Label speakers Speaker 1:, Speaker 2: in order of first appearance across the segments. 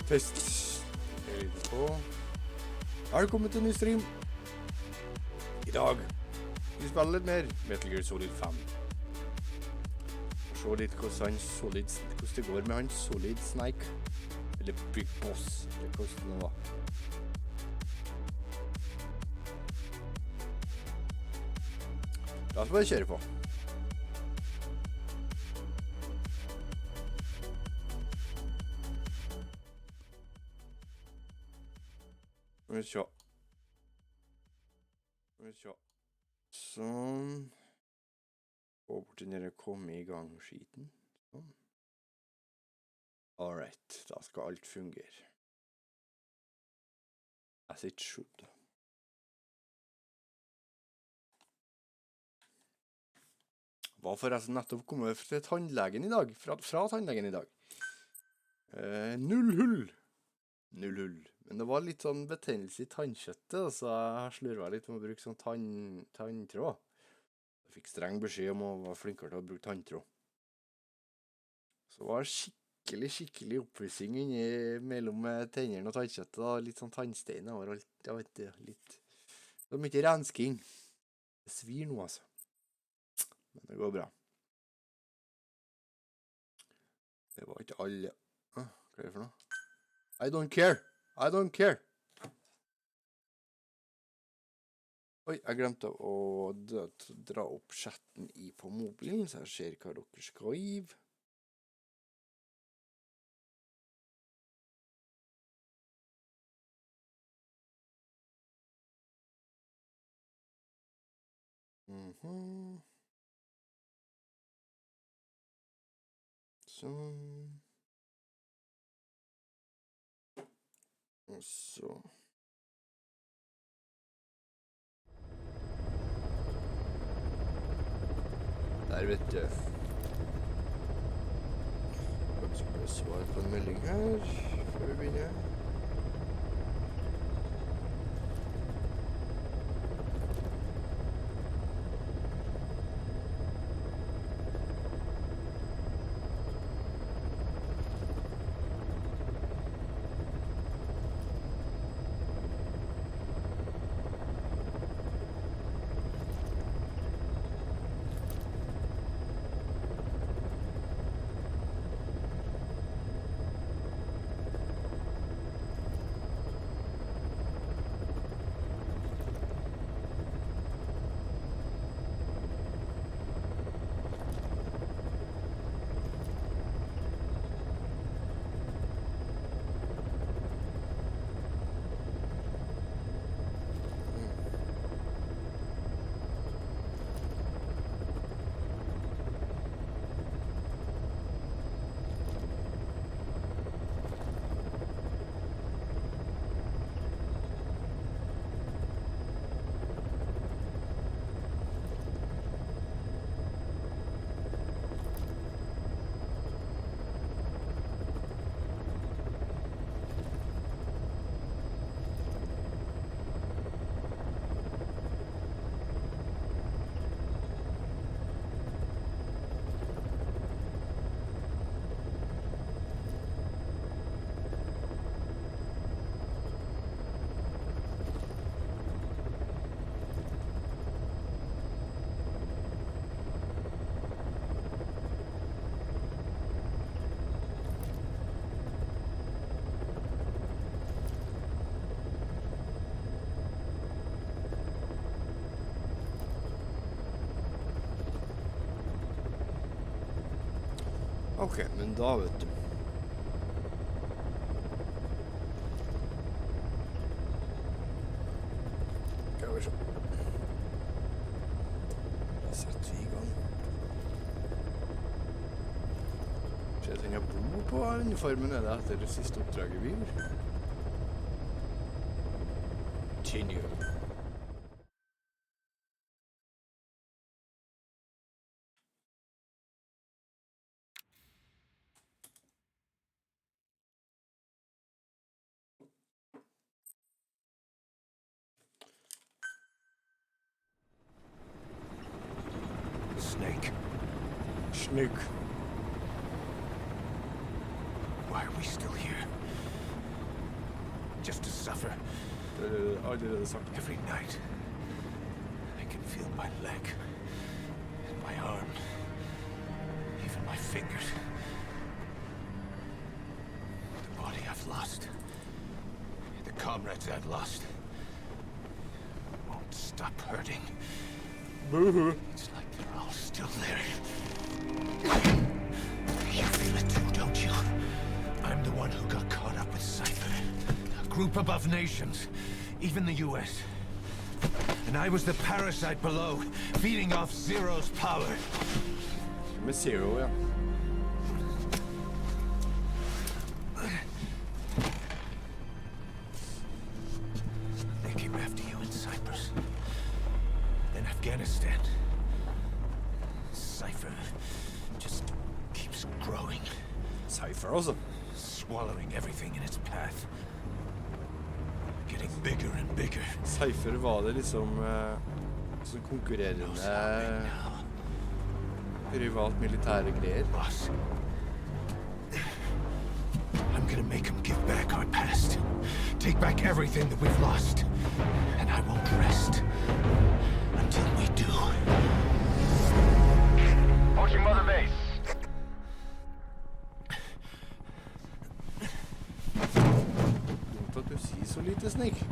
Speaker 1: Test. Jeg litt på. Velkommen til ny stream. I dag vi spiller litt mer Metal Gear Solid 5. Se litt hvordan det går med han Solid Snake. Eller Big Boss, eller hvordan det var. La oss bare kjøre på. Skal vi se. Sånn. Gå bort til dere komme i gang skiten. Sånn. Alright, da skal alt fungere. As it should. Var forresten nettopp kommet til tannlegen i dag. Fra tannlegen i dag. Null hull. Men det var litt sånn betennelse i tannkjøttet, så jeg slurvet litt med å bruke sånn tanntråd. Jeg fikk streng beskjed om å være flinkere til å bruke tanntråd. Så det var skikkelig oppvissing mellom tennene og tannkjøttet, da. Litt sånn tannstein overalt. Jeg vet det, litt. Det var mye rensking. Det svir nå, altså. Men det går bra. Det var ikke alle. Hva er det for noe? I don't care. Oi, jeg glemte å dra opp chatten på mobilen, så jeg ser hva dere skriver. Sånn. Og så. Der vet du. Jeg skal bare svare på en melding her, før vi begynner. Ok, men da vet du. Skal vi se. Da setter vi i gang. Ser at han har blod på uniformen, er det etter det siste oppdraget vi gjorde? Continue.
Speaker 2: Snake. Why are we still here? just to suffer.
Speaker 1: Allerede
Speaker 2: Every night, I can feel my leg, and my arm, even my fingers. The body I've lost, the comrades I've lost, won't stop hurting. It's like they're all still there. You feel it too, don't you? I'm the one who got caught up with Cypher. A group above nations, even the US. And I was the parasite below, feeding off Zero's power.
Speaker 1: Med Zero, ja.
Speaker 2: They came after you in Cyprus. Then Afghanistan. Cypher just keeps growing.
Speaker 1: Cypher også.
Speaker 2: Swallowing everything in its path. Getting bigger and bigger.
Speaker 1: Cypher var det liksom sånn konkurrerende privat militære greier.
Speaker 2: Boss, I'm gonna make them give back our past. Take back everything that we've lost. And I won't rest until we do.
Speaker 3: Approaching Mother Base.
Speaker 1: Dumt at du sier så lite, Snake.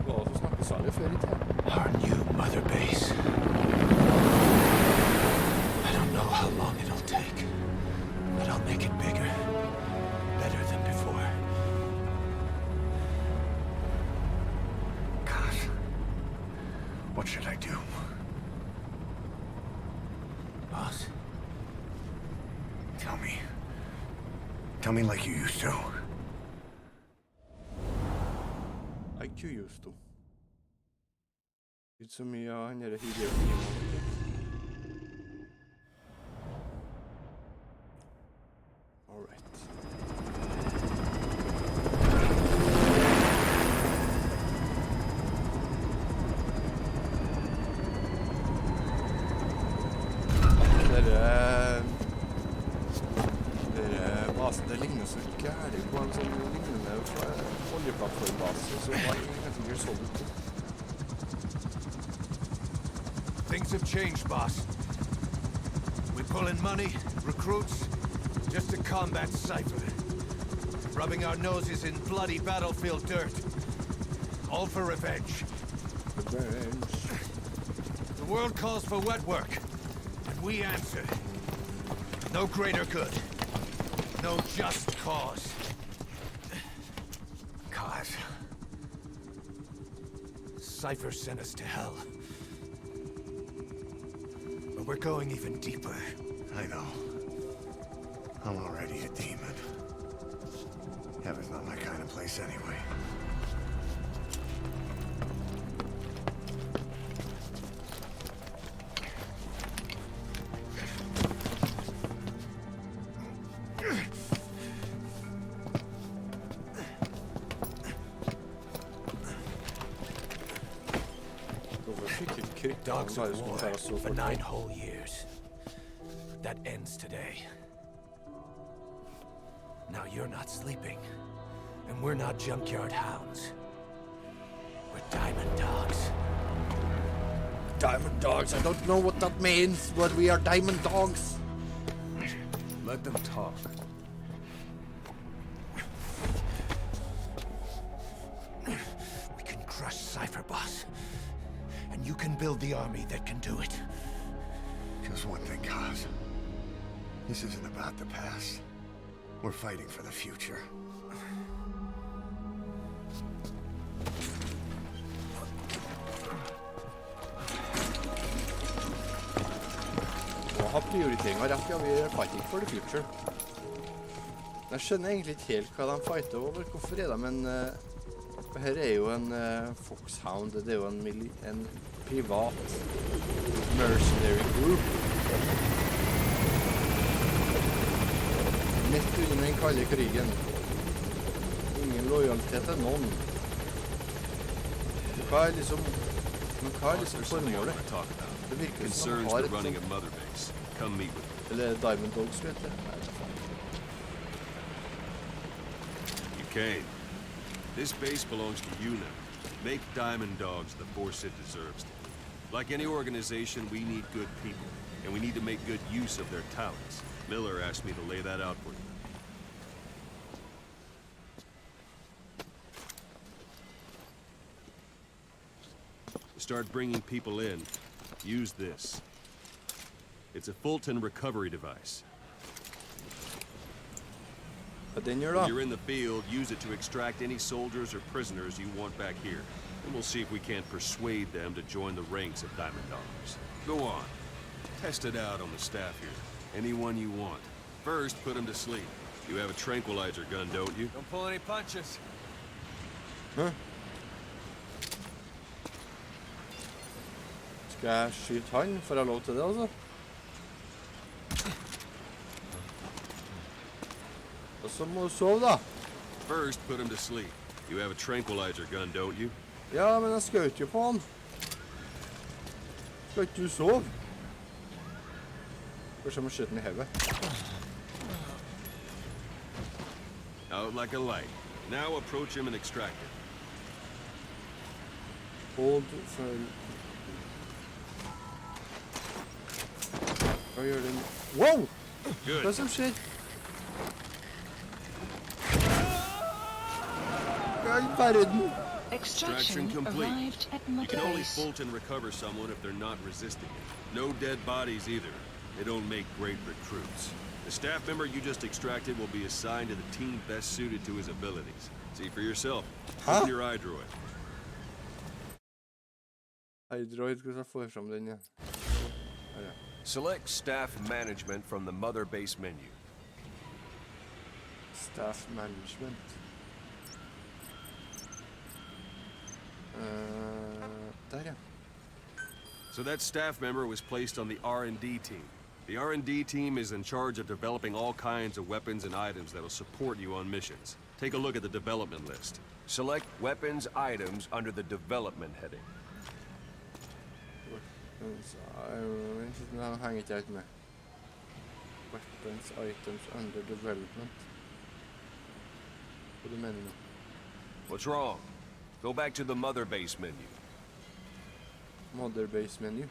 Speaker 1: Det var så snakkesalig før i tiden.
Speaker 2: Our new Mother Base. I don't know how long it'll take, but I'll make it bigger. Better than before.
Speaker 3: God. What should I do?
Speaker 2: Boss,
Speaker 3: Tell me. Tell me like you used to.
Speaker 1: Like you used to. Ut så mye av han der Hideo. Alright. Basen, det ligner så gærlig på en sånn lignende oljeplattformbase, så var det kanskje ikke så ut.
Speaker 2: things have changed, boss. We pull in money, recruits, just to combat Cypher. Rubbing our noses in bloody battlefield dirt. All for revenge.
Speaker 1: Revenge.
Speaker 2: The world calls for wet work, and we answer. No greater good. No just cause.
Speaker 3: Cause.
Speaker 2: Cypher sent us to hell. But we're going even deeper.
Speaker 3: I know. I'm already a demon. Heaven's not my kind of place anyway.
Speaker 2: Dogs of war for 9 whole years. That ends today. Now you're not sleeping, and we're not junkyard hounds. We're diamond dogs.
Speaker 1: Diamond dogs, I don't know what that means, but we are diamond dogs.
Speaker 2: Let them talk. We can crush Cypher, boss. And you can build the army that can do it.
Speaker 3: Just one thing, Kaz. This isn't about the past. We're fighting for the future.
Speaker 1: Og har prioriteringen rett, ja, vi er fighting for the future. Jeg skjønner egentlig ikke helt hva de fighter over. Hvorfor er de en... her er jo en Foxhound, det er jo en privat mercenary group. Midt under den kalde krigen. Ingen lojalitet til noen. Hva er liksom formålet? Det virker som de har et sånt... Eller Diamond Dogs, vet jeg.
Speaker 4: You came. This base belongs to you now. Make Diamond Dogs the force it deserves to be. Like any organization, we need good people, and we need to make good use of their talents. Miller asked me to lay that out for you. To start bringing people in, use this. It's a Fulton recovery device.
Speaker 1: But then you're
Speaker 4: When
Speaker 1: off.
Speaker 4: you're in the field, use it to extract any soldiers or prisoners you want back here. And we'll see if we can't persuade them to join the ranks of Diamond Dogs. Go on. Test it out on the staff here. Anyone you want. First, put them to sleep. You have a tranquilizer gun, don't you?
Speaker 2: Don't pull any punches.
Speaker 1: Hæ? Skal jeg skyte han? Får jeg lov til det, altså? Og så må du sove, da.
Speaker 4: First, put them to sleep. You have a tranquilizer gun, don't you?
Speaker 1: Ja, men jeg skjøt jo på han. Skal ikke du sove? Kanskje jeg må skyte den i hodet.
Speaker 4: Out like a light. Now approach him and extract it.
Speaker 1: Hold for... Hva gjør den? Wow! Hva er det som skjer? Hva i verden?
Speaker 4: Extraction complete. You can only Fulton recover someone if they're not resisting it. No dead bodies either. They don't make great recruits. The staff member you just extracted will be assigned to the team best suited to his abilities. See for yourself.
Speaker 1: Huh?
Speaker 4: Open your eye droid.
Speaker 1: Droid, hvordan jeg får frem den igjen? Ja.
Speaker 5: Select staff management from the mother base menu.
Speaker 1: Staff management. Der, ja.
Speaker 4: So that staff member was placed on the R&D team. The R&D team is in charge of developing all kinds of weapons and items that'll support you on missions. Take a look at the development list.
Speaker 5: Select weapons items under the development heading.
Speaker 1: Weapons, den henger ikke helt med. Weapons, items, under development. Hva du mener nå?
Speaker 5: What's wrong? Go back to the mother base menu.
Speaker 1: Mother base menu.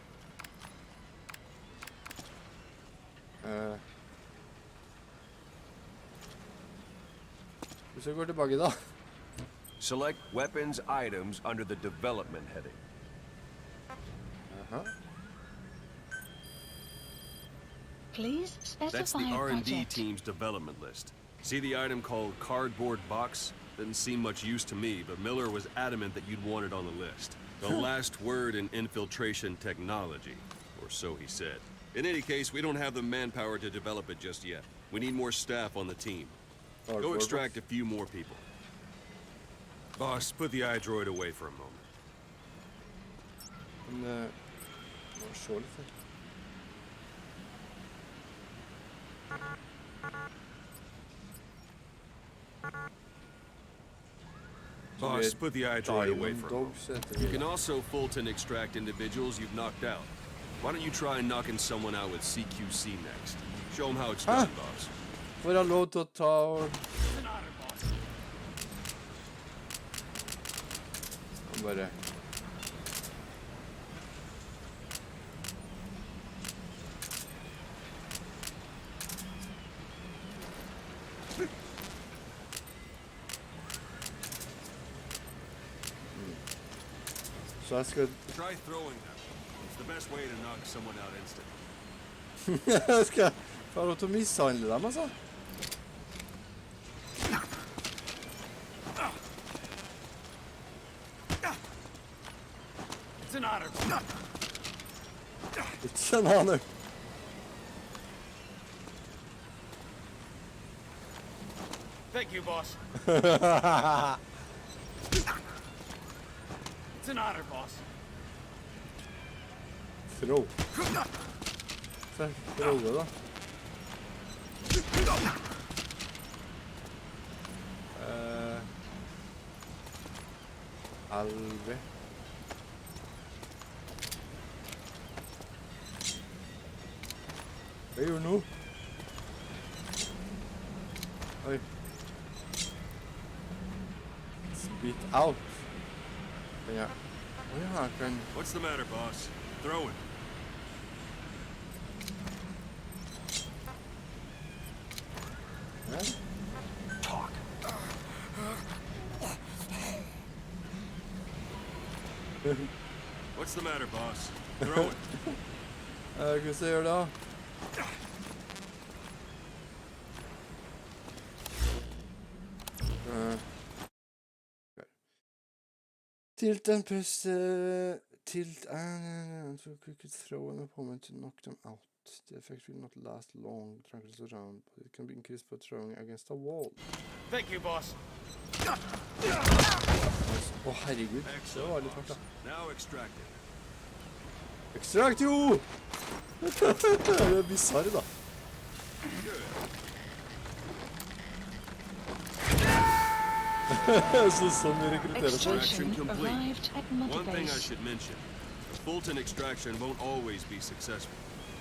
Speaker 1: Hvis jeg går tilbake da.
Speaker 5: Select weapons items under the development heading.
Speaker 6: Please specify
Speaker 4: That's the
Speaker 6: a
Speaker 4: R&D
Speaker 6: project.
Speaker 4: team's development list. See the item called cardboard box? Didn't seem much use to me, but Miller was adamant that you'd want it on the list. The last word in infiltration technology, or so he said. In any case, we don't have the manpower to develop it just yet. We need more staff on the team. Go extract a few more people. Boss, put the iDroid away for a moment.
Speaker 1: Men, må se litt her.
Speaker 4: Boss, put the iDroid away
Speaker 1: Diamond
Speaker 4: for a moment.
Speaker 1: Dogs heter
Speaker 4: You
Speaker 1: de.
Speaker 4: can also Fulton extract individuals you've knocked out. Why don't you try knocking someone out with CQC next? Show them how it's done, boss.
Speaker 1: Får jeg lov til å ta og... Og bare... Så jeg skal...
Speaker 4: Try throwing them. It's the best way to knock someone out instantly.
Speaker 1: Jeg skal få lov til å mishandle dem, altså.
Speaker 2: It's an honor.
Speaker 1: Ikke en annen.
Speaker 2: Thank you, boss. It's an honor, boss.
Speaker 1: Throw. Se, throw det da. Alve. Hva gjør du nå? Oi. Spit out. Ja. Ja, jeg kan...
Speaker 4: What's the matter, boss? Throw it.
Speaker 1: Ja.
Speaker 5: Talk.
Speaker 4: What's the matter, boss? Throw it.
Speaker 1: Hva skal jeg gjøre da? Tilt and press, tilt and so you could throw an opponent to knock them out. The effect will not last long, tranquils around, but it can be increased by throwing against a wall.
Speaker 2: Thank you, boss.
Speaker 1: Å, herregud, det var litt hardt da.
Speaker 4: Now extract it.
Speaker 1: Ekstrakt, jo! Det er bizarre da. Så sånn vi rekrutterer folk.
Speaker 6: Extraction arrived at
Speaker 4: One thing I
Speaker 6: multi-base.
Speaker 4: should mention. A Fulton extraction won't always be successful.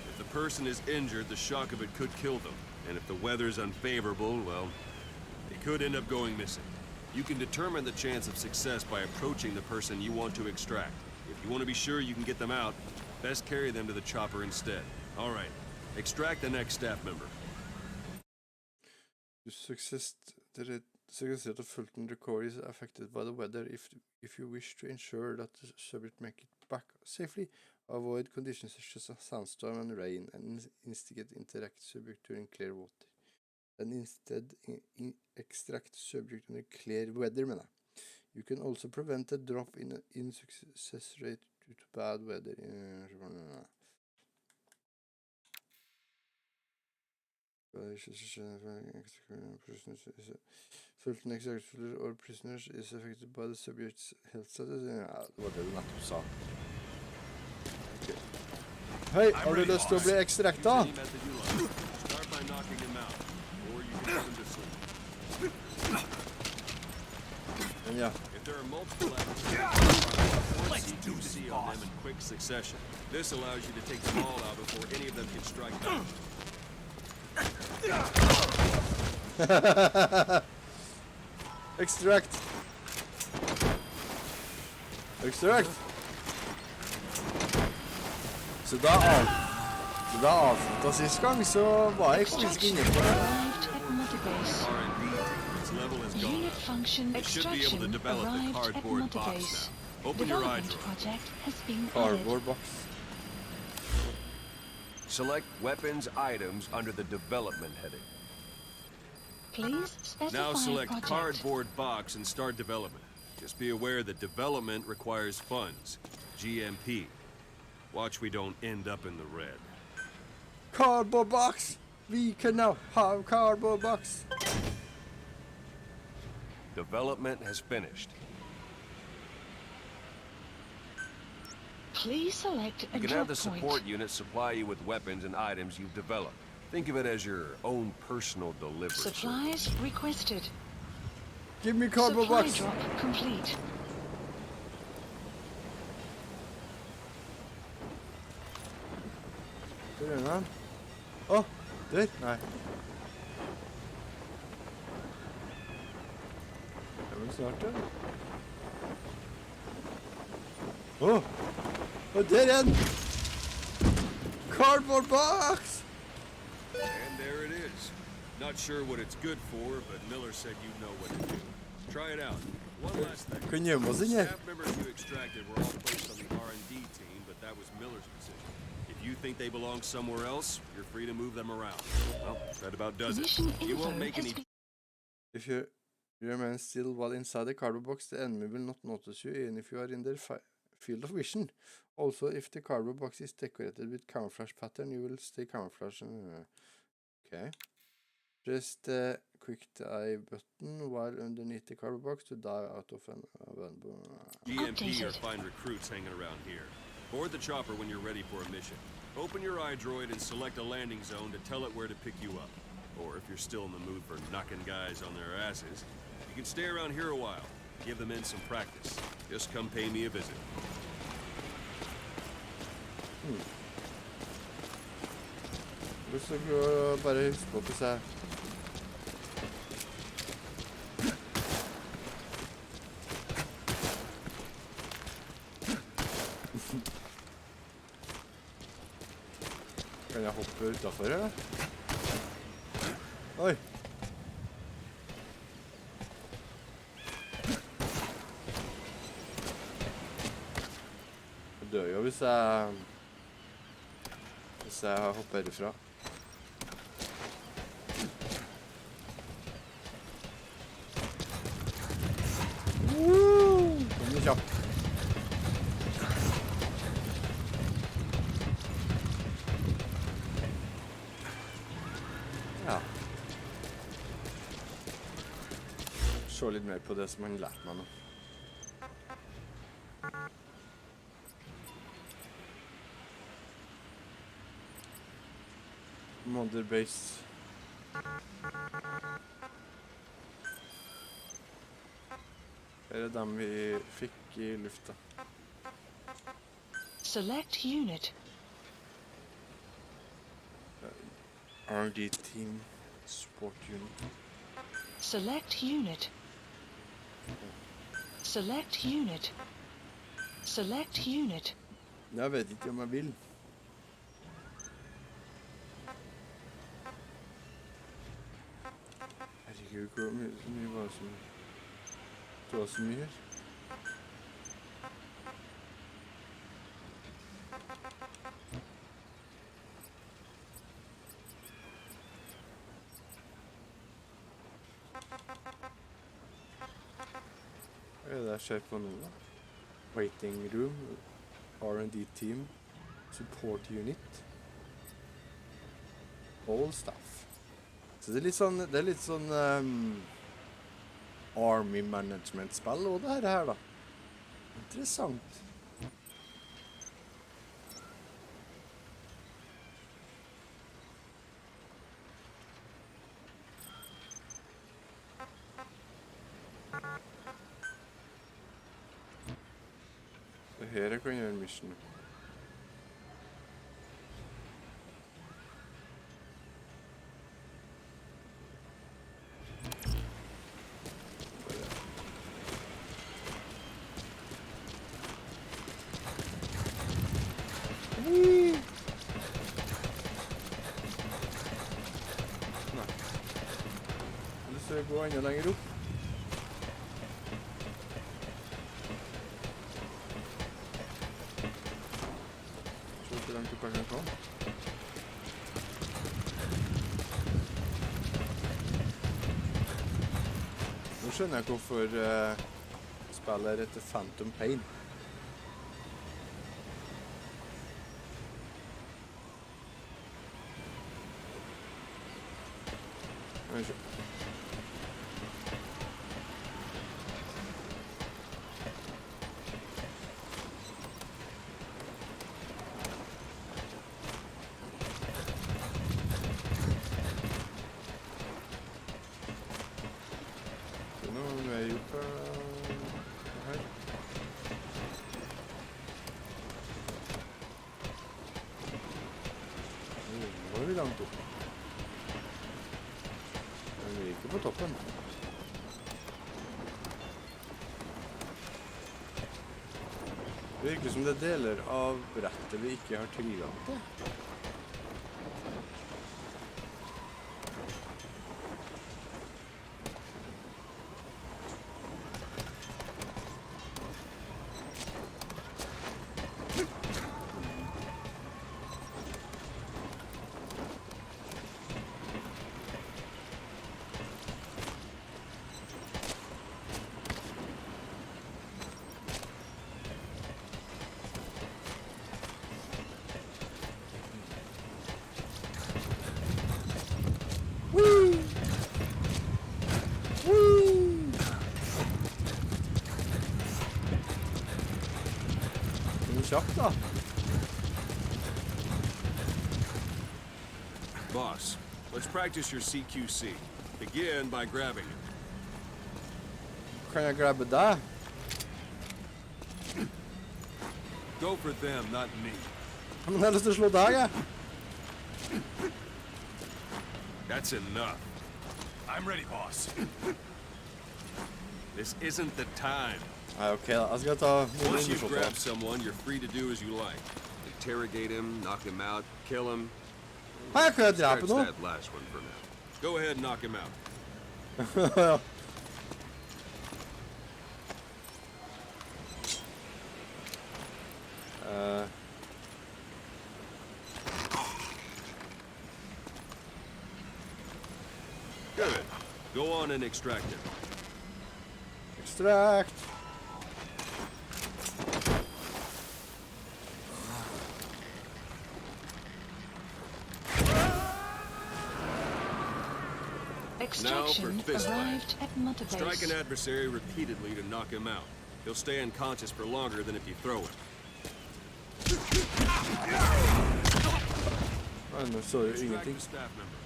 Speaker 4: If the person is injured, the shock of it could kill them. And if the weather's unfavorable, well, they could end up going missing. You can determine the chance of success by approaching the person you want to extract. If you want to be sure you can get them out, best carry them to the chopper instead. All right, extract the next staff member.
Speaker 1: Success rate of Fulton recovery is affected by the weather. If you wish to ensure that the subject make it back safely, avoid conditions such as a sandstorm and rain, and instigate interact subject during clear water. And instead extract subject under clear weather, mener jeg. You can also prevent a drop in success rate due to bad weather. Fulton extraction or prisoners is affected by the subject's health status. Ja, det var det du nettopp sa. Okay. Hei, har du lyst til å bli ekstrakta?
Speaker 4: Any method you like. Start by knocking them out, or you can put them to sleep.
Speaker 1: Men ja.
Speaker 4: If there are multiple actions, C2C on them in quick succession. This allows you to take them all out before any of them can strike back.
Speaker 1: Extract. Extract. Så da avslutta sist gang, så var jeg faktisk inne på det.
Speaker 6: Arrived at multi-base.
Speaker 4: R&D, its level is gone.
Speaker 6: Unit function
Speaker 4: You should be able to
Speaker 6: extraction
Speaker 4: develop the
Speaker 6: arrived at
Speaker 4: cardboard box
Speaker 6: multi-base.
Speaker 4: now. Open your eye
Speaker 6: Development
Speaker 4: drawer.
Speaker 6: project has been added.
Speaker 1: Cardboard box.
Speaker 5: Select weapons items under the development heading.
Speaker 6: Please specify
Speaker 4: Now select
Speaker 6: project.
Speaker 4: cardboard box and start development. Just be aware that development requires funds. GMP. Watch we don't end up in the red.
Speaker 1: Cardboard box. We can now have cardboard box.
Speaker 5: Development has finished.
Speaker 6: Please select a
Speaker 5: You can
Speaker 6: drop
Speaker 5: have the support
Speaker 6: point.
Speaker 5: unit supply you with weapons and items you've developed. Think of it as your own personal delivery service.
Speaker 6: Supplies requested.
Speaker 1: Give me cardboard
Speaker 6: Supply
Speaker 1: box.
Speaker 6: drop complete.
Speaker 1: Hvor er den? Å, der? Nei. Det er vel snart, ja. Å, og der er den! Cardboard box!
Speaker 4: And there it is. Not sure what it's good for, but Miller said you know what to do. Try it out. One last thing.
Speaker 1: Kan gjemme oss inn her.
Speaker 4: Staff members you extracted were all placed on the R&D team, but that was Miller's decision. If you think they belong somewhere else, you're free to move them around. Well, that about does it.
Speaker 6: Mission
Speaker 4: You won't
Speaker 6: info
Speaker 4: make
Speaker 6: has
Speaker 4: any...
Speaker 6: been
Speaker 1: If you remain still while inside the cardboard box, the enemy will not notice you, even if you are in their field of vision. Also, if the cardboard box is decorated with camouflage pattern, you will stay camouflage. Okay. Press the quick eye button while underneath the cardboard box to dive out of an
Speaker 4: GMP or
Speaker 6: Updated.
Speaker 4: find recruits hanging around here. Board the chopper when you're ready for a mission. Open your iDroid and select a landing zone to tell it where to pick you up. Or if you're still in the mood for knocking guys on their asses, you can stay around here a while. Give the men some practice. Just come pay me a visit.
Speaker 1: Hvis du bare husk på hvis jeg Kan jeg hoppe utenfor, eller? Oi! Jeg dør jo hvis jeg hopper herifra. Kom du kjapt. Ja. Se litt mer på det som han lærte meg nå. Mother base. Her dem vi fikk i lufta.
Speaker 6: Select unit.
Speaker 1: R&D team support unit.
Speaker 6: Select unit. Select unit. Select unit.
Speaker 1: Jeg vet ikke om jeg vil. Herregud, hvor mye var det som... Det var så mye her. Hva er det jeg ser på nå da? Waiting room, R&D team, support unit, all staff. Så det er litt sånn army management-spill og det her da. Interessant. Det her kan gjøre en mission. Så jeg går enda lenger opp. Se hvor langt opp jeg kan komme. Nå skjønner jeg hvorfor spillet heter Phantom Pain. Skal vi se. Langt opp. Men vi er ikke på toppen. Det virker som det er deler av brettet vi ikke har tilgang til. Kjapt da.
Speaker 4: Boss, let's practice your CQC. Begin by grabbing it.
Speaker 1: Kan jeg grabbe deg?
Speaker 4: Go for them, not me.
Speaker 1: Men jeg har lyst til å slå deg, jeg.
Speaker 4: That's enough.
Speaker 2: I'm ready, boss.
Speaker 4: This isn't the time.
Speaker 1: Nei, ok da. Jeg skal ta noen
Speaker 4: Once you've
Speaker 1: undersåtter.
Speaker 4: grabbed someone, you're free to do as you like. Interrogate him, knock him out, kill him.
Speaker 1: Her kan jeg drepe
Speaker 4: Scratch
Speaker 1: nå.
Speaker 4: that last one for now. Go ahead and knock him out.
Speaker 1: Ja.
Speaker 4: Good. Go on and extract it.
Speaker 1: Extract.
Speaker 6: Extraction
Speaker 4: fist fight.
Speaker 6: arrived at Mother
Speaker 4: Strike an
Speaker 6: Base.
Speaker 4: adversary repeatedly to knock him out. He'll stay unconscious for longer than if you throw him.
Speaker 1: Nå så jo
Speaker 4: Extract
Speaker 1: ingenting.
Speaker 4: the staff member.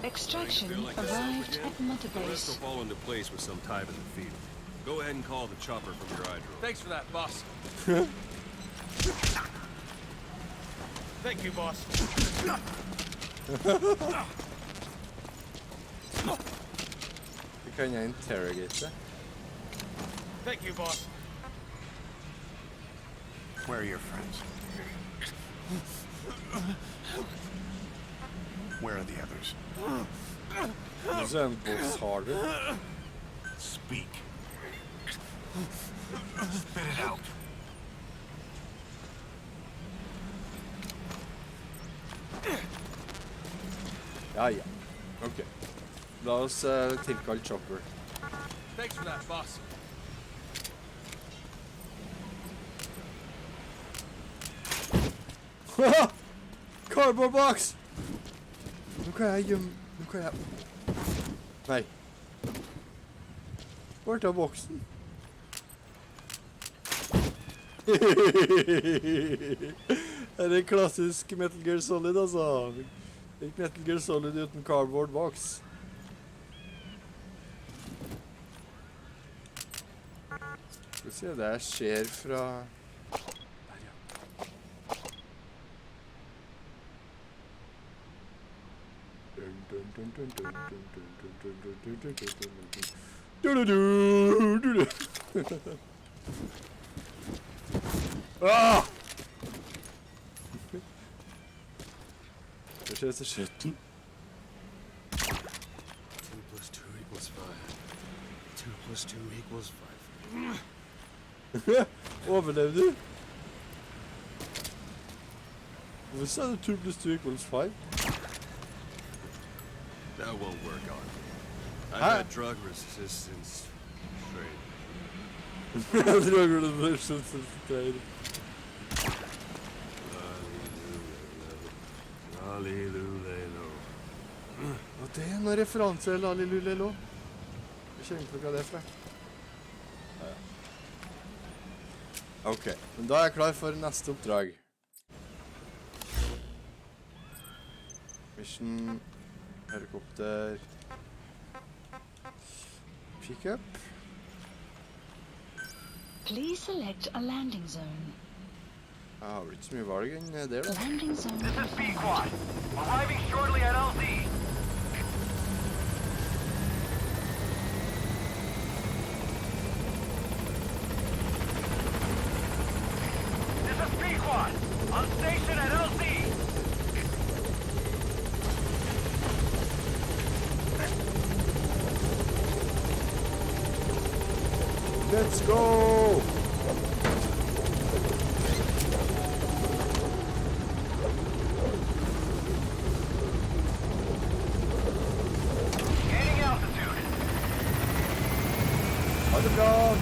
Speaker 6: Extraction
Speaker 4: Feel like this
Speaker 6: arrived
Speaker 4: again?
Speaker 6: at Mother
Speaker 4: The rest will
Speaker 6: Base.
Speaker 4: fall into place with some time in the field. Go ahead and call the chopper from your eye drone.
Speaker 2: Thanks for that, boss. Thank you, boss.
Speaker 1: Vi kan jeg interrogate.
Speaker 2: Thank you, boss.
Speaker 3: Where are your friends? Where are the others?
Speaker 1: Så er en boss harder.
Speaker 3: Speak. Spit it out.
Speaker 1: Ja, ja. Ok. La oss tilkalle Chopper.
Speaker 2: Thanks for that, boss.
Speaker 1: Cardboard box! Nå kan jeg gjemme... Nå kan jeg... Nei. Hvor er boksen? Det er klassisk Metal Gear Solid, altså. Ikke Metal Gear Solid uten cardboard box. Skal vi se, det her skjer fra... Der, ja. Ah! Det skjer til slutten.
Speaker 4: 2 plus 2 equals 5. 2 plus 2 equals 5.
Speaker 1: Overlevde du? Hvorfor sa du 2 plus 2 equals 5?
Speaker 4: That won't work on me. I've
Speaker 1: Huh?
Speaker 4: had drug resistance training.
Speaker 1: Jeg tror det er resistance.
Speaker 4: Hallelujah.
Speaker 1: Og det er en referanse, lalilulelo. Jeg kjenner ikke hva det er fra. Ja, ja. Ok, men da er jeg klar for neste oppdrag. Mission, helikopter, pick up.
Speaker 6: Please select a landing zone.
Speaker 1: Jeg har vel ikke så mye valg enn det da.
Speaker 6: Landing zone
Speaker 7: This is
Speaker 6: confirmed.
Speaker 7: B-Quad. Arriving shortly at LZ. This is B-Quad. On station at LZ.
Speaker 1: Let's go!
Speaker 7: Gaining altitude.
Speaker 1: Ha det bra!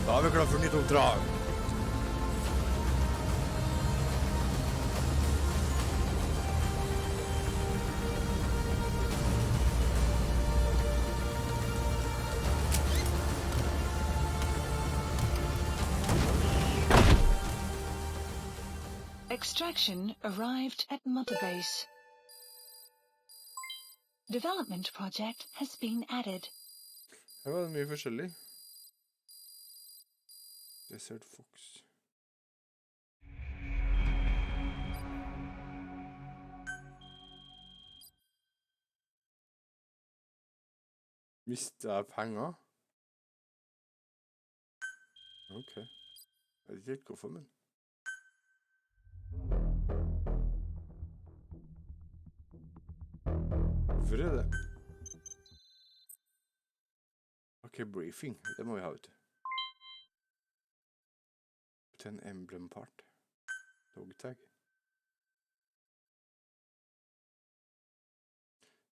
Speaker 1: Da er vi klar for nytt oppdrag.
Speaker 6: Extraction arrived at Mother Base. Development project has been added.
Speaker 1: Her var det mye forskjellig. Desert Fox. Mistet jeg penger? Ok. Jeg vet ikke helt hvorfor, men... Hvorfor er det? Ok, briefing. Det må vi ha, vet du. Til en emblem part. Dogtag.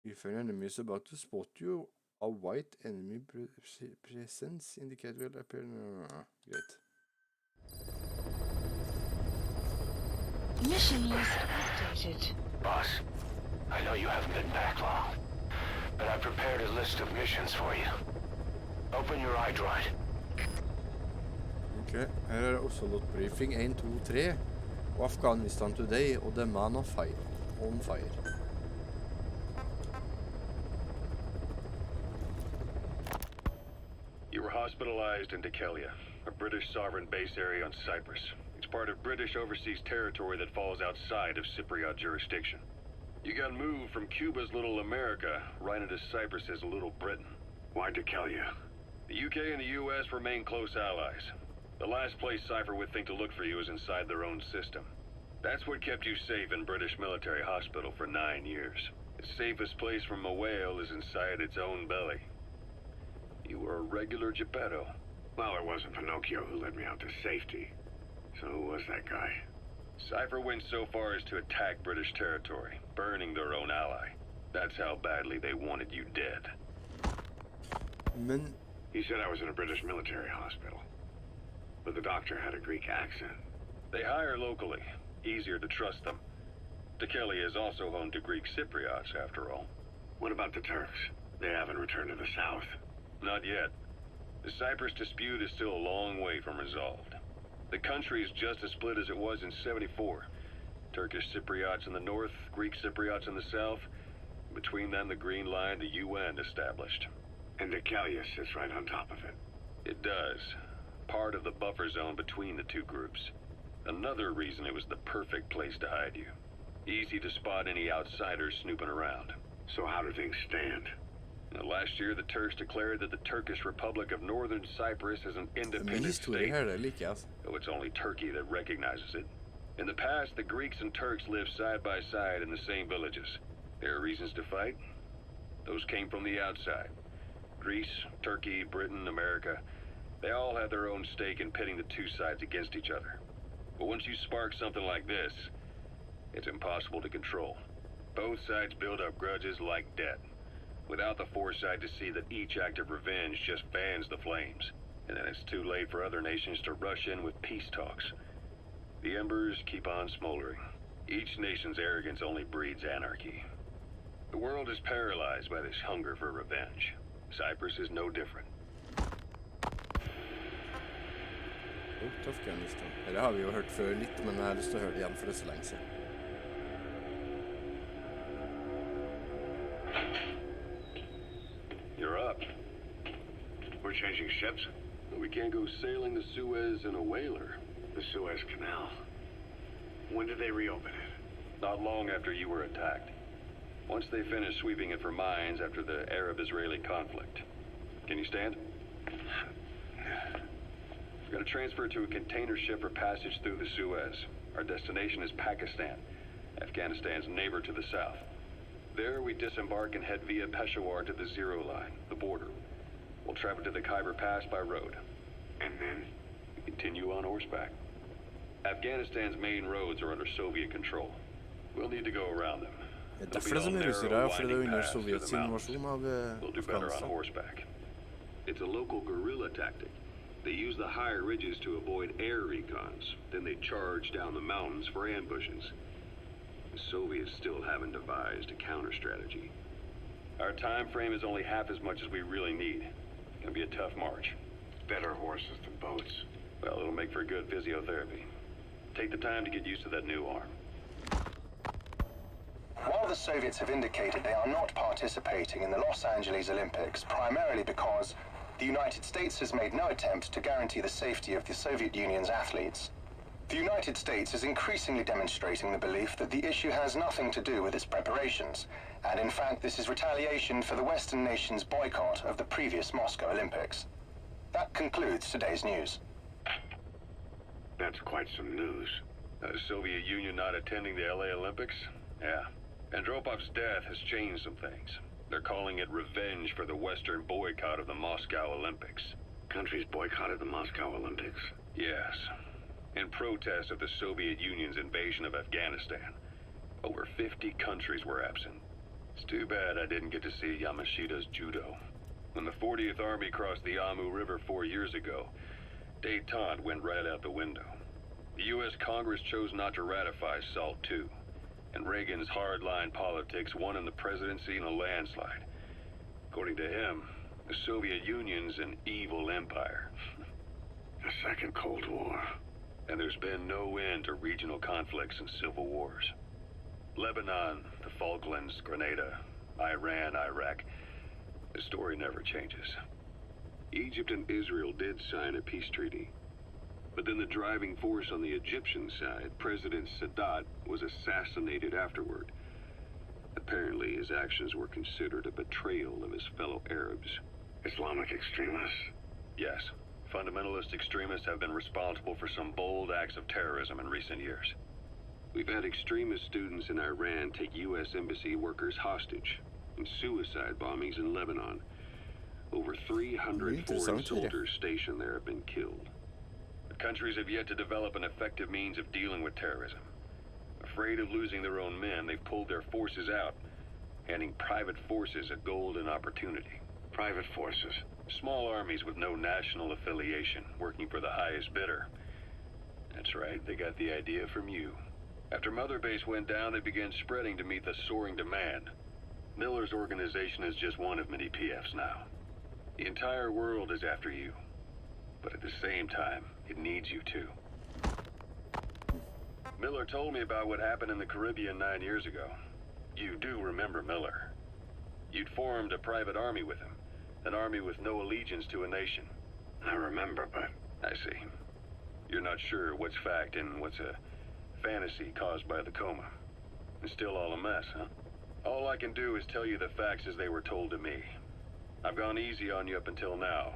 Speaker 1: If an enemy is about to spot you, a white enemy presence indicate will appear... Greit.
Speaker 6: Mission list updated.
Speaker 7: Boss, I know you haven't been back long, but I prepared a list of missions for you. Open your iDroid.
Speaker 1: Ok, her er det også låt briefing 1, 2, 3. Og Afghanistan Today og The Man of Fire. On Fire.
Speaker 8: You were hospitalized in Dekelia, a British sovereign base area on Cyprus. It's part of British overseas territory that falls outside of Cypriot jurisdiction. You got moved from Cuba's Little America right into Cyprus's Little Britain. Why Dekelia? The UK and the US remain close allies. The last place Cypher would think to look for you is inside their own system. That's what kept you safe in British military hospital for 9 years. The safest place from a whale is inside its own belly. You were a regular Geppetto.
Speaker 9: Well, it wasn't Pinocchio who led me out to safety. So who was that guy?
Speaker 8: Cypher went so far as to attack British territory, burning their own ally. That's how badly they wanted you dead.
Speaker 1: Men...
Speaker 9: He said I was in a British military hospital. But the doctor had a Greek accent.
Speaker 8: They hire locally. Easier to trust them. Dekelia is also home to Greek Cypriots, after all.
Speaker 9: What about the Turks? They haven't returned to the south.
Speaker 8: Not yet. The Cyprus dispute is still a long way from resolved. The country is just as split as it was in '74. Turkish Cypriots in the north, Greek Cypriots in the south. Between them, the Green Line, the UN established.
Speaker 9: And Dekelia sits right on top of it.
Speaker 8: It does. Part of the buffer zone between the two groups. Another reason it was the perfect place to hide you. Easy to spot any outsiders snooping around.
Speaker 9: So how do things stand?
Speaker 8: Last year, the Turks declared that the Turkish Republic of Northern Cyprus is an independent state, though it's only Turkey that recognizes it. In the past, the Greeks and Turks lived side by side in the same villages. There are reasons to fight. Those came from the outside. Greece, Turkey, Britain, America, they all had their own stake in pitting the two sides against each other. But once you spark something like this, it's impossible to control. Both sides build up grudges like debt, without the foresight to see that each act of revenge just fans the flames, and then it's too late for other nations to rush in with peace talks. The embers keep on smoldering. Each nation's arrogance only breeds anarchy. The world is paralyzed by this hunger for revenge. Cyprus is no different.
Speaker 1: Afghanistan. Det har vi jo hørt før litt, men jeg har lyst til å høre det igjen for det er så lenge siden.
Speaker 8: You're up.
Speaker 9: We're changing ships?
Speaker 8: We can't go sailing the Suez in a whaler.
Speaker 9: The Suez Canal. When did they reopen it?
Speaker 8: Not long after you were attacked. Once they finished sweeping it for mines after the Arab-Israeli conflict. Can you stand? We're going to transfer to a container ship for passage through the Suez. Our destination is Pakistan, Afghanistan's neighbor to the south. There, we disembark and head via Peshawar to the Zero Line, the border. We'll travel to the Khyber Pass by road.
Speaker 9: And then?
Speaker 8: We continue on horseback. Afghanistan's main roads are under Soviet control. We'll need to go around them.
Speaker 1: Det er derfor det er så mye russere, fordi det er under Sovjets invasjon av
Speaker 8: We'll do better on
Speaker 1: Afghanistan.
Speaker 8: horseback. It's a local guerrilla tactic. They use the higher ridges to avoid air recons. Then they charge down the mountains for ambushes. The Soviets still haven't devised a counter strategy. Our time frame is only half as much as we really need. It's gonna be a tough march.
Speaker 9: Better horses than boats.
Speaker 8: Well, it'll make for good physiotherapy. Take the time to get used to that new arm.
Speaker 10: While the Soviets have indicated they are not participating in the Los Angeles Olympics, primarily because the United States has made no attempt to guarantee the safety of the Soviet Union's athletes, The United States is increasingly demonstrating the belief that the issue has nothing to do with its preparations, and in fact this is retaliation for the Western nations' boycott of the previous Moscow Olympics. That concludes today's news.
Speaker 9: That's quite some news.
Speaker 8: The Soviet Union not attending the LA Olympics? Yeah. Andropov's death has changed some things. They're calling it revenge for the Western boycott of the Moscow Olympics.
Speaker 9: Countries boycotted the Moscow Olympics?
Speaker 8: Yes. In protest of the Soviet Union's invasion of Afghanistan. Over 50 countries were absent. It's too bad I didn't get to see Yamashita's judo. When the 40th Army crossed the Amu River 4 years ago, détente went right out the window. The U.S. Congress chose not to ratify SALT II, and Reagan's hardline politics won him the presidency in a landslide. According to him, the Soviet Union's an evil empire.
Speaker 9: The Second Cold War.
Speaker 8: And there's been no end to regional conflicts and civil wars. Lebanon, the Falklands, Grenada, Iran, Iraq. The story never changes.
Speaker 9: Egypt and Israel did sign a peace treaty. But then the driving force on the Egyptian side, President Sadat, was assassinated afterward. Apparently, his actions were considered a betrayal of his fellow Arabs. Islamic extremists?
Speaker 8: Yes. Fundamentalist extremists have been responsible for some bold acts of terrorism in recent years.
Speaker 9: We've had extremist students in Iran take U.S. embassy workers hostage, and suicide bombings in Lebanon. Over 300 foreign soldiers stationed there have been killed.
Speaker 8: The countries have yet to develop an effective means of dealing with terrorism. Afraid of losing their own men, they've pulled their forces out, handing private forces a golden opportunity.
Speaker 9: Private forces?
Speaker 8: Small armies with no national affiliation, working for the highest bidder. That's right, they got the idea from you. After Mother Base went down, they began spreading to meet the soaring demand. Miller's organization is just one of many PFs now. The entire world is after you. But at the same time, it needs you too. Miller told me about what happened in the Caribbean 9 years ago. You do remember Miller. You'd formed a private army with him. An army with no allegiance to a nation.
Speaker 9: I remember, but...
Speaker 8: I see. You're not sure what's fact and what's a fantasy caused by the coma. It's still all a mess, huh? All I can do is tell you the facts as they were told to me. I've gone easy on you up until now,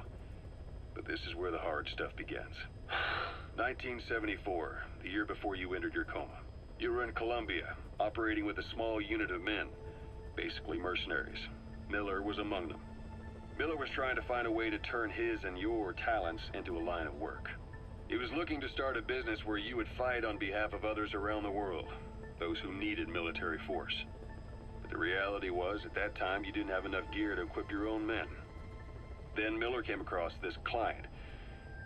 Speaker 8: but this is where the hard stuff begins. 1974, the year before you entered your coma. You were in Colombia, operating with a small unit of men, basically mercenaries. Miller was among them. Miller was trying to find a way to turn his and your talents into a line of work. He was looking to start a business where you would fight on behalf of others around the world, those who needed military force. But the reality was, at that time, you didn't have enough gear to equip your own men. Then Miller came across this client.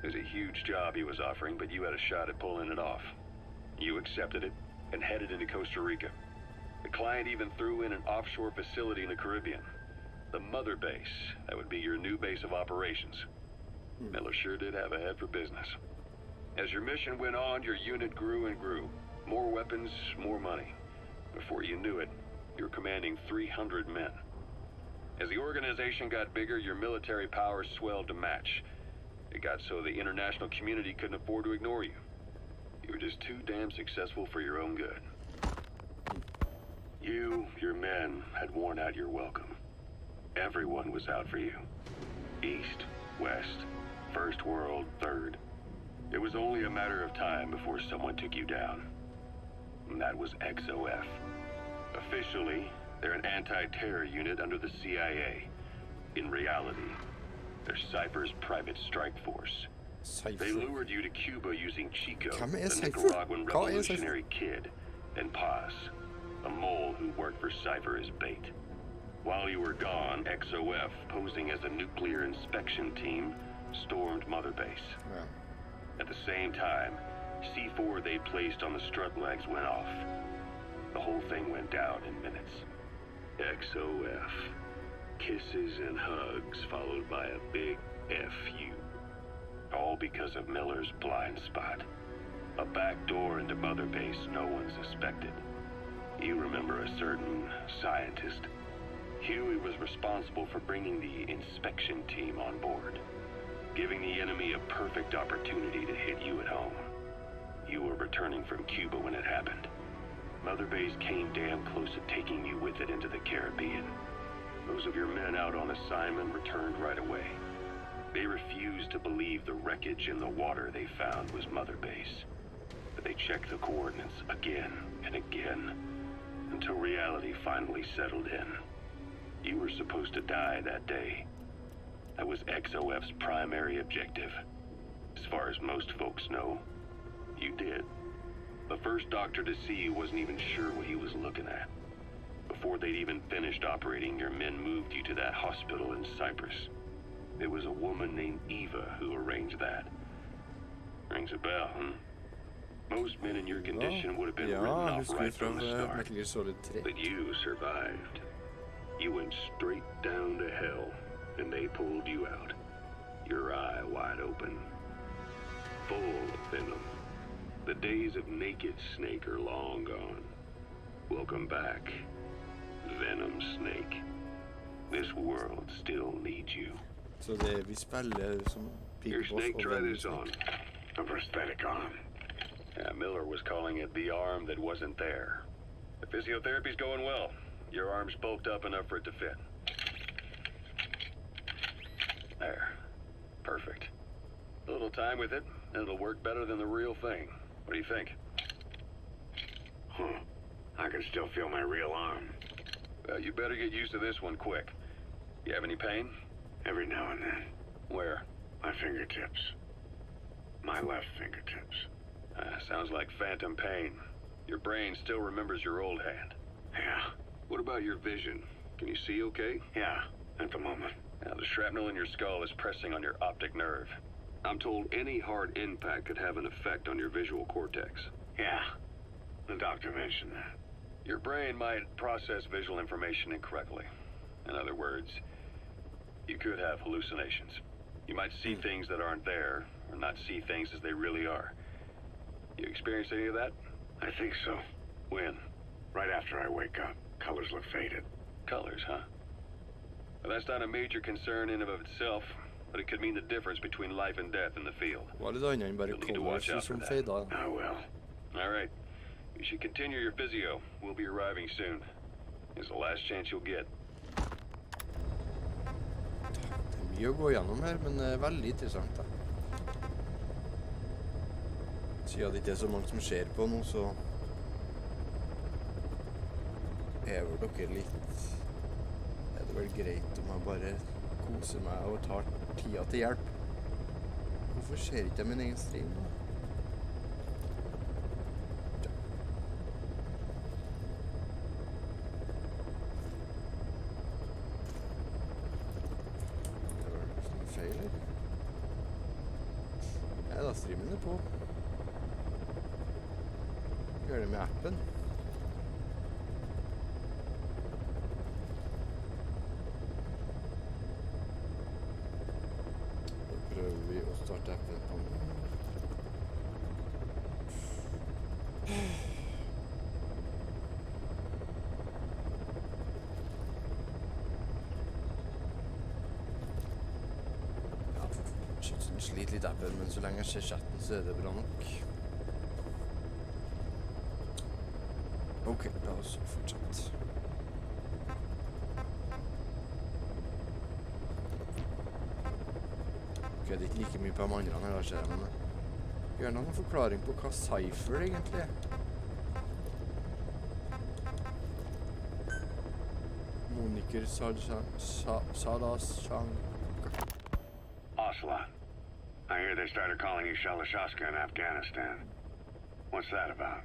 Speaker 8: It was a huge job he was offering, but you had a shot at pulling it off. You accepted it and headed into Costa Rica. The client even threw in an offshore facility in the Caribbean. The Mother Base, that would be your new base of operations. Miller sure did have a head for business. As your mission went on, your unit grew and grew. More weapons, more money. Before you knew it, you were commanding 300 men. As the organization got bigger, your military powers swelled to match. It got so the international community couldn't afford to ignore you. You were just too damn successful for your own good. You, your men, had worn out your welcome. Everyone was out for you. East, West, First World, Third. It was only a matter of time before someone took you down. And that was XOF. Officially, they're an anti-terror unit under the CIA. In reality, they're Cypher's private strike force. They lured you to Cuba using Chico, the Nicaraguan revolutionary kid, and Paz, a mole who worked for Cypher as bait. While you were gone, XOF, posing as a nuclear inspection team, stormed Mother Base.
Speaker 1: Yeah.
Speaker 8: At the same time, C4 they'd placed on the strut legs went off. The whole thing went down in minutes. XOF. Kisses and hugs followed by a big FU. All because of Miller's blind spot. A back door into Mother Base no one suspected. You remember a certain scientist. Huey was responsible for bringing the inspection team on board, giving the enemy a perfect opportunity to hit you at home. you were returning from Cuba when it happened. Mother Base came damn close to taking you with it into the Caribbean. Those of your men out on assignment returned right away. They refused to believe the wreckage in the water they found was Mother Base. But they checked the coordinates again and again, until reality finally settled in. You were supposed to die that day. That was XOF's primary objective. As far as most folks know, you did. The first doctor to see you wasn't even sure what he was looking at. Before they'd even finished operating, your men moved you to that hospital in Cyprus. It was a woman named Eva who arranged that. Rings a bell, Most men in your condition would have been written off right from the start. But you survived. You went straight down to hell, and they pulled you out. Your eye wide open. Full of venom. The days of naked Snake are long gone. Welcome back, Venom Snake. This world still needs you.
Speaker 1: Så det vi spiller som
Speaker 8: Your Snake, try this on.
Speaker 3: A prosthetic arm.
Speaker 8: Yeah, Miller was calling it the arm that wasn't there. The physiotherapy's going well. Your arm's bulked up enough for it to fit. There. Perfect. A little time with it, and it'll work better than the real thing. What do you think?
Speaker 3: I can still feel my real arm.
Speaker 8: Well, you better get used to this one quick. You have any pain?
Speaker 3: Every now and then.
Speaker 8: Where?
Speaker 3: My fingertips. My left fingertips.
Speaker 8: Sounds like phantom pain. Your brain still remembers your old hand.
Speaker 3: Yeah.
Speaker 8: What about your vision? Can you see okay?
Speaker 3: Yeah, at the moment.
Speaker 8: Now, the shrapnel in your skull is pressing on your optic nerve. I'm told any hard impact could have an effect on your visual cortex.
Speaker 3: Yeah, the doctor mentioned that.
Speaker 8: Your brain might process visual information incorrectly. In other words, you could have hallucinations. You might see things that aren't there, or not see things as they really are. You experience any of that?
Speaker 3: I think so.
Speaker 8: When?
Speaker 3: Right after I wake up. Colors look faded.
Speaker 8: Colors, huh? Well, that's not a major concern in and of itself, but it could mean the difference between life and death in the field.
Speaker 1: Var det da han bare kommer som fada?
Speaker 3: I will.
Speaker 8: All right. You should continue your physio. We'll be arriving soon. It's the last chance you'll get.
Speaker 1: Det er mye å gå gjennom her, men veldig interessant da. Siden det ikke er så mange som ser på nå, så er vel dere litt... Er det vel greit om jeg bare koser meg og tar tida til hjelp? Hvorfor ser ikke jeg min egen stream da? Det var noe feil her. Nei da, streamen er på. Gjør det med appen. Da prøver vi å starte appen på den. Ja, den sliter litt appen, men så lenge jeg ser chatten så er det bra nok. Ok, la oss fortsette. Ok, det er ikke like mye på de andre her, ser jeg, men gjør noen forklaring på hva Cypher egentlig er. Moniker Sadashang.
Speaker 3: Ocelot. I hear they started calling you Shalashashka in Afghanistan. What's that about?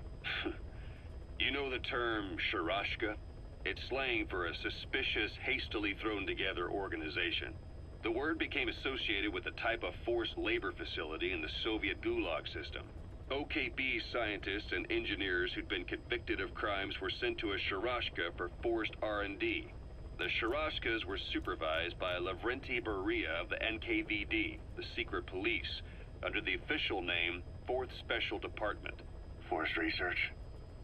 Speaker 8: You know the term Sharashka? It's slang for a suspicious, hastily thrown together organization. The word became associated with a type of forced labor facility in the Soviet Gulag system. OKB scientists and engineers who'd been convicted of crimes were sent to a Sharashka for forced R&D. The Sharashkas were supervised by Lavrenti Beria of the NKVD, the secret police, under the official name 4th Special Department.
Speaker 3: Forced research?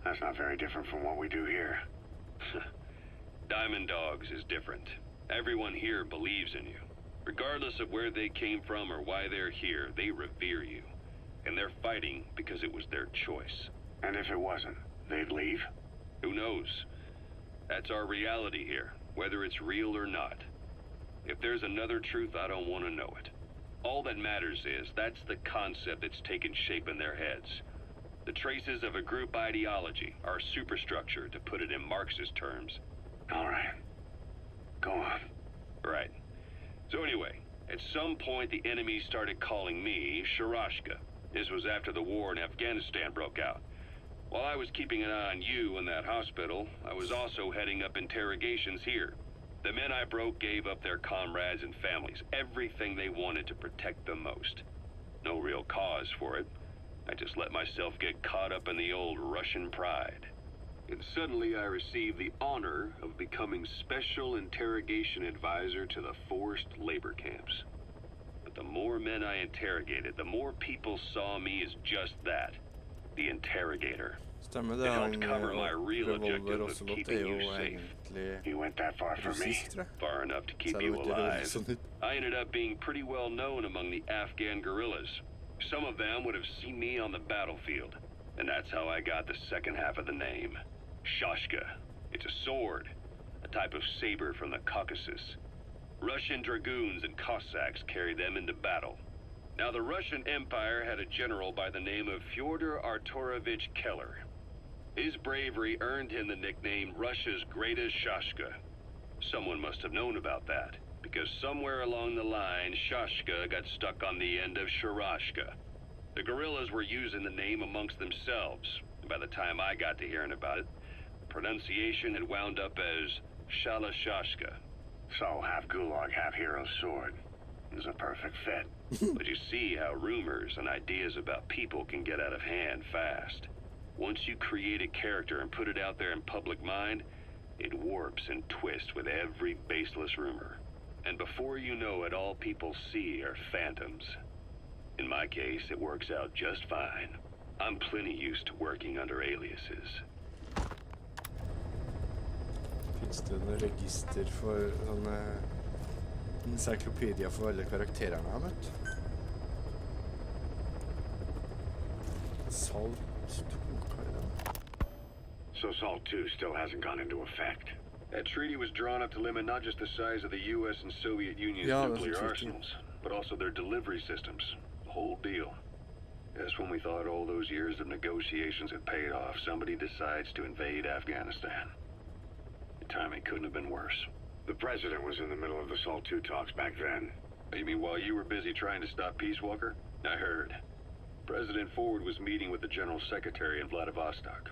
Speaker 3: That's not very different from what we do here.
Speaker 8: Diamond Dogs is different. Everyone here believes in you. Regardless of where they came from or why they're here, they revere you. and they're fighting because it was their choice.
Speaker 9: And if it wasn't, they'd leave?
Speaker 8: Who knows? That's our reality here, whether it's real or not. If there's another truth, I don't want to know it. All that matters is that's the concept that's taken shape in their heads. The traces of a group ideology, our superstructure, to put it in Marxist terms.
Speaker 9: All right. Go on.
Speaker 8: Right. So anyway, at some point the enemy started calling me Sharashka. This was after the war in Afghanistan broke out. While I was keeping an eye on you in that hospital, I was also heading up interrogations here. The men I broke gave up their comrades and families, everything they wanted to protect them most. No real cause for it. I just let myself get caught up in the old Russian pride. And suddenly I received the honor of becoming Special Interrogation Advisor to the forced labor camps. But the more men I interrogated, the more people saw me as just that, the interrogator.
Speaker 1: Stemmer det, han revolver Ocelot jo egentlig
Speaker 9: You went that far for me.
Speaker 1: russist, tror jeg.
Speaker 8: Far enough to keep
Speaker 1: Selv
Speaker 8: you
Speaker 1: om ikke det høres
Speaker 8: alive.
Speaker 1: sånn ut.
Speaker 8: I ended up being pretty well known among the Afghan guerrillas. Some of them would have seen me on the battlefield, and that's how I got the second half of the name. Shashka. It's a sword, a type of saber from the Caucasus. Russian dragoons and Cossacks carried them into battle. Now, the Russian Empire had a general by the name of Fyodor Arturovich Keller. His bravery earned him the nickname Russia's Greatest Shashka. Someone must have known about that, because somewhere along the line, Shashka got stuck on the end of Sharashka. The guerrillas were using the name amongst themselves, and by the time I got to hearing about it, the pronunciation had wound up as Shalashashka.
Speaker 9: So, half gulag, half hero sword. Is a perfect fit.
Speaker 8: But you see how rumors and ideas about people can get out of hand fast. Once you create a character and put it out there in public mind, it warps and twists with every baseless rumor. And before you know it, all people see are phantoms. In my case, it works out just fine. I'm plenty used to working under aliases.
Speaker 1: Finns det noe register for sånne encyclopedia for alle karakterene jeg har møtt? Salt 2, hva er det?
Speaker 9: So Salt 2 still hasn't gone into effect.
Speaker 8: That treaty was drawn up to limit not just the size of the U.S. and Soviet Union's nuclear arsenals, but also their delivery systems. The whole deal. Just when we thought all those years of negotiations had paid off, somebody decides to invade Afghanistan. The timing couldn't have been worse.
Speaker 9: The president was in the middle of the Salt 2 talks back then.
Speaker 8: You mean while you were busy trying to stop Peace Walker? I heard. President Ford was meeting with the General Secretary in Vladivostok.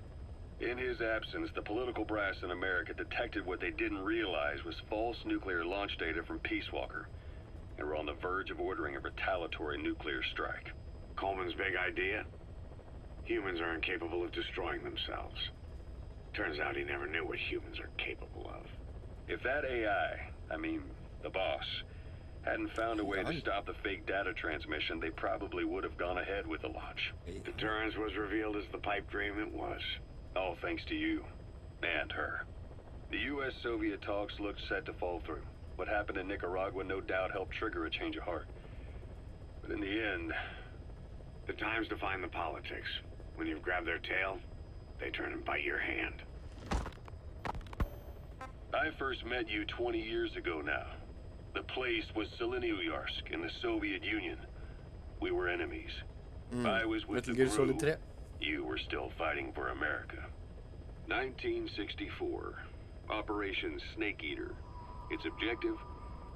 Speaker 8: In his absence, the political brass in America detected what they didn't realize was false nuclear launch data from Peace Walker, and were on the verge of ordering a retaliatory nuclear strike.
Speaker 9: Coleman's big idea? Humans are incapable of destroying themselves. Turns out he never knew what humans are capable of.
Speaker 8: If that AI, I mean, the boss, hadn't found a way to stop the fake data transmission, they probably would have gone ahead with the launch.
Speaker 9: Deterrence was revealed as the pipe dream it was.
Speaker 8: All thanks to you. And her. The U.S.-Soviet talks looked set to fall through. What happened in Nicaragua no doubt helped trigger a change of heart. But in the end...
Speaker 9: The times define the politics. When you've grabbed their tail, they turn and bite your hand.
Speaker 8: I first met you 20 years ago now. The place was Selenouyarsk in the Soviet Union. We were enemies. I was with the group. You were still fighting for America. 1964. Operation Snake Eater. Its objective?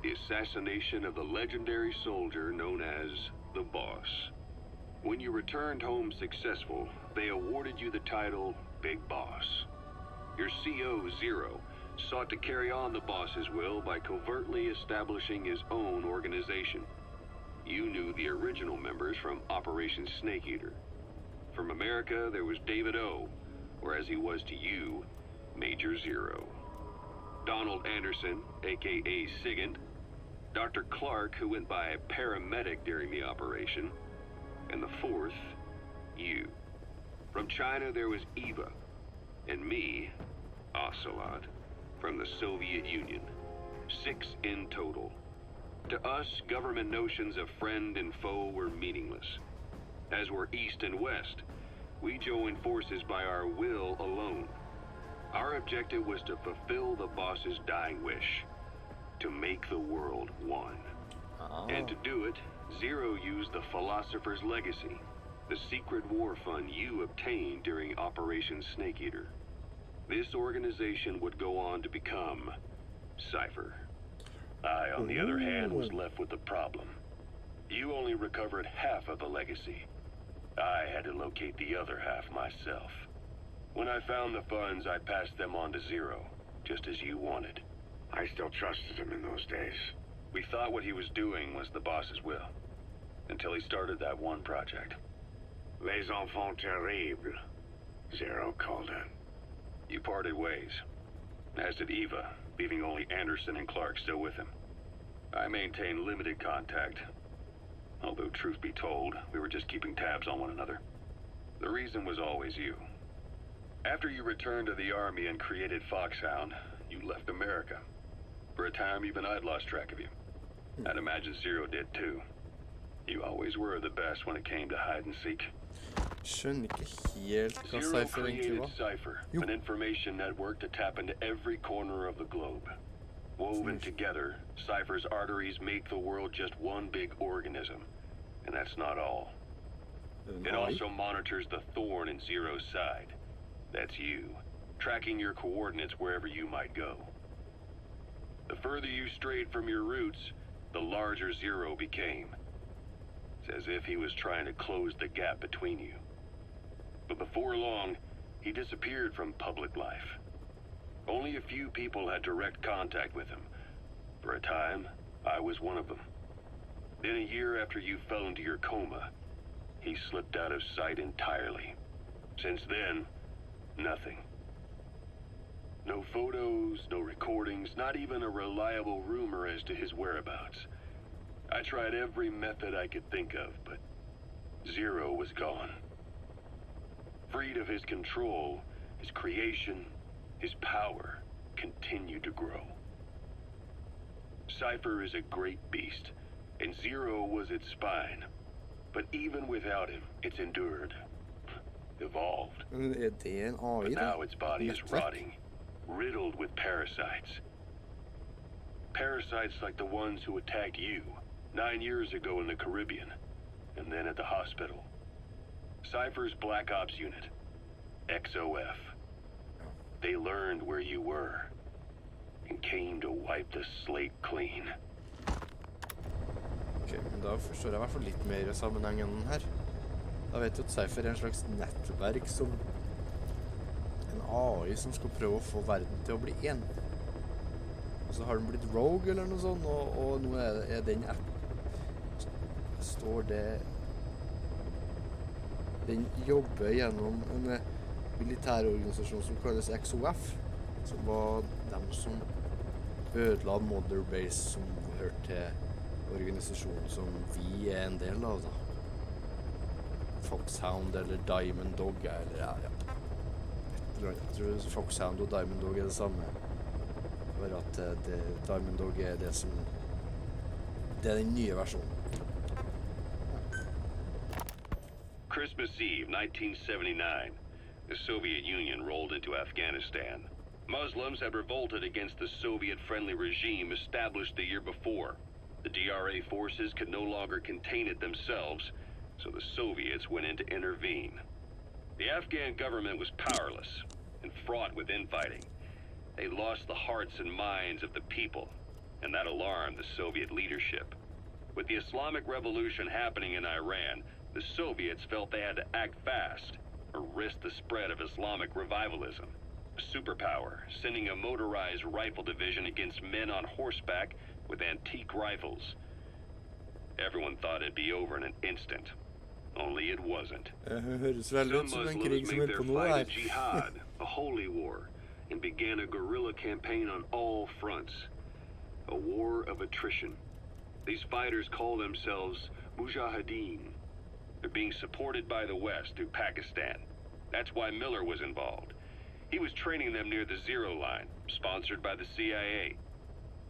Speaker 8: The assassination of the legendary soldier known as the Boss. When you returned home successful, they awarded you the title Big Boss. Your CO, Zero, sought to carry on the boss's will by covertly establishing his own organization. You knew the original members from Operation Snake Eater. From America, there was David O, or as he was to you, Major Zero. Donald Anderson, aka Sigint. Dr. Clark, who went by paramedic during the operation. And the fourth, you. From China, there was Eva. And me, Ocelot, from the Soviet Union. 6 in total. To us, government notions of friend and foe were meaningless. as were East and West. We joined forces by our will alone. Our objective was to fulfill the boss's dying wish, to make the world one. And to do it, Zero used the Philosopher's Legacy, the secret war fund you obtained during Operation Snake Eater. This organization would go on to become Cypher. I, on the other hand, was left with the problem. You only recovered half of the legacy. I had to locate the other half myself. When I found the funds, I passed them on to Zero, just as you wanted.
Speaker 7: I still trusted him in those days.
Speaker 8: We thought what he was doing was the boss's will, until he started that one project.
Speaker 7: Les enfants terribles, Zero called it.
Speaker 8: You parted ways, as did Eva, leaving only Anderson and Clark still with him. I maintained limited contact, although truth be told, we were just keeping tabs on one another. The reason was always you. After you returned to the Army and created Foxhound, you left America. For a time, even I'd lost track of you. I'd imagine Zero did too. You always were the best when it came to hide and seek.
Speaker 1: Skjønner ikke helt hva
Speaker 8: Zero
Speaker 1: Cypher egentlig
Speaker 8: created
Speaker 1: var.
Speaker 8: Cypher, an information network to tap into every corner of the globe. Woven together, Cypher's arteries make the world just one big organism. And that's not all. It also monitors the thorn in Zero's side. That's you, tracking your coordinates wherever you might go. The further you strayed from your roots, the larger Zero became. It's as if he was trying to close the gap between you. But before long, he disappeared from public life. Only a few people had direct contact with him. For a time, I was one of them. Then a year after you fell into your coma, he slipped out of sight entirely. Since then, nothing. No photos, no recordings, not even a reliable rumor as to his whereabouts. I tried every method I could think of, but Zero was gone. Freed of his control, his creation, his power continued to grow. Cypher is a great beast, and Zero was its spine. But even without him, it's endured, evolved.
Speaker 1: Det en AI,
Speaker 8: But
Speaker 1: da?
Speaker 8: now its body is rotting, riddled with parasites. Parasites like the ones who attacked you 9 years ago in the Caribbean, and then at the hospital. Cypher's Black Ops Unit, XOF. They learned where you were, and came to wipe the slate clean.
Speaker 1: Ok, men da forstår jeg i hvert fall litt mer sammenhengen her. Da vet du at Cypher er en slags nettverk som en AI som skal prøve å få verden til å bli en. Og så har den blitt rogue eller noe sånt, og nå er den står det den jobber gjennom en militærorganisasjon som kalles XOF, som var dem som ødela Mother Base, som hørte til organisasjonen som vi er en del av, da. Foxhound eller Diamond Dog, eller ja. Jeg tror Foxhound og Diamond Dog er det samme. Bare at Diamond Dog er det som... Det er den nye versjonen.
Speaker 8: Christmas Eve, 1979. The Soviet Union rolled into Afghanistan. Muslims had revolted against the Soviet-friendly regime established the year before. The DRA forces could no longer contain it themselves, so the Soviets went in to intervene. The Afghan government was powerless and fraught with infighting. They lost the hearts and minds of the people, and that alarmed the Soviet leadership. With the Islamic Revolution happening in Iran, the Soviets felt they had to act fast or risk the spread of Islamic revivalism. A superpower, sending a motorized rifle division against men on horseback with antique rifles. Everyone thought it'd be over in an instant. Only it wasn't. Some Muslims made their fight a jihad, a holy war, and began a guerrilla campaign on all fronts. A war of attrition. These fighters call themselves Mujahideen. They're being supported by the West through Pakistan. That's why Miller was involved. He was training them near the Zero Line, sponsored by the CIA.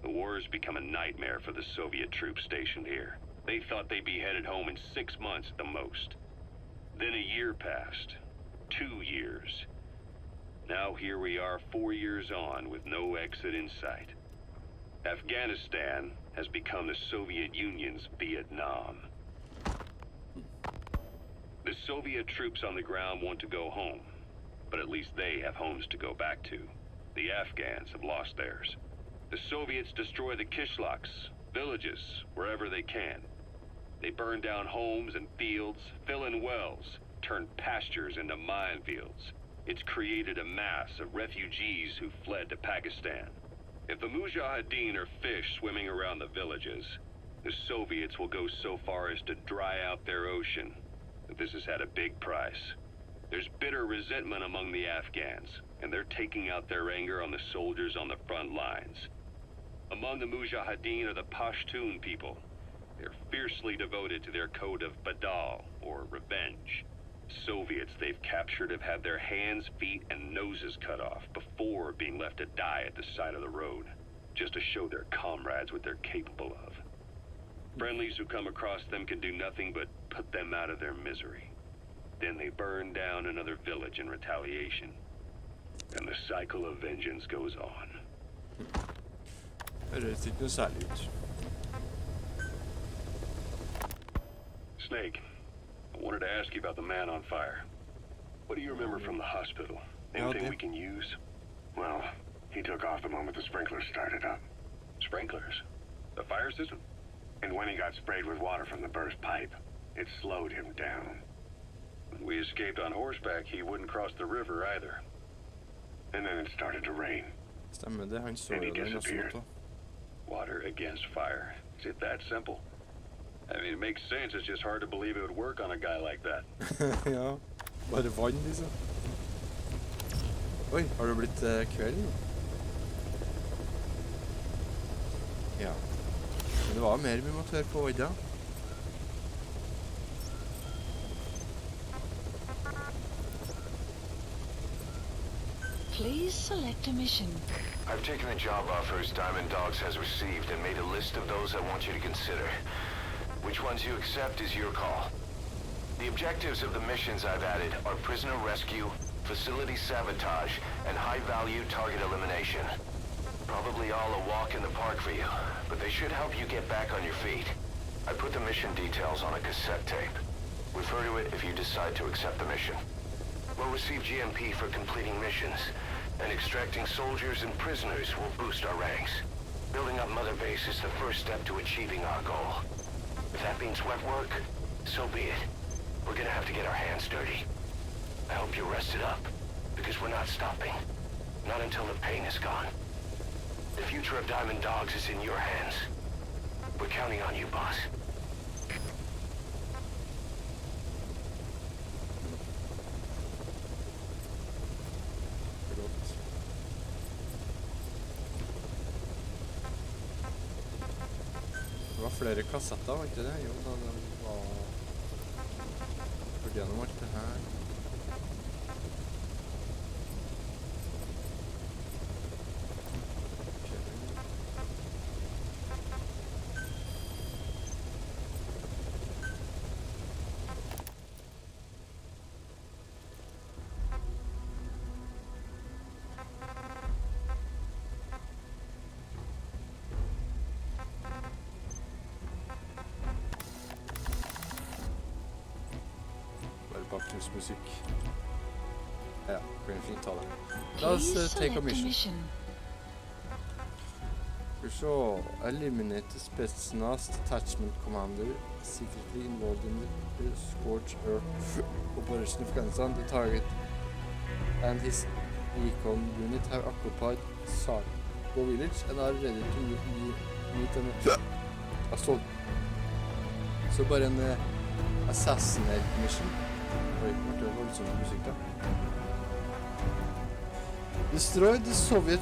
Speaker 8: The war has become a nightmare for the Soviet troops stationed here. They thought they'd be headed home in 6 months at the most. Then a year passed. 2 years. Now here we are 4 years on with no exit in sight. Afghanistan has become the Soviet Union's Vietnam. The Soviet troops on the ground want to go home, but at least they have homes to go back to. The Afghans have lost theirs. The Soviets destroy the kishlaks, villages, wherever they can. They burn down homes and fields, fill in wells, turn pastures into minefields. It's created a mass of refugees who fled to Pakistan. If the Mujahideen are fish swimming around the villages, the Soviets will go so far as to dry out their ocean. But this has had a big price. There's bitter resentment among the Afghans, and they're taking out their anger on the soldiers on the front lines. Among the Mujahideen are the Pashtun people. They're fiercely devoted to their code of Badal, or revenge. Soviets they've captured have had their hands, feet, and noses cut off before being left to die at the side of the road, just to show their comrades what they're capable of. Friendlies who come across them can do nothing but put them out of their misery. Then they burn down another village in retaliation. And the cycle of vengeance goes on. Snake, I wanted to ask you about the man on fire. What do you remember from the hospital? Anything we can use?
Speaker 3: Well, he took off the moment the sprinklers started up.
Speaker 8: Sprinklers? The fire system?
Speaker 3: And when he got sprayed with water from the burst pipe, it slowed him down.
Speaker 8: When we escaped on horseback, he wouldn't cross the river either.
Speaker 3: And then it started to rain.
Speaker 1: Stemmer det, han så
Speaker 3: And he
Speaker 1: jo den også
Speaker 3: disappeared.
Speaker 1: måtte.
Speaker 8: Water against fire. Is it that simple? I mean, it makes sense. It's just hard to believe it would work on a guy like that.
Speaker 1: Ja, bare vann liksom. Oi, har det blitt kveld nå? Ja. Men det var mer vi måtte høre på, ikke?
Speaker 6: Please select a mission.
Speaker 7: I've taken the job offers Diamond Dogs has received and made a list of those I want you to consider. Which ones you accept is your call. The objectives of the missions I've added are prisoner rescue, facility sabotage, and high-value target elimination. Probably all a walk in the park for you, but they should help you get back on your feet. I put the mission details on a cassette tape. Refer to it if you decide to accept the mission. We'll receive GMP for completing missions, and extracting soldiers and prisoners will boost our ranks. Building up Mother Base is the first step to achieving our goal. If that means wet work, so be it. We're gonna have to get our hands dirty. I hope you're rested up, because we're not stopping. Not until the pain is gone. The future of Diamond Dogs is in your hands. We're counting on you, boss.
Speaker 1: Det var flere kassetter, var ikke det? Jo, da det var... Hørte gjennom alt det her. Bakgrunnsmusikk. Ja, kan vi fint ta det. La oss take a mission. Skal vi se. Eliminate the Spetsnaz detachment commander secretly involved in the Scorched Earth operation in Afghanistan. The target and his recon unit have occupied Sarko village and are ready to meet an assault. Så bare en assassinate mission. Oi, det var voldsom musikk da. Destroy the Soviet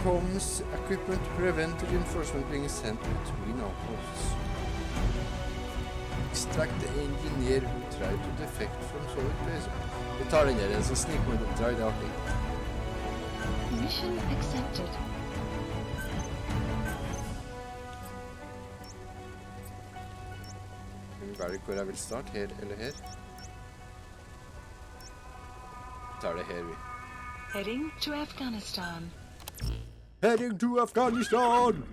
Speaker 1: comms equipment to prevent reinforcement being sent between outposts. Extract the engineer who tried to defect from Soviet base. Vi tar den der, en som snikmordoppdrag, det er artig.
Speaker 6: Mission accepted.
Speaker 1: Jeg velger hvor jeg vil starte, her eller her. tar det her, vi.
Speaker 6: Heading to Afghanistan.
Speaker 1: Heading to Afghanistan!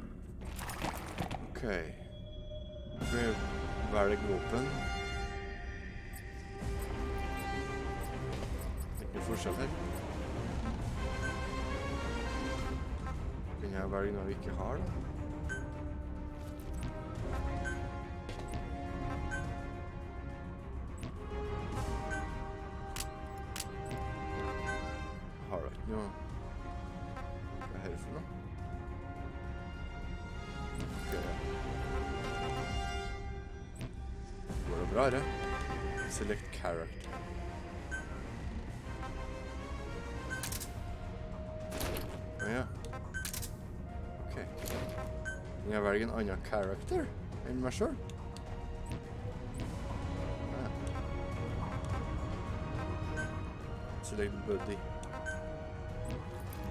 Speaker 1: Ok. Skal vi velge våpen? Ikke noe forskjell her. Kan jeg velge noe vi ikke har, da? Har da ikke noe... Hva er det for noe? Går det bra, det? Select character. Ja. Ok. Kan jeg velge en annen character enn meg selv? Ja. Select buddy.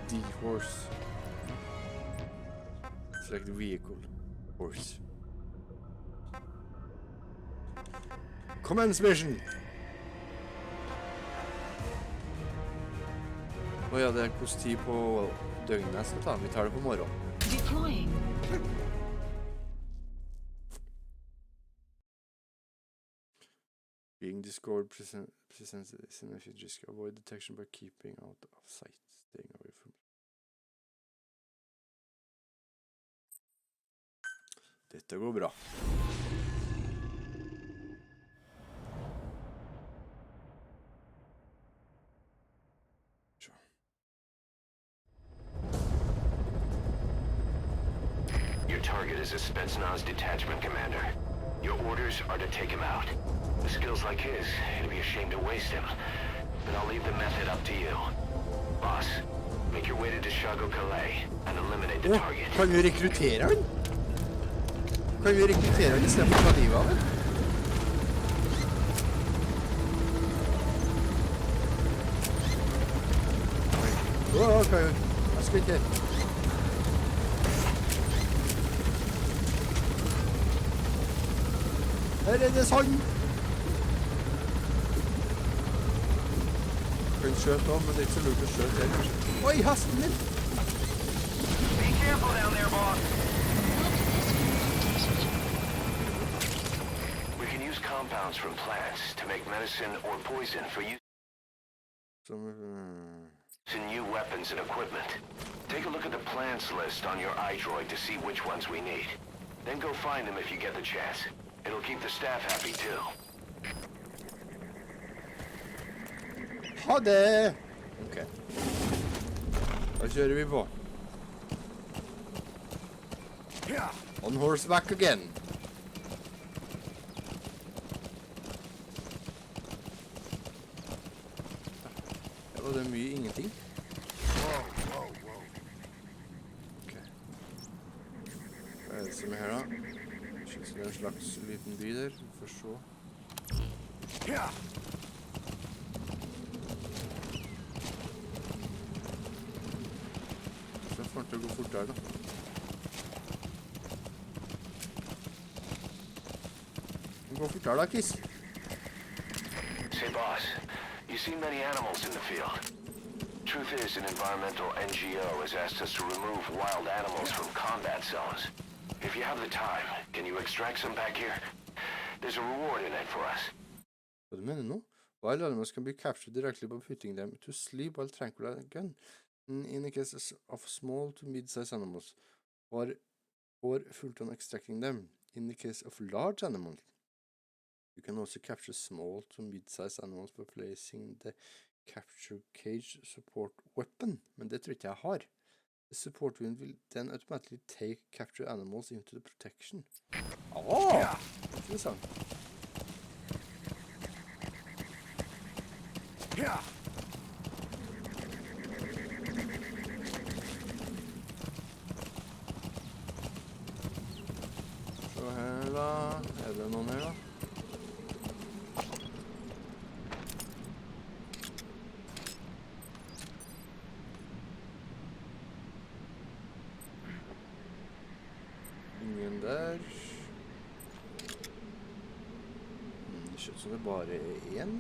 Speaker 1: D-horse. Select vehicle. Horse. Commence mission! Åja, det er hvordan tid på døgnet jeg skal ta. Vi tar det på morgenen.
Speaker 6: Deploying.
Speaker 1: Being discovered presents a significant risk. Avoid detection by keeping out of sight. Staying away from... Dette går bra.
Speaker 7: Your target is a Spetsnaz detachment commander. Your orders are to take him out. With skills like his, it'd be a shame to waste him. But I'll leave the method up to you. Boss, make your way to Dishago Calais and eliminate the target.
Speaker 1: Kan vi rekruttere han? Kan vi rekruttere han I stedet for å ta livet av han? Ok, jeg skal ikke her. Her er det sånn. Kan skjøte av, men det er ikke så lurt å skjøte her, kanskje. Oi, hesten min!
Speaker 7: Be careful down there, boss. We can use compounds from plants to make medicine or poison for use in new weapons and equipment. Take a look at the plants list on your iDroid to see which ones we need. Then go find them if you get the chance. It'll keep the staff happy too.
Speaker 1: Ha det! Ok. Da kjører vi på. On horseback again. Ja, det er mye ingenting. Ok. Hva er det som er her da? Det er en slags liten by der, vi får se. Så får den til å gå fort der da. Den går fort der da, Kiss.
Speaker 7: Say, boss, you see many animals in the field. Truth is, an environmental NGO has asked us to remove wild animals from combat zones. If you have the time, can you extract some back here? There's a reward in it for us.
Speaker 1: Hva du mener nå? Wild animals can be captured directly by putting them to sleep while tranquilizing a gun. In the case of small to mid-sized animals, or full-on extracting them. In the case of large animals, you can also capture small to mid-sized animals by placing the capture cage support weapon. Men det tror ikke jeg har. The support wind will then automatically take captured animals into the protection. Åh! Interessant. Så her da. Er det noen her da? Ingen der. Det ser ut som det bare er en.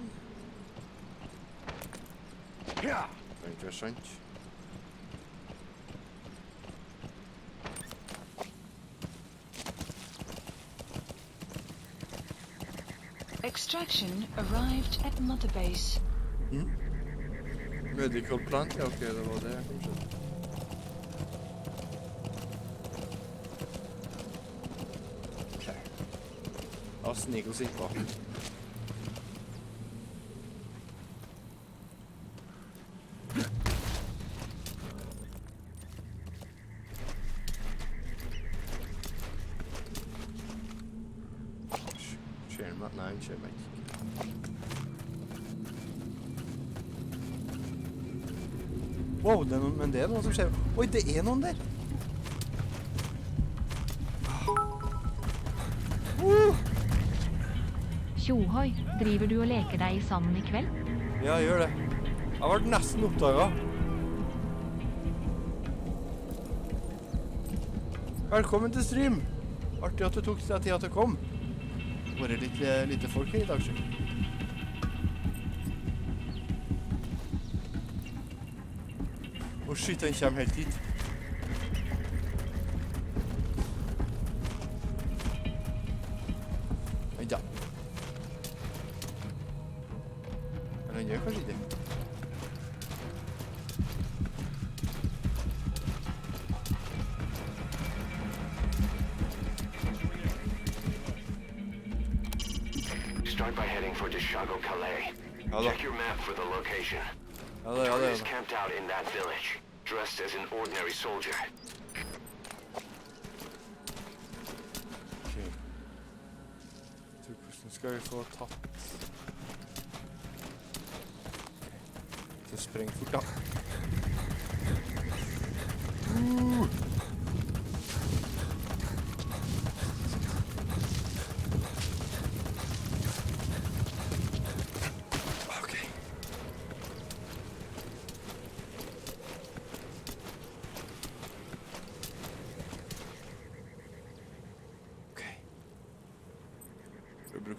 Speaker 1: kan ikke være sant.
Speaker 6: Extraction arrived at Mother Base.
Speaker 1: Medical plant, ja, ok, det var det, kanskje. Ok. La oss snike oss innpå. Skjer meg? Nei, skjer meg ikke. Wow, men det noe som skjer. Oi, det noen der!
Speaker 11: Tjohoi, driver du og leker deg i sanden i kveld?
Speaker 1: Ja, jeg gjør det. Jeg har vært nesten oppdaget. Velkommen til stream. Artig at du tok deg tid til å komme. Det var litt lite folk her i dag, selv. Å, shit, den kommer helt hit. Vent da. Men den gjør kanskje ikke.
Speaker 7: Start by heading for Dishago-Calais. Check your map for the location. Target is camped out in that village, dressed as an ordinary soldier.
Speaker 1: Okay. Hvordan skal vi få tatt? Så spreng fort da.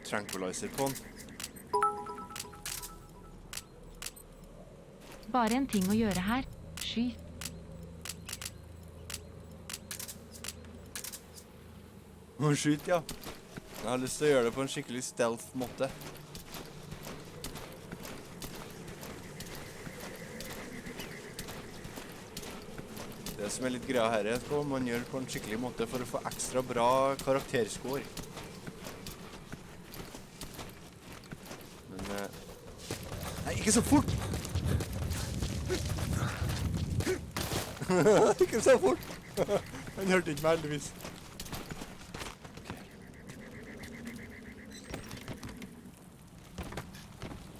Speaker 1: Tranquilizer på den.
Speaker 11: Bare en ting å gjøre her. Skyt.
Speaker 1: Skyt, ja. Jeg har lyst til å gjøre det på en skikkelig stealth-måte. Det som er litt greia her er at man gjør det på en skikkelig måte for å få ekstra bra karakterscore. Nei, ikke så fort! Ikke så fort! Han hørte ikke meg, heldigvis.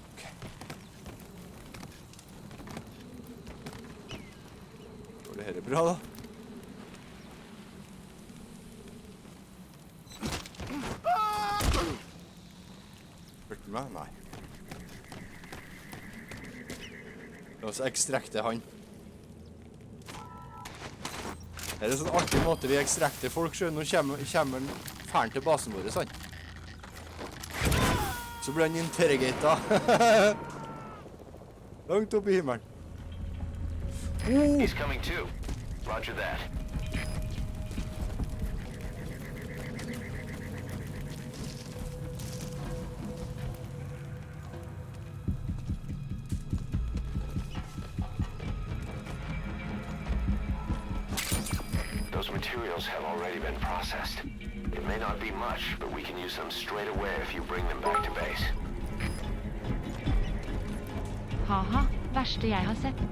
Speaker 1: Ok. Går det her bra, da? Hørte du meg? Nei. La oss ekstrakte han. Det er en sånn artig måte vi ekstrakter folk, så nå kommer han færen til basen vår, sånn. Så blir han interrogatet. Langt opp i himmelen.
Speaker 7: He's coming too. Roger that. Those materials have already been processed. It may not be much, but we can use them straight away if you bring them back to base.
Speaker 11: Haha, verste jeg har sett.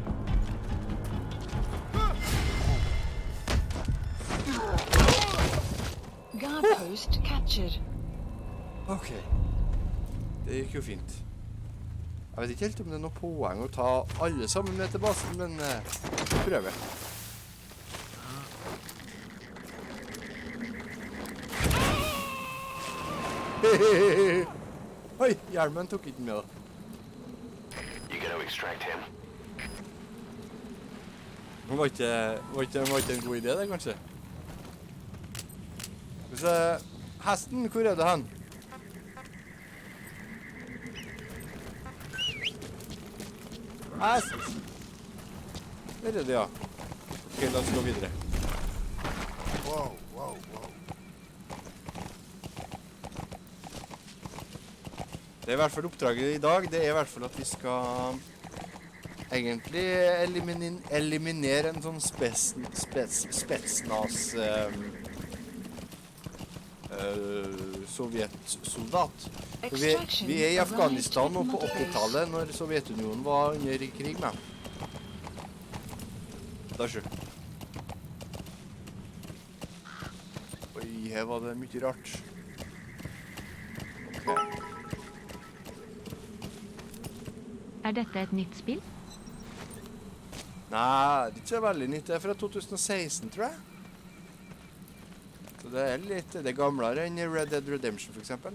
Speaker 6: Guard post captured.
Speaker 1: Ok. Det gikk jo fint. Jeg vet ikke helt om det er noe poeng å ta alle sammen med til basen, men prøve. Oi, hjelmen tok ikke med da.
Speaker 7: You gonna extract him?
Speaker 1: Det var ikke en god idé det, kanskje. Skal vi se, hesten, hvor er det han? Der er det, ja. Ok, la oss gå videre.
Speaker 3: Whoa, whoa, whoa.
Speaker 1: Det er i hvert fall oppdraget i dag. Det er i hvert fall at vi skal egentlig eliminere en sånn spetsnas sovjetsoldat. Vi er i Afghanistan nå på 80-tallet, når Sovjetunionen var under krig med. Da sjø. Oi, her var det mye rart. Ok.
Speaker 11: Er dette et nytt spill?
Speaker 1: Nei, det er ikke så veldig nytt. Det er fra 2016, tror jeg. Så det er litt, det er gamlere enn Red Dead Redemption, for eksempel.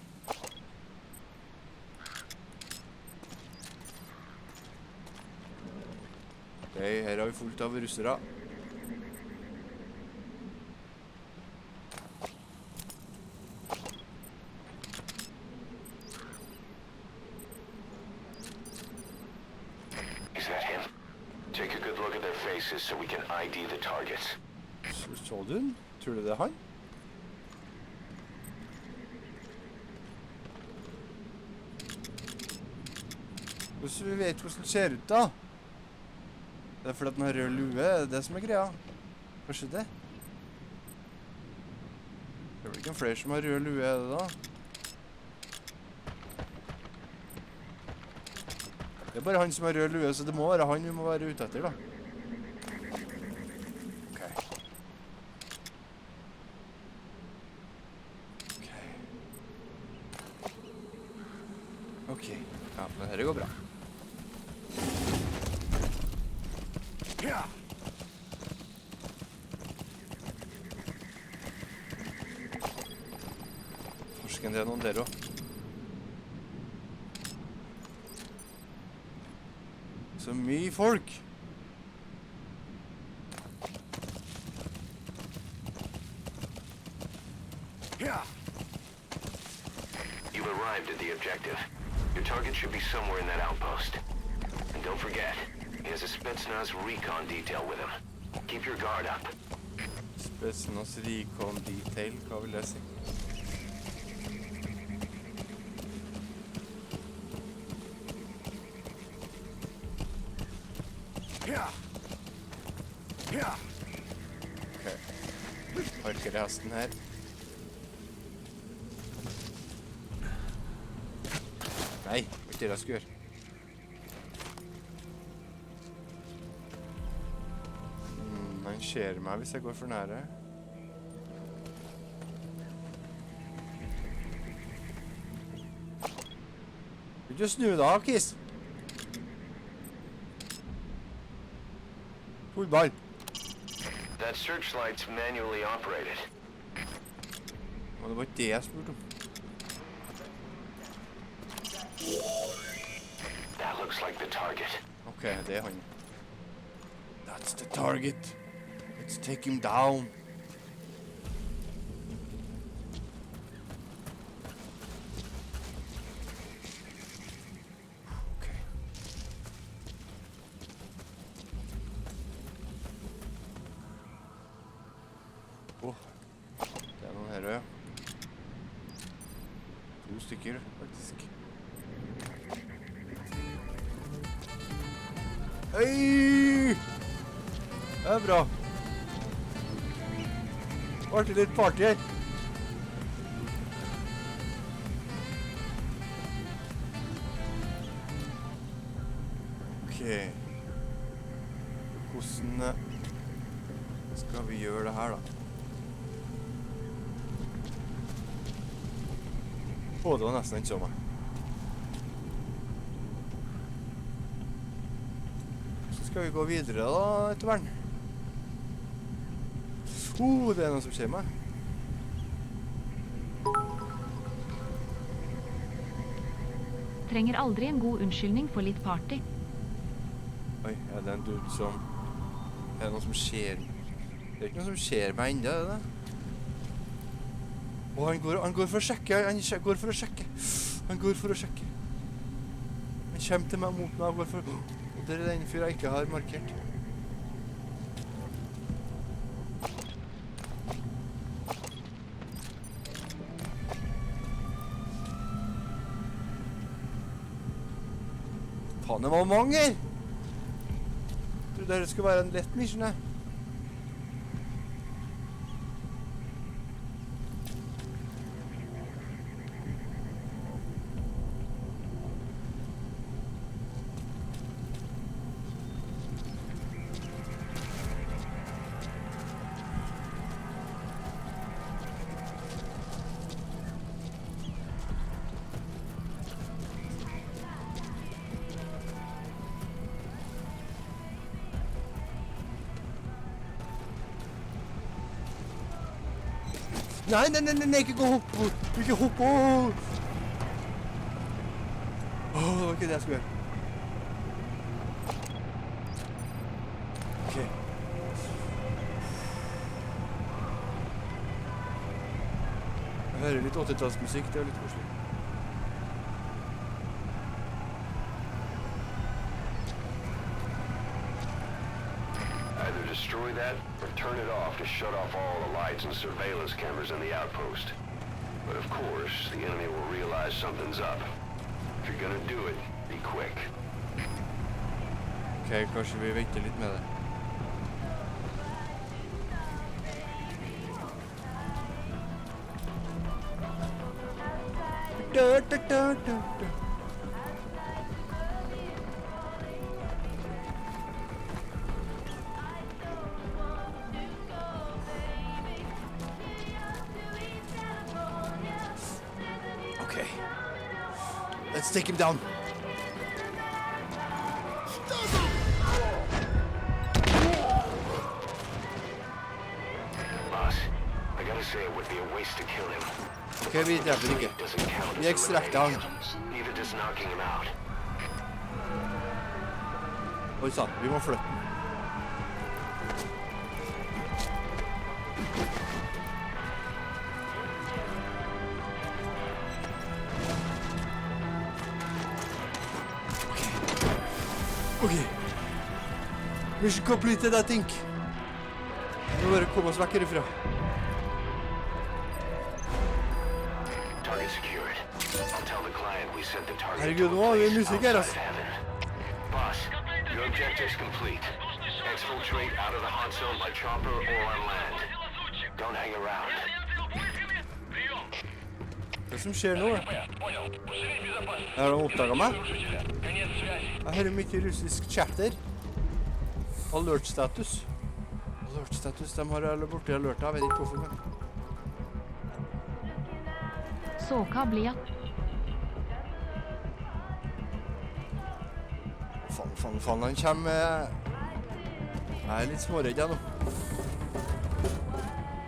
Speaker 1: Ok, her har vi fullt av russere.
Speaker 7: Is that him? Take a good look at their faces so we can ID the targets.
Speaker 1: Så du den? Tror du det er han? Hvis vi vet hvordan det ser ut da. Det er fordi at den har rød lue, det er det som er greia. Kanskje det? Det er vel ikke flere som har rød lue, er det da? Det er bare han som har rød lue, så det må være han vi må være ute etter da. Ok. Ok. Ok. Ja, men dette går bra. Forsken, det er noen der også. Så mye folk.
Speaker 7: You've arrived at the objective. Your target should be somewhere in that outpost. And don't forget, he has a Spetsnaz recon detail with him. Keep your guard up.
Speaker 1: Spetsnaz recon detail, hva vil det si? Ok. Parker hesten her. Nei, hva er det jeg skal gjøre? Han ser meg hvis jeg går for nære. Vil du snu deg av, Kiss? Fullball.
Speaker 7: That searchlight's manually operated.
Speaker 1: Det var ikke det jeg spurte om.
Speaker 7: That looks like the target.
Speaker 1: Ok, det er han. That's the target. Let's take him down. Ok. Det er noen her også, ja. 2 stykker, faktisk. Hei! Det er bra. Artig litt party her. Ok. Hvordan skal vi gjøre det her da? Det var nesten ikke så meg. Så skal vi gå videre da, etter verden. Det er noe som skjer meg.
Speaker 11: Trenger aldri en god unnskyldning for litt party.
Speaker 1: Oi, er det en dude som... Er det noe som skjer? Det er ikke noe som skjer meg enda, er det det? Han går for å sjekke, han går for å sjekke. Han går for å sjekke. Han kommer til meg mot meg og går for... Der er den fyr jeg ikke har markert. Faen, det var mange her! Jeg trodde det skulle være en lett mission her. Nei, ikke gå hopp! Ikke hopp! Åh, det var ikke det jeg skulle gjøre. Ok. Jeg hører litt 80-tallsmusikk, det er litt koselig.
Speaker 7: Destroy that, or turn it off to shut off all the lights and surveillance cameras in the outpost. But of course, the enemy will realize something's up. If you're gonna do it, be quick.
Speaker 1: Ok, kanskje vi venter litt med det. Let's take him down.
Speaker 7: Boss, I gotta say it would be a waste to kill him.
Speaker 1: Okay, vi dreper ikke. Vi ekstrakter han.
Speaker 7: Neither does knocking him out.
Speaker 1: Oi sann, vi må flytte den. Okay. Mission completed, I think. Vi må bare komme oss vekk herifra. Herregud, nå har vi musikk her, altså.
Speaker 7: Boss, your objective's complete. Exfiltrate out of the hot zone by chopper or on land. Don't hang around.
Speaker 1: Hva som skjer nå? Har de oppdaget meg? Jeg hører mye russisk chatter. Alert status. Alert status, de har alle borte alerta, jeg vet ikke hvorfor, men...
Speaker 11: Såkablia.
Speaker 1: Faen, han kommer... Jeg er litt småredd jeg nå.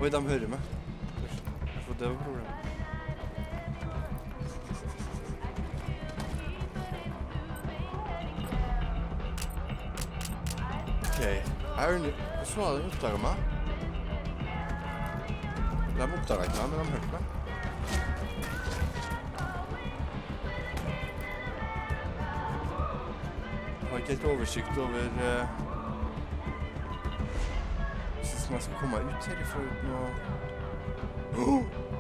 Speaker 1: Oi, de hører meg. For det var problemet. Ok, hvordan var det de oppdaget meg? De oppdaget ikke meg, men de hørte meg. Jeg har ikke helt oversikt over hvordan jeg skal komme meg ut herifra uten å...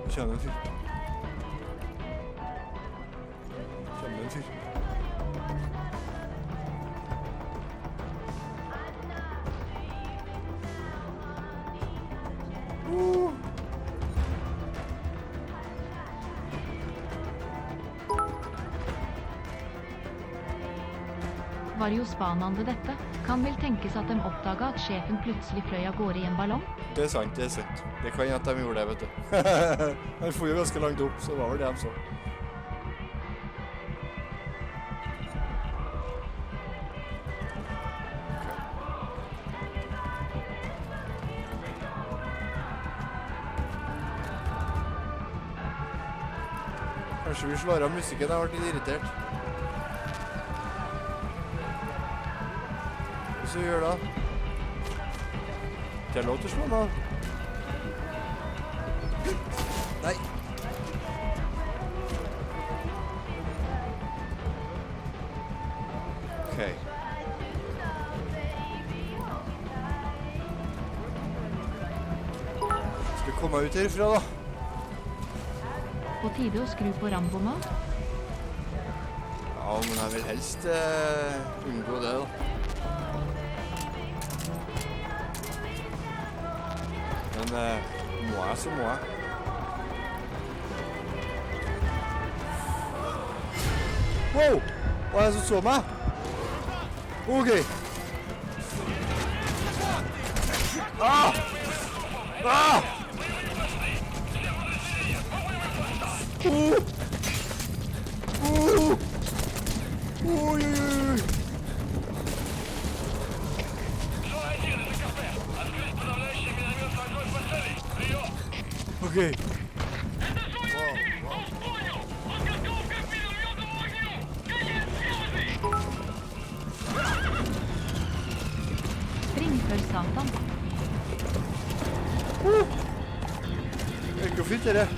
Speaker 1: Kjenner en fyr. Kjenner en fyr.
Speaker 11: Var jo spanende dette. Kan vel tenkes at de oppdaget at sjefen plutselig fløy av gårde i en ballong?
Speaker 1: Det er sant, det er sant. Det kan at de gjorde det, vet du. Han får jo ganske langt opp, så var vel det de så. Kanskje vi slår av musikken, jeg har vært litt irritert. Hva skal vi gjøre da? Ikke jeg lov til å slå nå? Nei. Ok. komme meg ut herfra da.
Speaker 11: På tide å skru på Rambo-mat.
Speaker 1: Ja, men jeg vil helst unngå det da. Men må jeg, så må jeg. Wow! Hva er det som så meg? Ok. Ah! Ah! Ой. Окей.
Speaker 11: Spring for satan.
Speaker 1: Det går fint, det.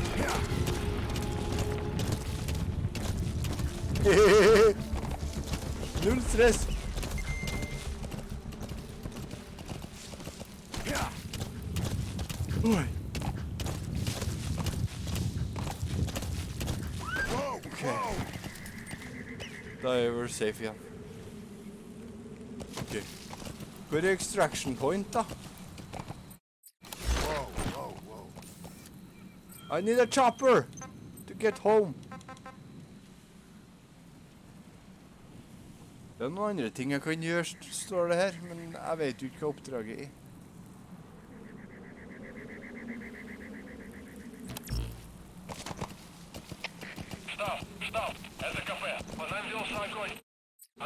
Speaker 1: Null stress. Oi. Okay. Da er vi safe igjen. Ok. Hvor er extraction point da? I need a chopper to get home. Det er noen andre ting jeg kan gjøre, står det her, men jeg vet jo ikke hva oppdraget er.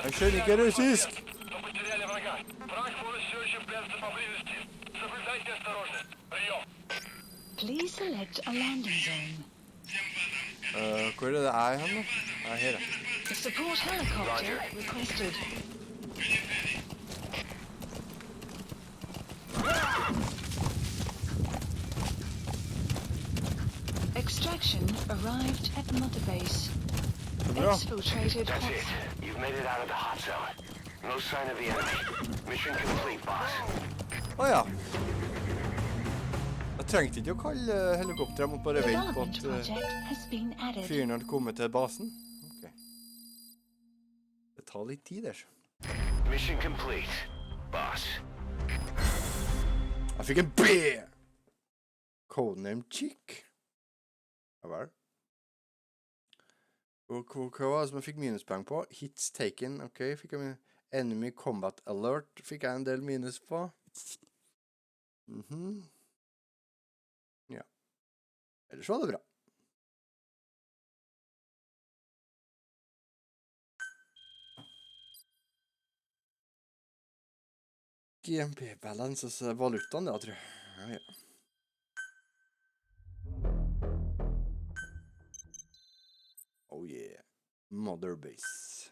Speaker 1: Jeg skjønner ikke russisk.
Speaker 6: Please select a landing zone.
Speaker 1: Hvor er det jeg er hen nå? Jeg er her.
Speaker 6: The support helicopter requested. Extraction arrived at Mother Base. Exfiltrated
Speaker 7: That's
Speaker 6: hot
Speaker 7: it. You've made it out of the hot zone. No sign of the enemy. Mission complete, boss.
Speaker 1: Å ja. Jeg trengte ikke å kalle helikopteret, jeg måtte bare vente på
Speaker 6: development project has been added.
Speaker 1: at fyren hadde kommet til basen. Ok. Det tar litt tid der.
Speaker 7: Mission complete, boss.
Speaker 1: Jeg fikk en B! Codename Chick. Ja vel. Og hva var det som jeg fikk minuspoeng på? Hits taken, ok. Fikk jeg enemy combat alert, fikk jeg en del minus på. Ja. Ellers var det bra. GMP balance, altså valutaen da, tror jeg. Ja, ja. Oh yeah. Mother base.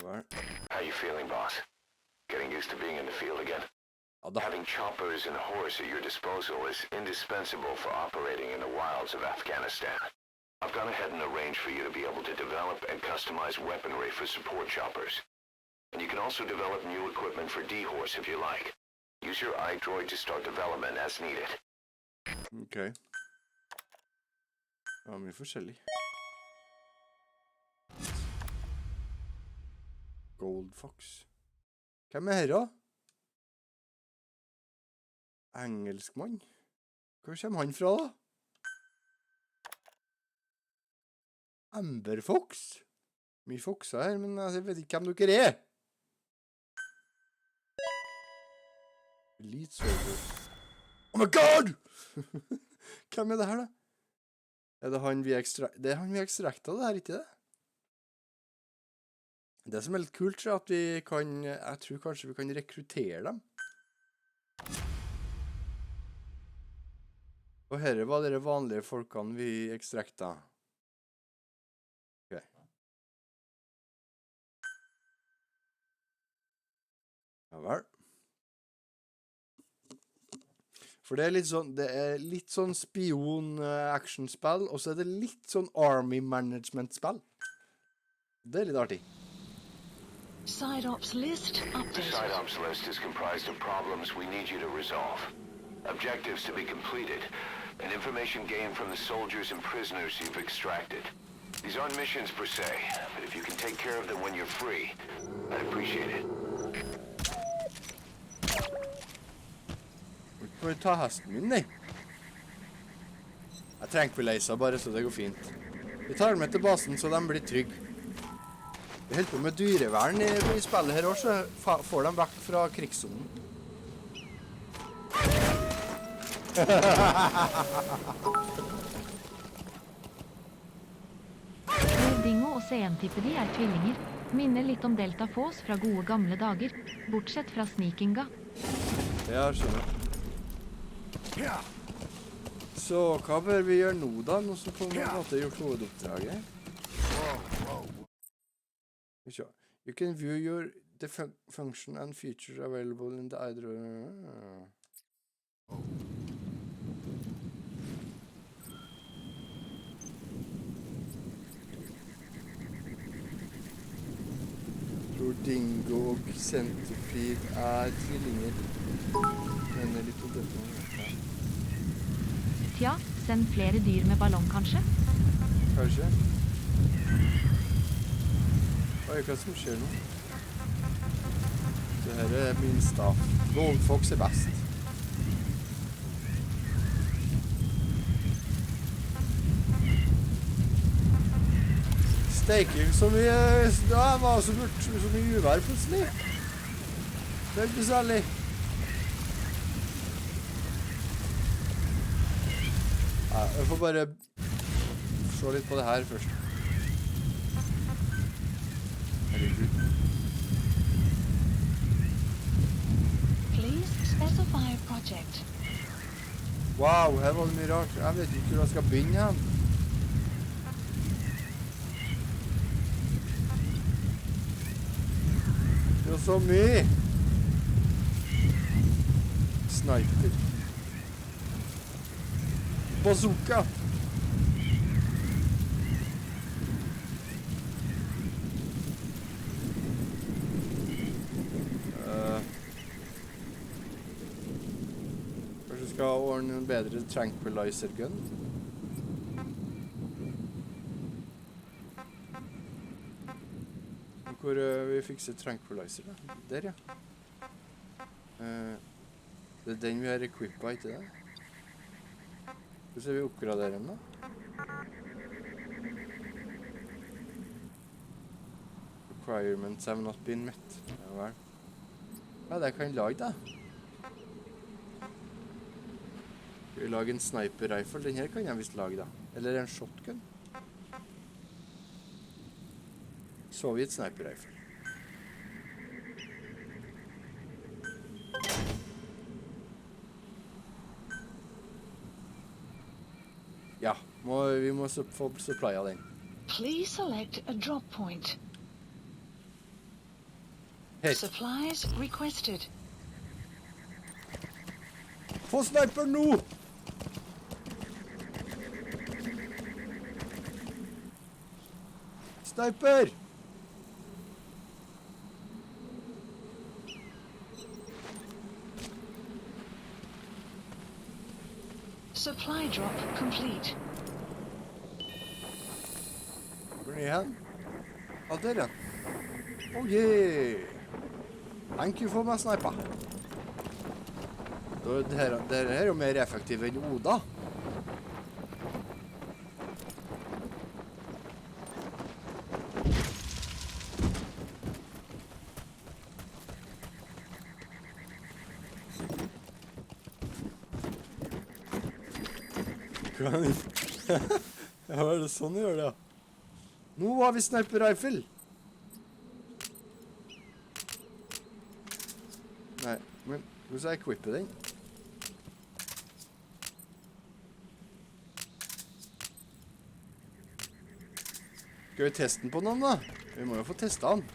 Speaker 1: Well.
Speaker 7: How you feeling, boss? Getting used to being in the field again? Having choppers and horse at your disposal is indispensable for operating in the wilds of Afghanistan. I've gone ahead and arranged for you to be able to develop and customize weaponry for support choppers. And you can also develop new equipment for D-Horse if you like. Use your iDroid to start development as needed.
Speaker 1: Okay. Ja, mye forskjellig. Gold Fox. Hvem er her da? Engelskmann? Hvor kommer han fra da? Amber Fox? Mye Foxer her, men jeg vet ikke hvem dere er. Elite Soldier. Oh my god! Hvem er det her da? Er det han vi det er han vi ekstrakta det her, ikke det? Det som er litt kult er at vi kan, jeg tror kanskje vi kan rekruttere dem. Og herre var dere vanlige folkene vi ekstrakta. Ok. Ja vel. For det er litt sånn spion-actionspill, og så er det litt sånn army management-spill. Det er litt artig.
Speaker 6: Side ops list
Speaker 7: The
Speaker 6: updated.
Speaker 7: side ops list is comprised of problems we need you to resolve. Objectives to be completed, and information gained from the soldiers and prisoners you've extracted. These aren't missions per se, but if you can take care of them when you're free, I'd appreciate it.
Speaker 1: Får ta hesten min, nei. Jeg trenger ikke leise bare så det går fint. Vi tar dem med til basen så de blir trygg. Vi holder på med dyrevern i spillet her også, så får dem vekk fra krigssonen.
Speaker 11: Dingo og CM-tippet de tvillinger. Minner litt om Delta Force fra gode gamle dager, bortsett fra sneakinga.
Speaker 1: Ja, skjønner. Så hva bør vi gjøre nå da, nå som på en måte har gjort hovedoppdraget? You can view the function and features available in the either... Tror Dingo og Centipede tvillinger. Men det litt om dette.
Speaker 11: Tja, send flere dyr med ballong kanskje?
Speaker 1: Kanskje. Oi, hva som skjer nå? Det her min staff. Goldfox best. Steiking så mye... Det var så mye uvær plutselig. Det ikke særlig. Ja, jeg får bare se litt på det her først. Herregud.
Speaker 6: Please specify a project.
Speaker 1: Wow, her var det mye rart. Jeg vet ikke hvor jeg skal begynne hen. Det er så mye. Sniper. Bazooka. Kanskje vi skal ordne en bedre tranquilizer gun. Hvor vi fikser tranquilizer da. Der, ja. Det er den vi har equippet, ikke det? Så ser vi oppgraderer den da. Requirements have not been met. Ja vel. Ja, det kan jeg lage da. Skal vi lage en sniper rifle? Den her kan jeg vist lage da. Eller en shotgun. Sovjet sniper rifle. Ja, vi må få supply av den.
Speaker 6: Please select a drop point.
Speaker 1: Her.
Speaker 6: Supplies requested.
Speaker 1: Få sniper nå! Sniper!
Speaker 6: Supply drop complete.
Speaker 1: Hvor er den igjen? Ja, der er den. Oh yeah! Thank you for my sniper. Det her er jo mer effektivt enn Oda. Ja, er det sånn å gjøre det? Nå har vi sniper rifle. Nei, men hvordan skal jeg equippe den? Skal vi teste den på noen da? Vi må jo få testet den.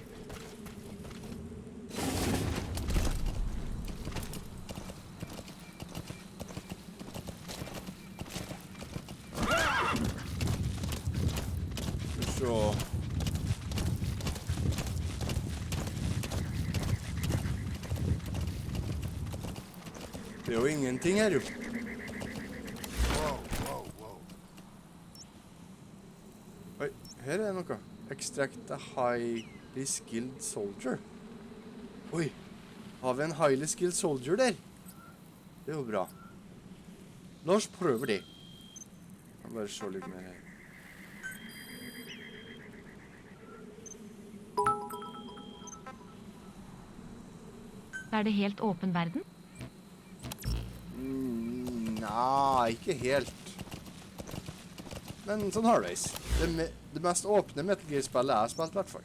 Speaker 1: Det jo ingenting her, jo. Oi, her det noe. Extract a highly skilled soldier. Oi, har vi en highly skilled soldier der? Det jo bra. La oss prøve det. Jeg må bare se litt mer her.
Speaker 11: Det helt åpen verden?
Speaker 1: Nei, ikke helt. Men sånn halvveis. Det mest åpne Metal Gear-spillet jeg har spilt, i hvert fall.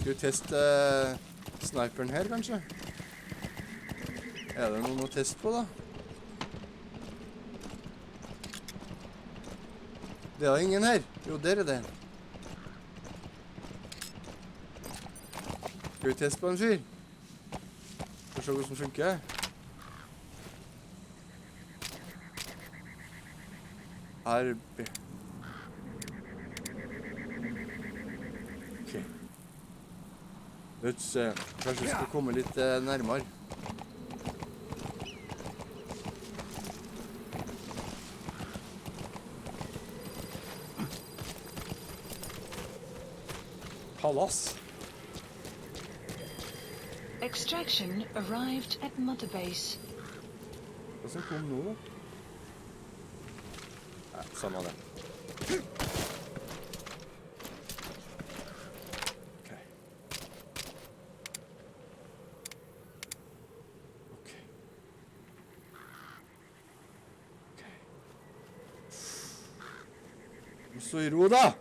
Speaker 1: Skal vi teste sniperen her, kanskje? Er det noen å teste på, da? Det er ingen her. Jo, der er det. Skal vi teste på en fyr? Skal vi se hvordan det funker. RB. Ok. Kanskje vi skal komme litt nærmere. Palace.
Speaker 6: Extraction arrived at Mother Base.
Speaker 1: Hva som kom nå, da? Nei, samme det. Ok. Ok. Ok. Nå stå i ro, da!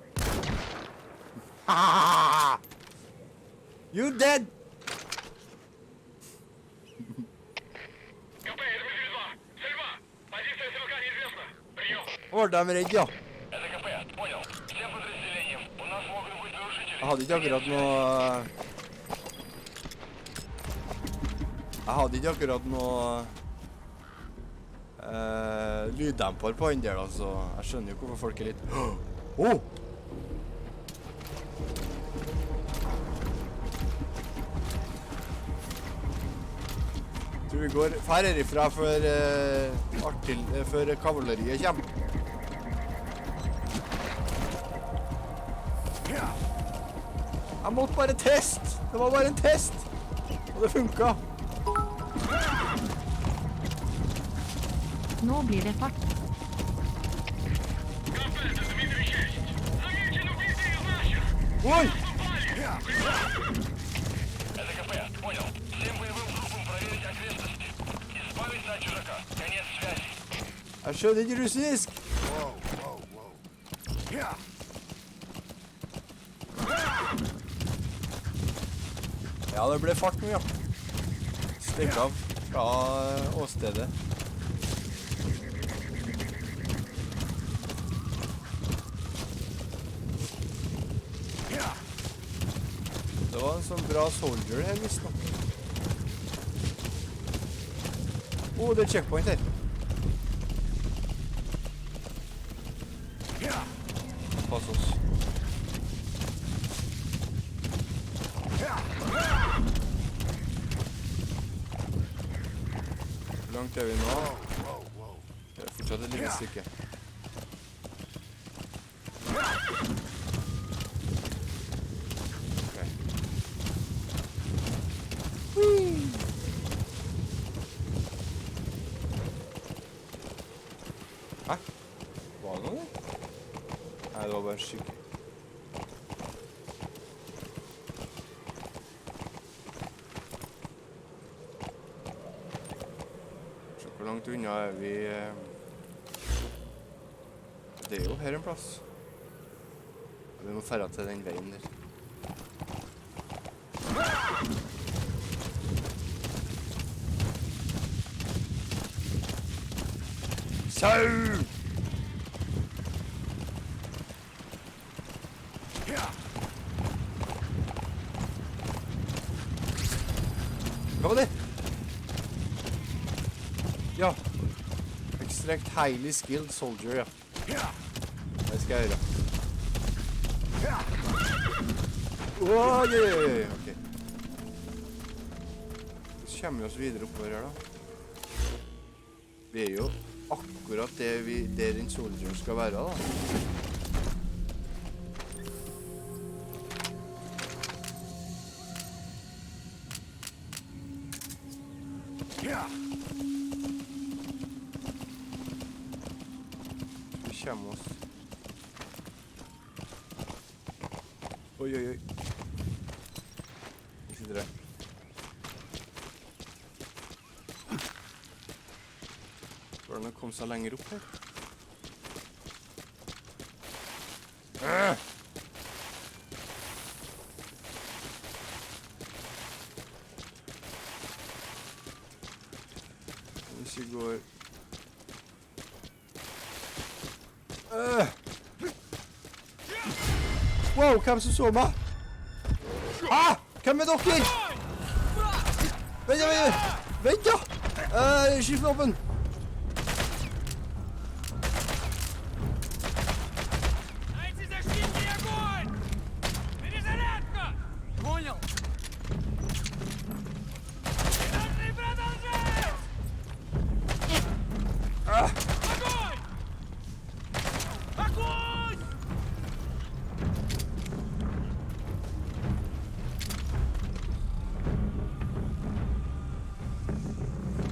Speaker 1: You dead! Var de redd, ja? Jeg hadde ikke akkurat noe... lyddemper på den der, altså. Jeg skjønner jo hvorfor folk er litt... Åh! Tror vi går herifra før kavaleriet kommer. Jeg måtte bare teste. Det var bare en test. Og det funket.
Speaker 11: Nå blir det fart.
Speaker 1: Oi! Jeg skjønner ikke russisk. Ja, det ble fart nå, ja. Stikk av fra åstedet. Det var en sånn bra soldier her, visst nok. Det er checkpoint her. Pass oss. Hvor langt er vi nå? Det er fortsatt et lite stykke. Hæ? Var det noe? Nei, det var bare skygge. Se hvor langt unna er vi... Det er jo her en plass. Vi må fære til den veien der. Sau! Hva var det? Ja. Extract highly skilled soldier, ja. Det skal jeg gjøre. Oi, ok. Så kommer vi oss videre oppover her da. Vi er jo akkurat der en soldier skal være da. Vi kommer oss. Oi. Vi sitter der. Hvordan å komme seg lenger opp her? Hvis vi går... Wow, hvem som så meg? Hvem er dere? Vent da! Skift våpen!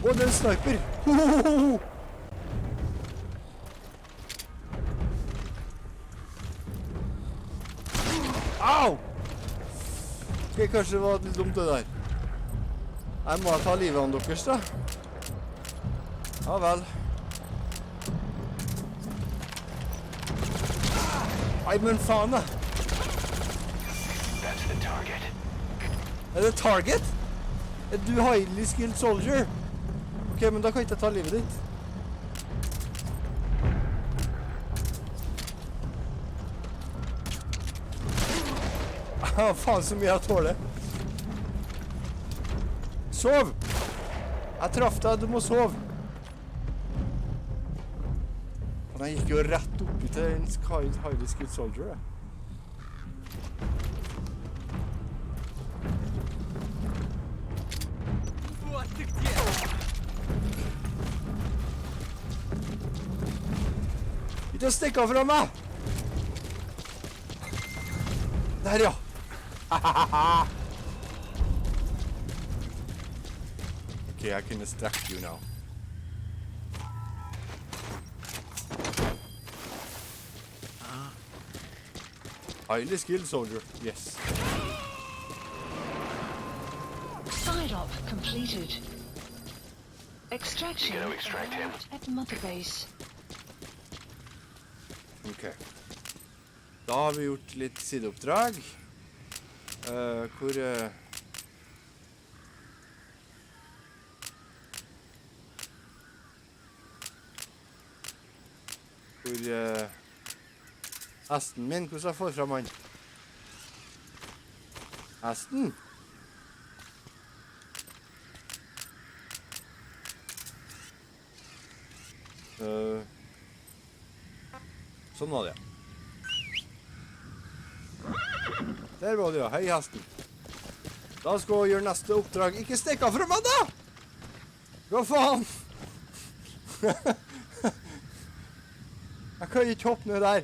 Speaker 1: Å, det er en sniper! Au! Ok, kanskje det var litt dumt det der. Jeg må ta livet av deres da. Ja vel. Nei, men faen da. Er det target? Er du highly skilled soldier? Ok, men da kan jeg ikke ta livet ditt. Faen så mye jeg tåler. Sov! Jeg traff deg, du må sove. Jeg gikk jo rett oppi til en highly skilled soldier. Ikke stikk av fra meg! Der, ja! Okay, I can distract you now. Highly skilled soldier, yes.
Speaker 6: Side op completed. Extraction
Speaker 7: You gonna extract him?
Speaker 6: at Mother Base.
Speaker 1: Ok. Da har vi gjort litt sideoppdrag. Hvor... Hesten min, hvordan jeg får fram han? Hesten? Sånn var det, ja. Der var det, ja. Hei, hesten. Da skal vi gjøre neste oppdrag. Ikke stikk av fra meg, da! Hva faen? Jeg kan ikke hoppe ned der.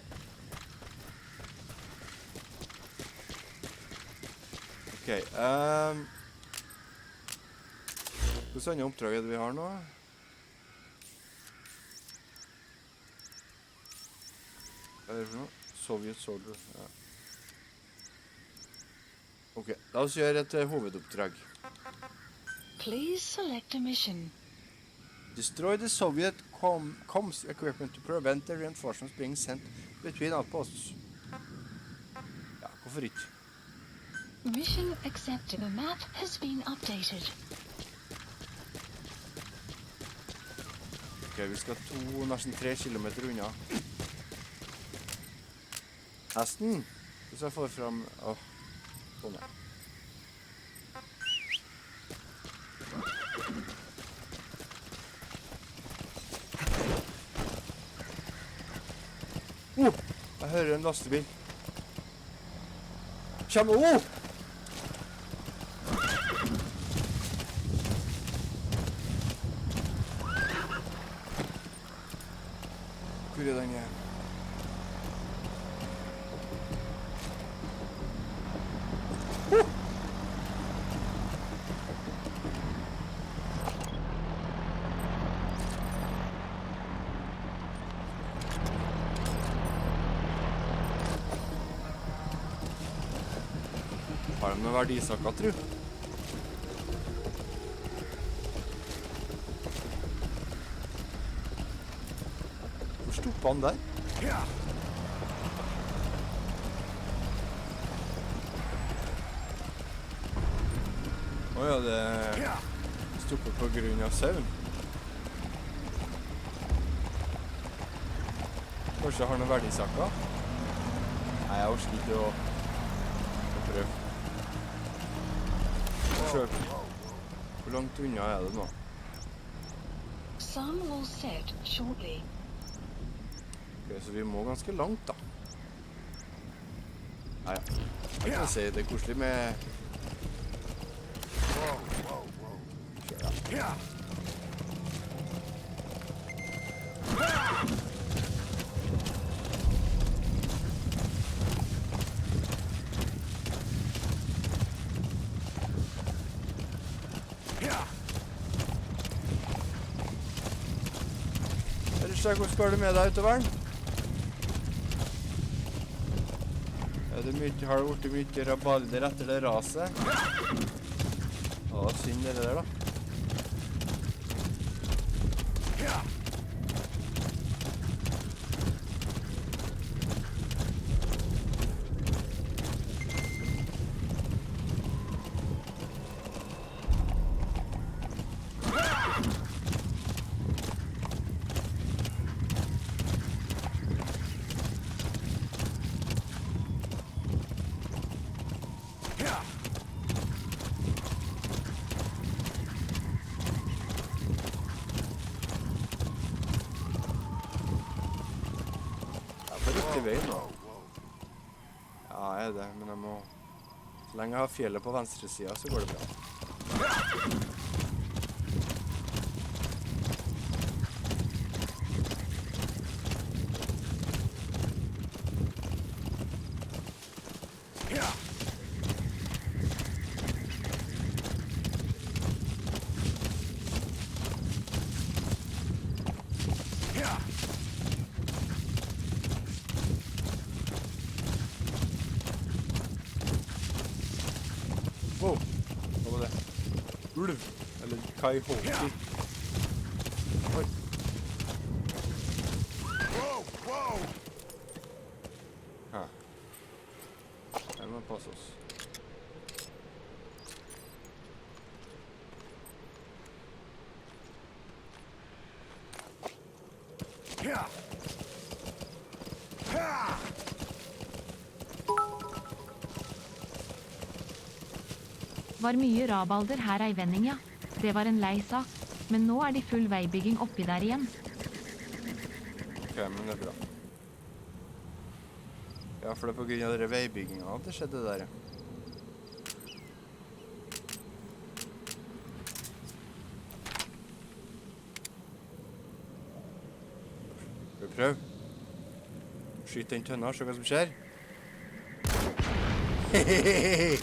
Speaker 1: Ok, Hvilke andre oppdrag er det vi har nå? Hva er det for noe? Soviet soldier, ja. Ok, la oss gjøre et hovedoppdrag.
Speaker 6: Please select a mission.
Speaker 1: Destroy the Soviet comms equipment to prevent the reinforcements being sent between outposts. Ja, hvorfor ikke?
Speaker 6: Mission accepted. The map has been updated.
Speaker 1: Ok, vi skal nesten 3 kilometer unna. Hesten, hvis jeg får fram... Åh, sånn ja. Jeg hører en lastebil. Kjem! Hvor er den her? Har de noen verdisaker, tro? Hvor stoppet han der? Åja, det stoppet på grunn av sauen. Kanskje jeg har noen verdisaker? Nei, jeg orsker ikke å prøve. Hvor langt unna er det nå?
Speaker 6: Some will set shortly.
Speaker 1: Ok, så vi må ganske langt da. Nei, jeg kan si det er koselig med... Ja. Hvordan går det med deg utover den? Har det vært mye rabalder etter det raset? Synd det der da. Ja, jeg er det, men jeg må... Så lenge jeg har fjellet på venstre siden, så går det bra. Wow, hva var det? Ulv, eller Kai-Hoki. Oi. Her. Her må vi passe oss.
Speaker 11: Var mye rabalder her ei vending, ja. Det var en lei sak. Men nå er de full veibygging oppi der igjen.
Speaker 1: Ok, men det er bra. Ja, for det er på grunn av dere veibyggingen at det skjedde der. Skal vi prøve? Skyt den tønna, se hva som skjer. Hehehehe!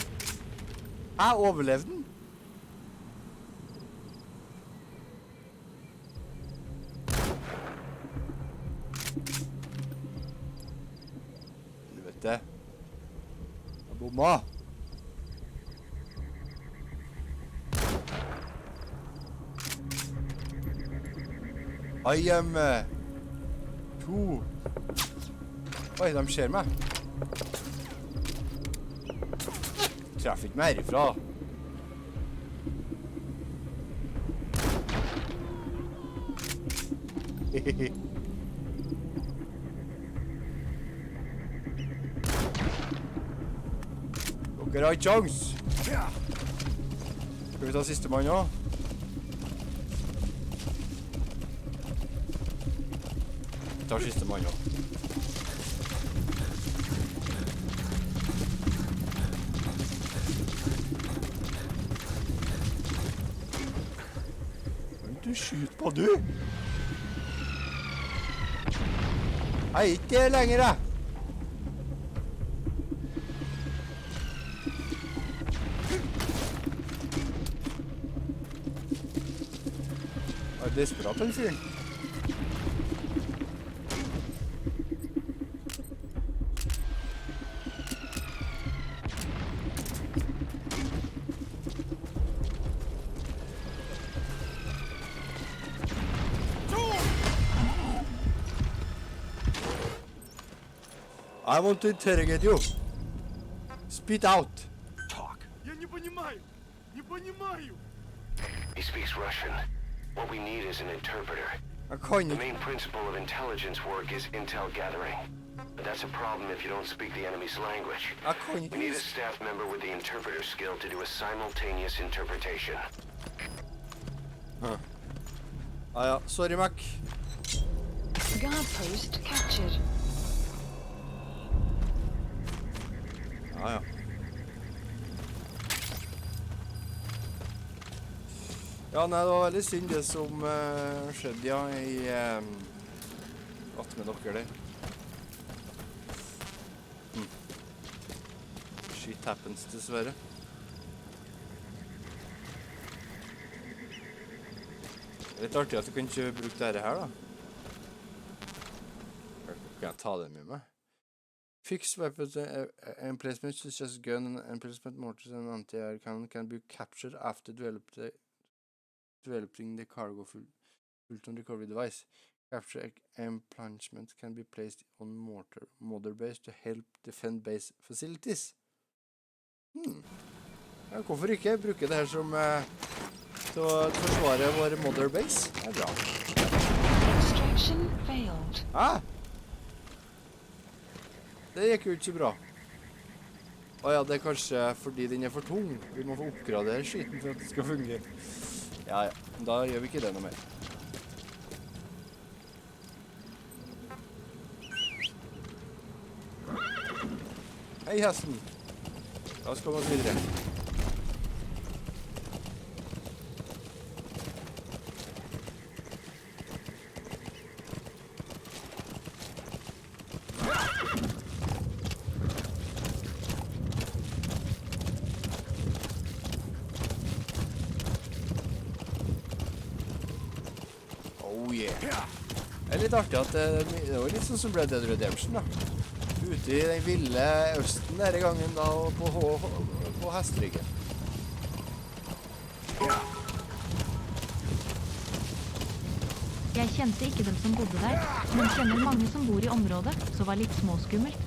Speaker 1: Jeg overlevde den. Helvete. Jeg bomma. I am 2. Oi, de ser meg. Treffer ikke meg herifra. Dere har ikke sjans. Skal vi ta siste mann også? tar siste mann også. Du skyter på, du! Jeg er ikke det lenger, jeg! Jeg er desperat, den fyren. I want to interrogate you. Spit out.
Speaker 2: Talk.
Speaker 7: He speaks Russian. What we need is an interpreter.
Speaker 1: The
Speaker 7: main principle of intelligence work is intel gathering. But that's a problem if you don't speak the enemy's language. We need a staff member with the interpreter skill to do a simultaneous interpretation.
Speaker 1: Huh. Ah ja, sorry Mac.
Speaker 6: Guard post captured.
Speaker 1: Ah ja. Ja, nei, det var veldig synd det som skjedde, ja, i at med dere der. Shit happens, dessverre. Det er litt artig at du kan ikke bruke dette her, da. Kan jeg ta det med meg? Fixed weapons emplacement such as gun and emplacement mortars and anti-air cannon can be captured after developing the cargo Fulton recovery device. Capture emplacement can be placed on mortar base to help defend base facilities. Ja, hvorfor ikke bruke det her som til å forsvare vår mother base? Det er bra.
Speaker 6: Extraction failed.
Speaker 1: Det gikk jo ikke så bra. Ja, det er kanskje fordi den er for tung. Vi må få oppgradere skiten for at det skal fungere. Ja, da gjør vi ikke det noe mer. Hei, hesten. Da skal vi oss videre. Det er litt artig at det var litt sånn som ble Dead Redemption da. Ute i den ville østen denne gangen da, og på hestryggen.
Speaker 11: Jeg kjente ikke dem som bodde der, men kjenner mange som bor i området, så var litt småskummelt.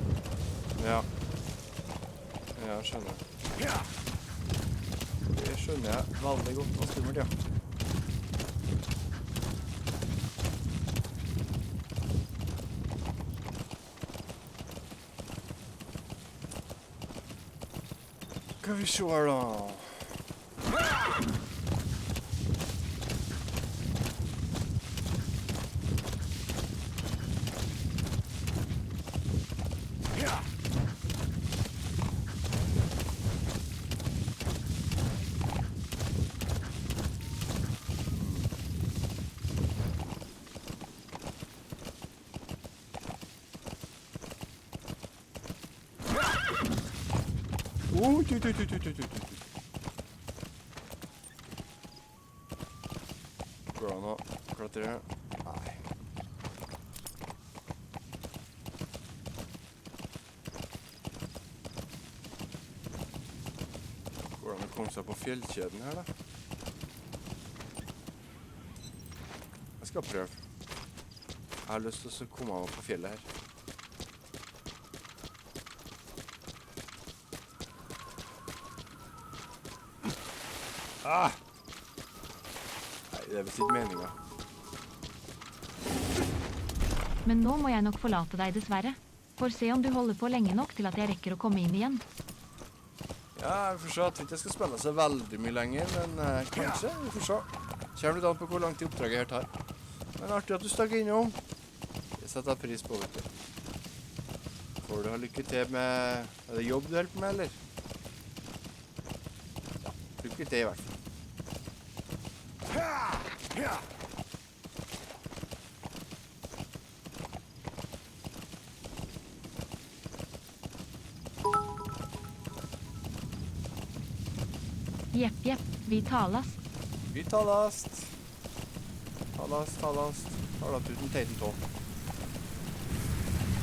Speaker 1: Ja. Ja, skjønner. Det skjønner jeg veldig godt og skummelt, ja. Skal vi se her da. Går det an å klatre? Nei. Går det an å komme seg på fjellkjeden her da? Jeg skal prøve. Jeg har lyst til å komme meg på fjellet her. Nei, det er visst ikke meningen.
Speaker 11: Men nå må jeg nok forlate deg dessverre. For se om du holder på lenge nok til at jeg rekker å komme inn igjen.
Speaker 1: Ja, jeg får se. Jeg tror ikke jeg skal spille så veldig mye lenger, men kanskje. Vi får se. Kjem litt an på hvor lang tid oppdraget her tar. Men artig at du stakk innom. Det setter pris på, vet du. Får du ha lykke til med... Er det jobb du hjelper med, eller? Ja, lykke til i hvert fall.
Speaker 11: Jepp, vi talast.
Speaker 1: Vi talast. Talast. Talat uten teiten tå.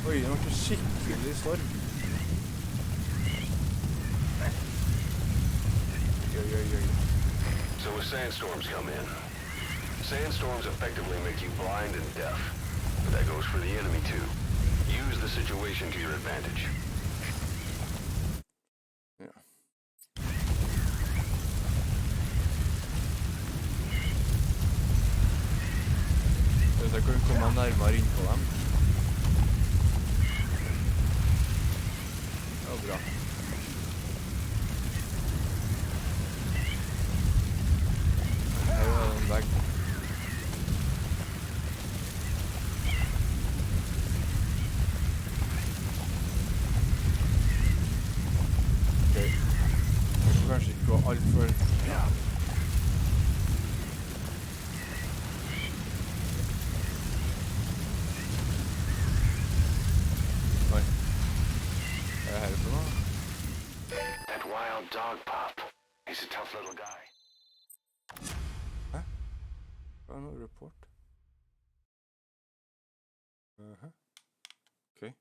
Speaker 1: Oi, det var ikke skikkelig storm. Oi.
Speaker 7: So as sandstorms come in, sandstorms effectively make you blind and deaf. But that goes for the enemy too. Use the situation to your advantage.
Speaker 1: Da kan vi komme nærmere inn på dem. Det var bra. Her er det en vegg. Ok. Jeg skal kanskje ikke gå alt for...
Speaker 7: That wild dog pup. He's a tough little guy.
Speaker 1: Huh? No report. Okay.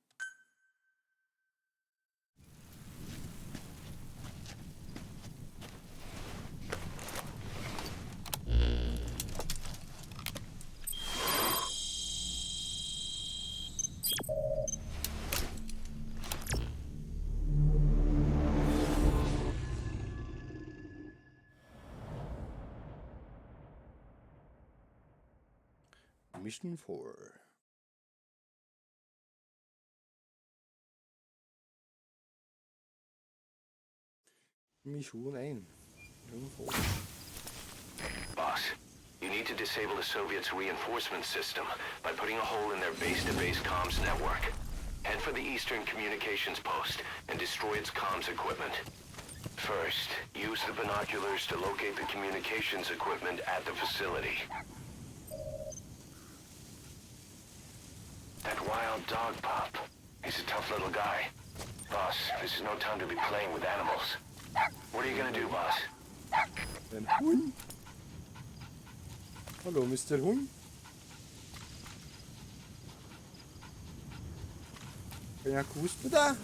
Speaker 1: Mission 4. Mission 1. Mission 4.
Speaker 7: Boss, you need to disable the Soviets' reinforcement system by putting a hole in their base-to-base comms network. Head for the Eastern Communications Post and destroy its comms equipment. First, use the binoculars to locate the communications equipment at the facility. That wild dog pup. He's a tough little guy. Boss, this is no time to be playing with animals. What are you gonna do, boss?
Speaker 1: En hund? Hallo, Mr. Hund? Kan jeg kose med deg?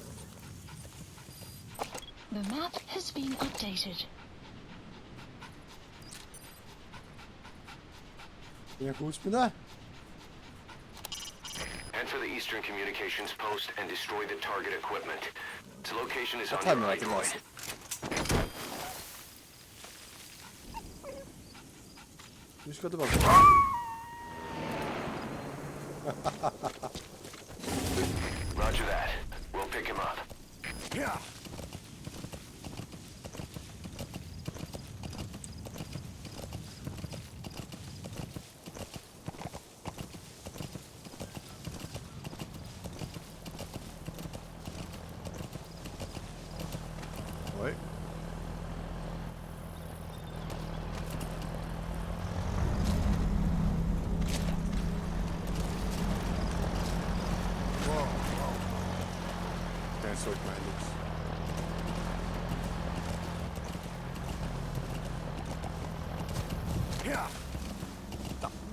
Speaker 6: The map has been updated.
Speaker 1: Kan jeg kose med deg?
Speaker 7: Head for the Eastern Communications Post and destroy the target equipment. Its location is on your right, droid.
Speaker 1: Du skal tilbake.
Speaker 7: Roger that. We'll pick him up.
Speaker 3: Yeah.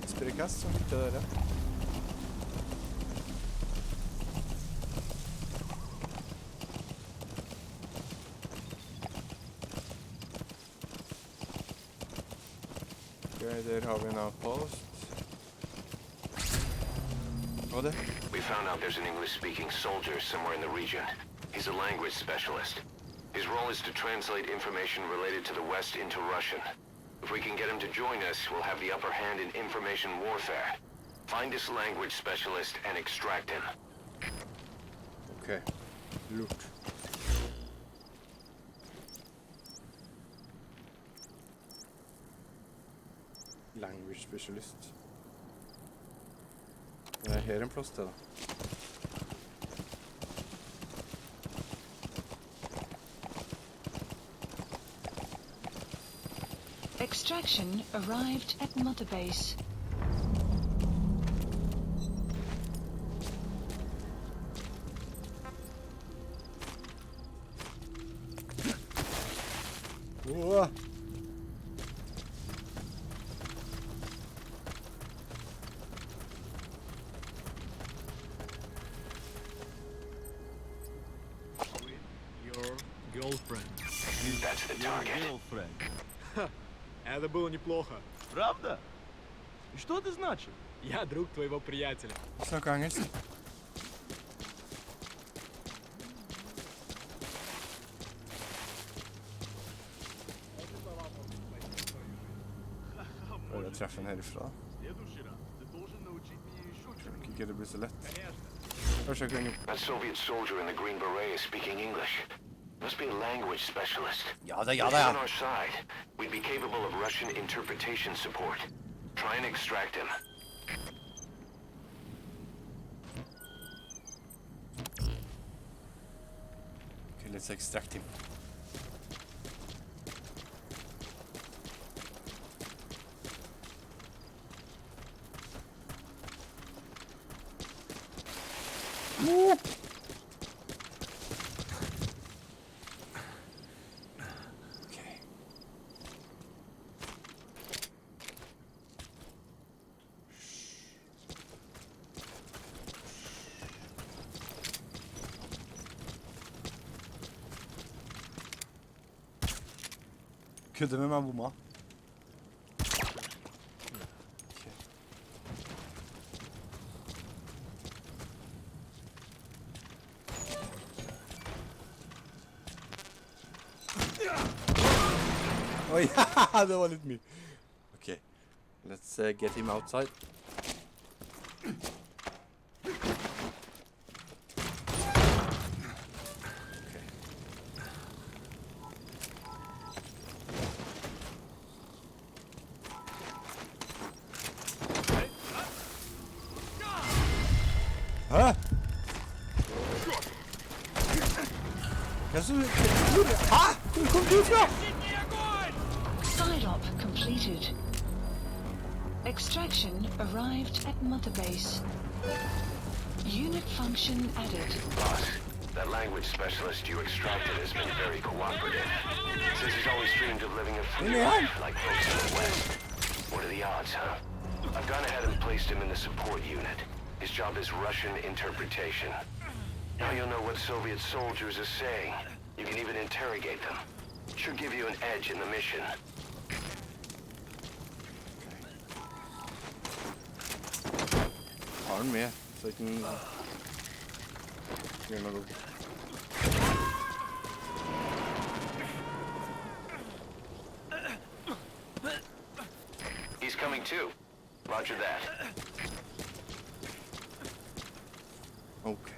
Speaker 1: Sprekkast, som ikke dere. Ok, der har vi en outpost. Hva er det?
Speaker 7: We found out there's an English-speaking soldier somewhere in the region. He's a language specialist. His role is to translate information related to the West into Russian. If we can get him to join us, we'll have the upper hand in information warfare. Find this language specialist and extract him.
Speaker 1: Okay. Lurt. Language specialist. Nei. her en plass til da.
Speaker 6: Extraction arrived at Mother Base.
Speaker 1: Åh!
Speaker 12: Your girlfriend.
Speaker 7: That's the target.
Speaker 12: Girlfriend. Ха, это было неплохо. Правда? И что это значит? Я друг твоего приятеля.
Speaker 1: Snakker engelsk. Prøver å treffe den herifra. Tror ikke det blir så lett. Kanskje jeg kan...
Speaker 7: That Soviet soldier in the green beret is speaking English. Must be a language specialist.
Speaker 1: Ja da,
Speaker 7: If he's on our side, we'd be capable of Russian interpretation support. Try and extract him.
Speaker 1: Okay, let's extract him. Okay. Kødder med meg bomma. Oi, det var litt mye. Okay, let's get him outside. Okay. Hæ? Hva så? Hæ? Hvor kom du fra?
Speaker 6: Side-op completed. Extraction arrived at Mother Base. Unit function added.
Speaker 7: Boss, that language specialist you extracted has been very cooperative. Says he's always dreamed of living a free life like folks in the West. What are the odds, huh? I've gone ahead and placed him in the support unit. His job is Russian interpretation. Now you'll know what Soviet soldiers are saying. You can even interrogate them. Should give you an edge in the mission.
Speaker 1: Har den med, så jeg kan gjøre noe.
Speaker 7: He's coming too. Roger that.
Speaker 1: Okay.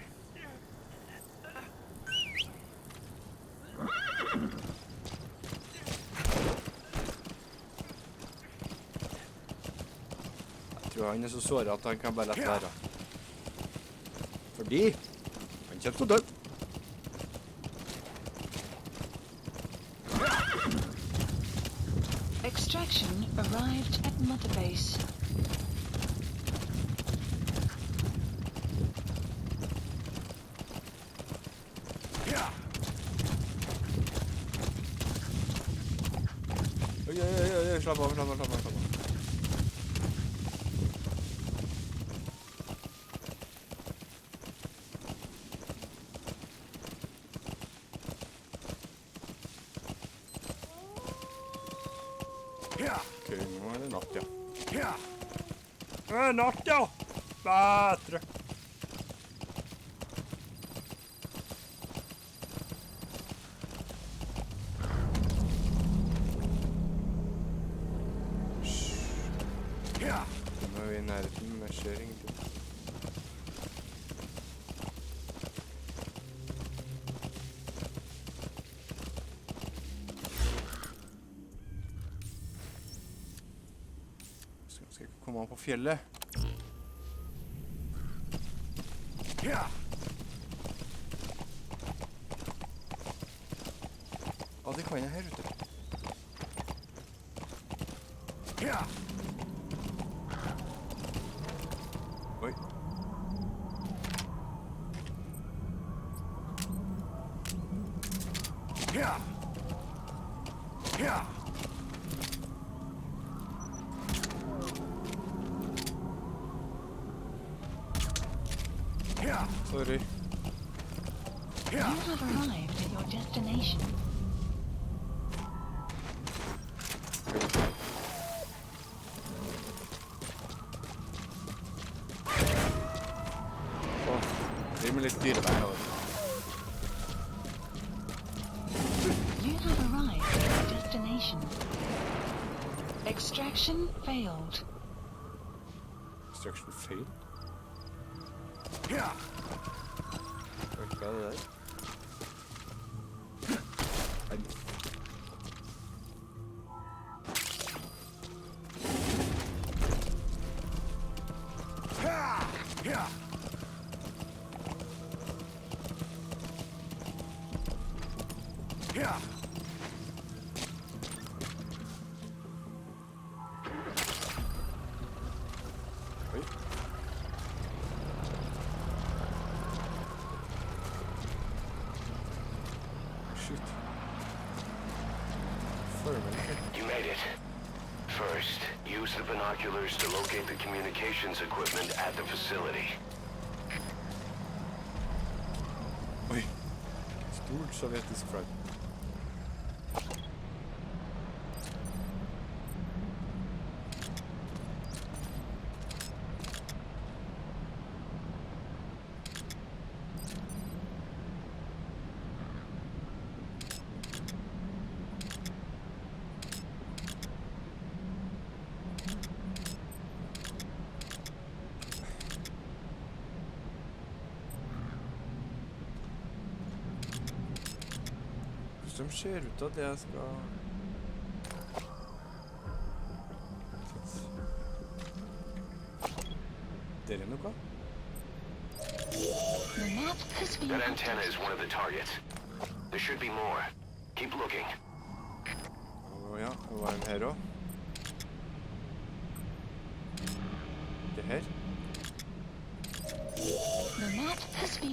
Speaker 1: Jeg tror han er så såret at han kan bare lette være. Fordi han kommer til å dø.
Speaker 6: Extraction arrived at Mother Base.
Speaker 1: Oi, slapp av. Ok, nå er det natt, ja. Natt, ja! Bedre. Nå er vi i nærheten, men det skjer ingenting. Skal ikke komme an på fjellet. Å, det kan jeg her ute. Oi. Sorry.
Speaker 6: You have arrived at your destination.
Speaker 1: Det är litt dyrevær her.
Speaker 6: You have arrived at your destination. Extraction failed.
Speaker 1: Extraction failed? Hva er det der?
Speaker 7: You made it. First, use the binoculars to locate the communications equipment at the facility.
Speaker 1: Oi. Stort sovjetisk flagg. Som ser ut av det jeg skal... Det er noe?
Speaker 7: That antenna is one of the targets. There should be more. Keep looking.
Speaker 1: Å ja, det var en her også. Det her?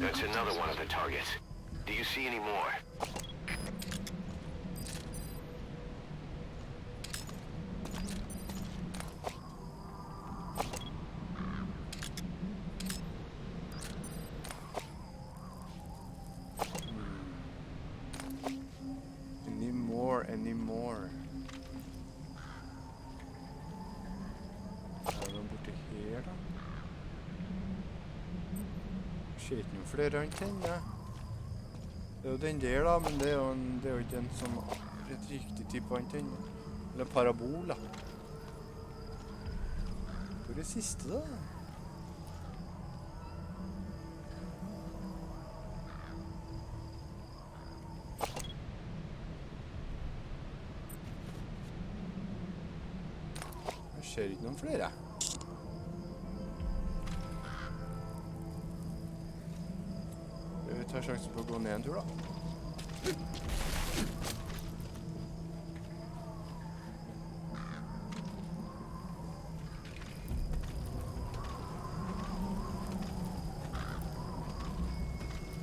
Speaker 7: That's another one of the targets. Do you see any more?
Speaker 1: Any more? Er det noen borte her da? Jeg ser ikke noen flere antenner. Det er jo den der da, men det er jo ikke en som et riktig type antenne. Eller parabol da. Hvor er det siste da? Jeg ser ikke noen flere. Vi tar sjansen på å gå ned en tur da.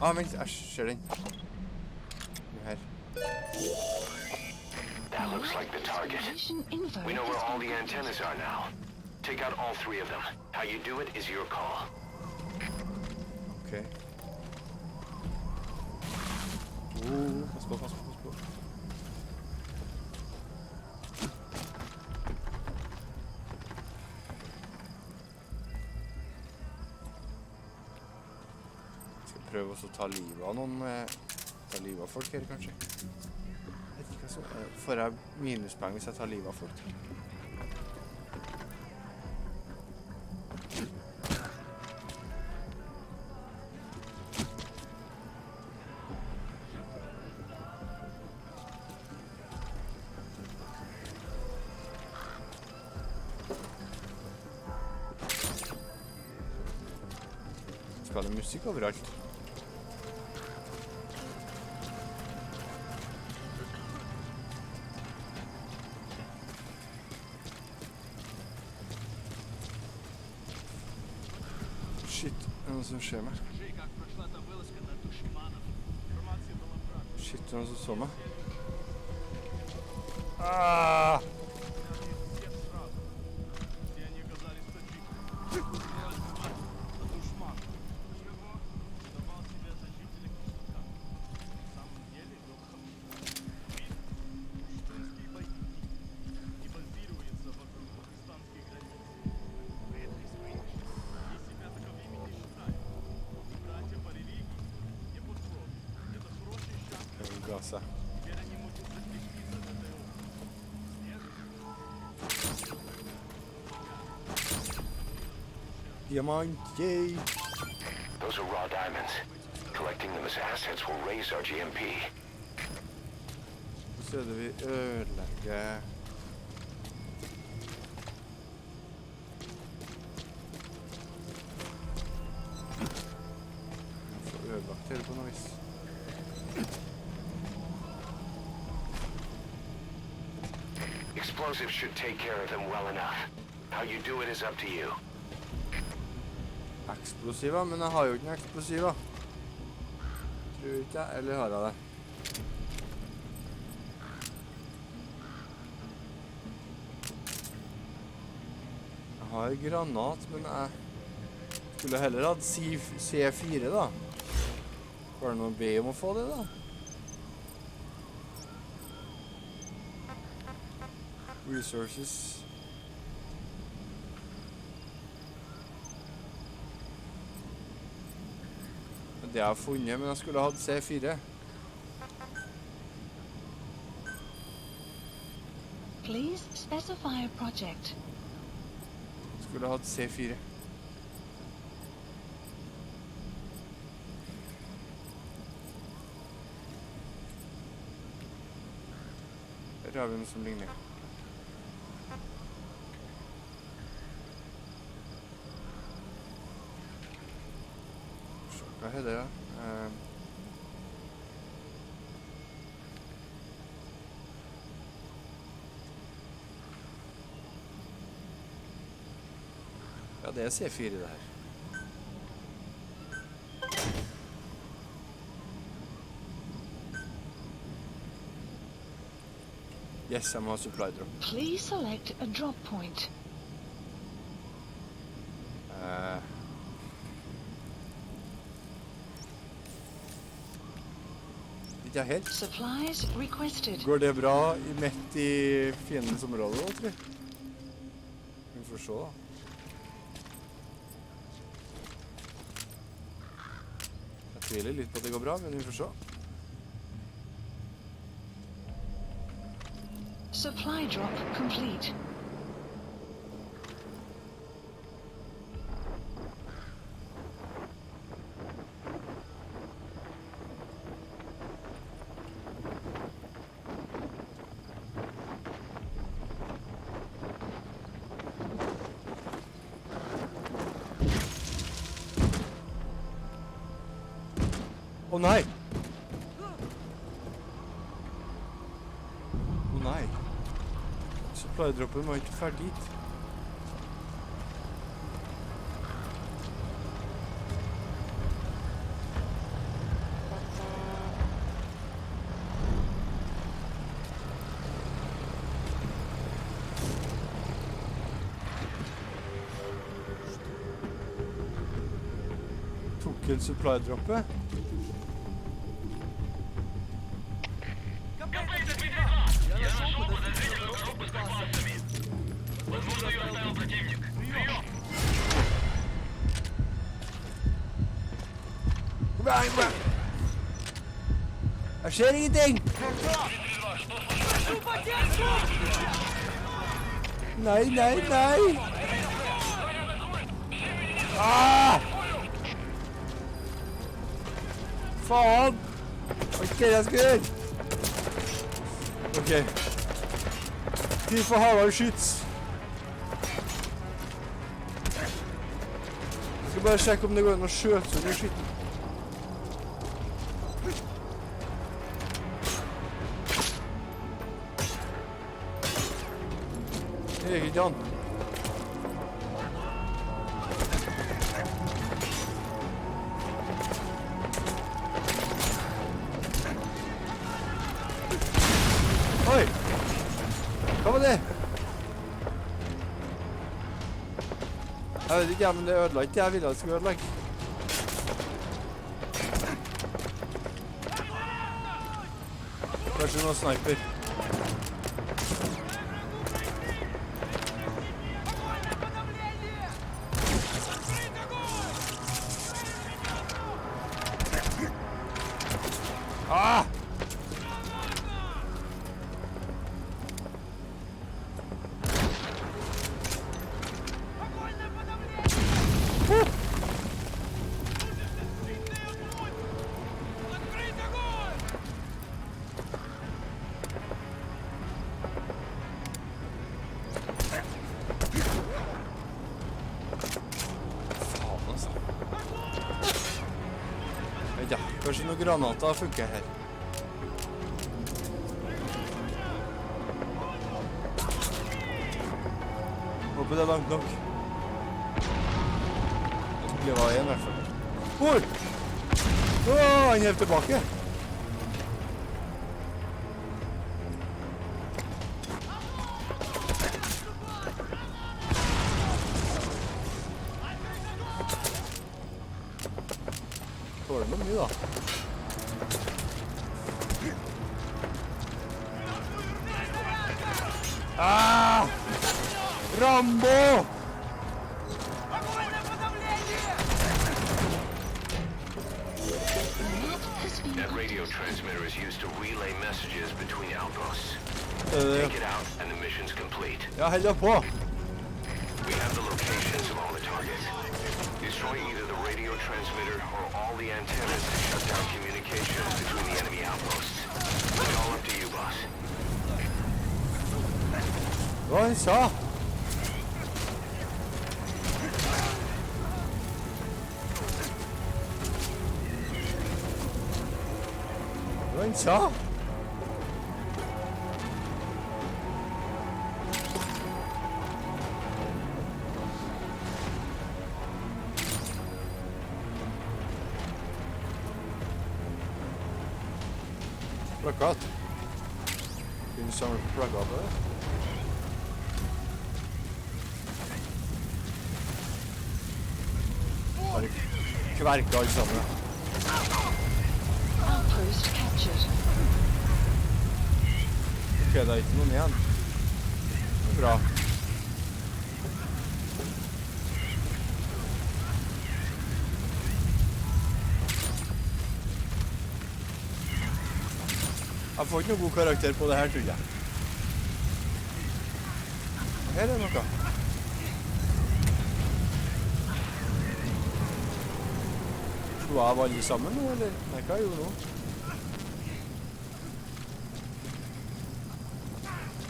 Speaker 1: Ah, vent, jeg ser den. Her.
Speaker 7: That looks like the target. We know where all the antennas are now. Take out all three of them. How you do it is your call.
Speaker 1: Okay. Pass på. Skal prøve å ta livet av noen. Ta livet av folk her, kanskje. Jeg vet ikke hva så. Får jeg minuspoeng hvis jeg tar livet av folk? det musikk overalt. Shit, det er noe som skjer meg. Shit, det er noe som så meg. Ah! Gasa. Diamant, yay!
Speaker 7: Those are raw diamonds. Collecting them as assets will raise our GMP.
Speaker 1: Så er det vi ødelegger. Jeg får ødelagt det på noe vis.
Speaker 7: Explosives should take care of them well enough. How you do it is up to you.
Speaker 1: Eksplosiver, men jeg har jo ikke noen eksplosiver. Tror ikke jeg, eller har jeg det? Jeg har granat, men jeg skulle heller hatt C4 da. Var det noe å be om å få det da? Resources. Det jeg har funnet, men jeg skulle hatt C4.
Speaker 6: Please specify a project.
Speaker 1: Skulle hatt C4. Her har vi noe som ligner. Hva heter det? Ja, det er C4 det her. Yes, jeg må ha supply drop.
Speaker 6: Please select a drop point.
Speaker 1: Ikke helt.
Speaker 6: Supplies requested.
Speaker 1: Går det bra midt i fiendens område da, tror jeg? Vi får se da. Jeg tviler litt på at det går bra, men vi får se.
Speaker 6: Supply drop complete.
Speaker 1: Å nei! Å nei! Supply-droppen var ikke ferdig dit. Tok en supply-droppe? Jeg ser ingenting! Nei, nei, nei! Ah! Faen! Ok, jeg skal gjøre. Ok. Tid for Harald skyts. Skal Skal bare sjekke om det går an å skjøte under skitten. Det gikk ikke an. Oi! Hva var det? Jeg vet ikke, men det ødela ikke. Jeg ville at det skulle ødelegge. Kanskje noen sniper. Ah! Ja, kanskje noen granater funker her. Håper det er langt nok. Det var en i hvert fall. Oi! Han er tilbake. Tåler det mye da. Ah! Rambo!
Speaker 7: That radio transmitter is used to relay messages between outposts. Take it out and the mission's complete.
Speaker 1: Ja, held på.
Speaker 7: We have the locations of all the targets. Destroy either the radio transmitter or all the antennas to shut down communications between the enemy outposts. It's all up to you, boss.
Speaker 1: Hva han sa? Hva han sa? Plakat. Kunne du samle på plakater? Bare kverke alle sammen.
Speaker 6: Outpost captured.
Speaker 1: Ok, det er ikke noen igjen. Det er bra. Jeg får ikke noen god karakter på det her, tror jeg. Her er noe. Slo jeg av alle sammen nå, eller? Nei, hva gjorde jeg nå?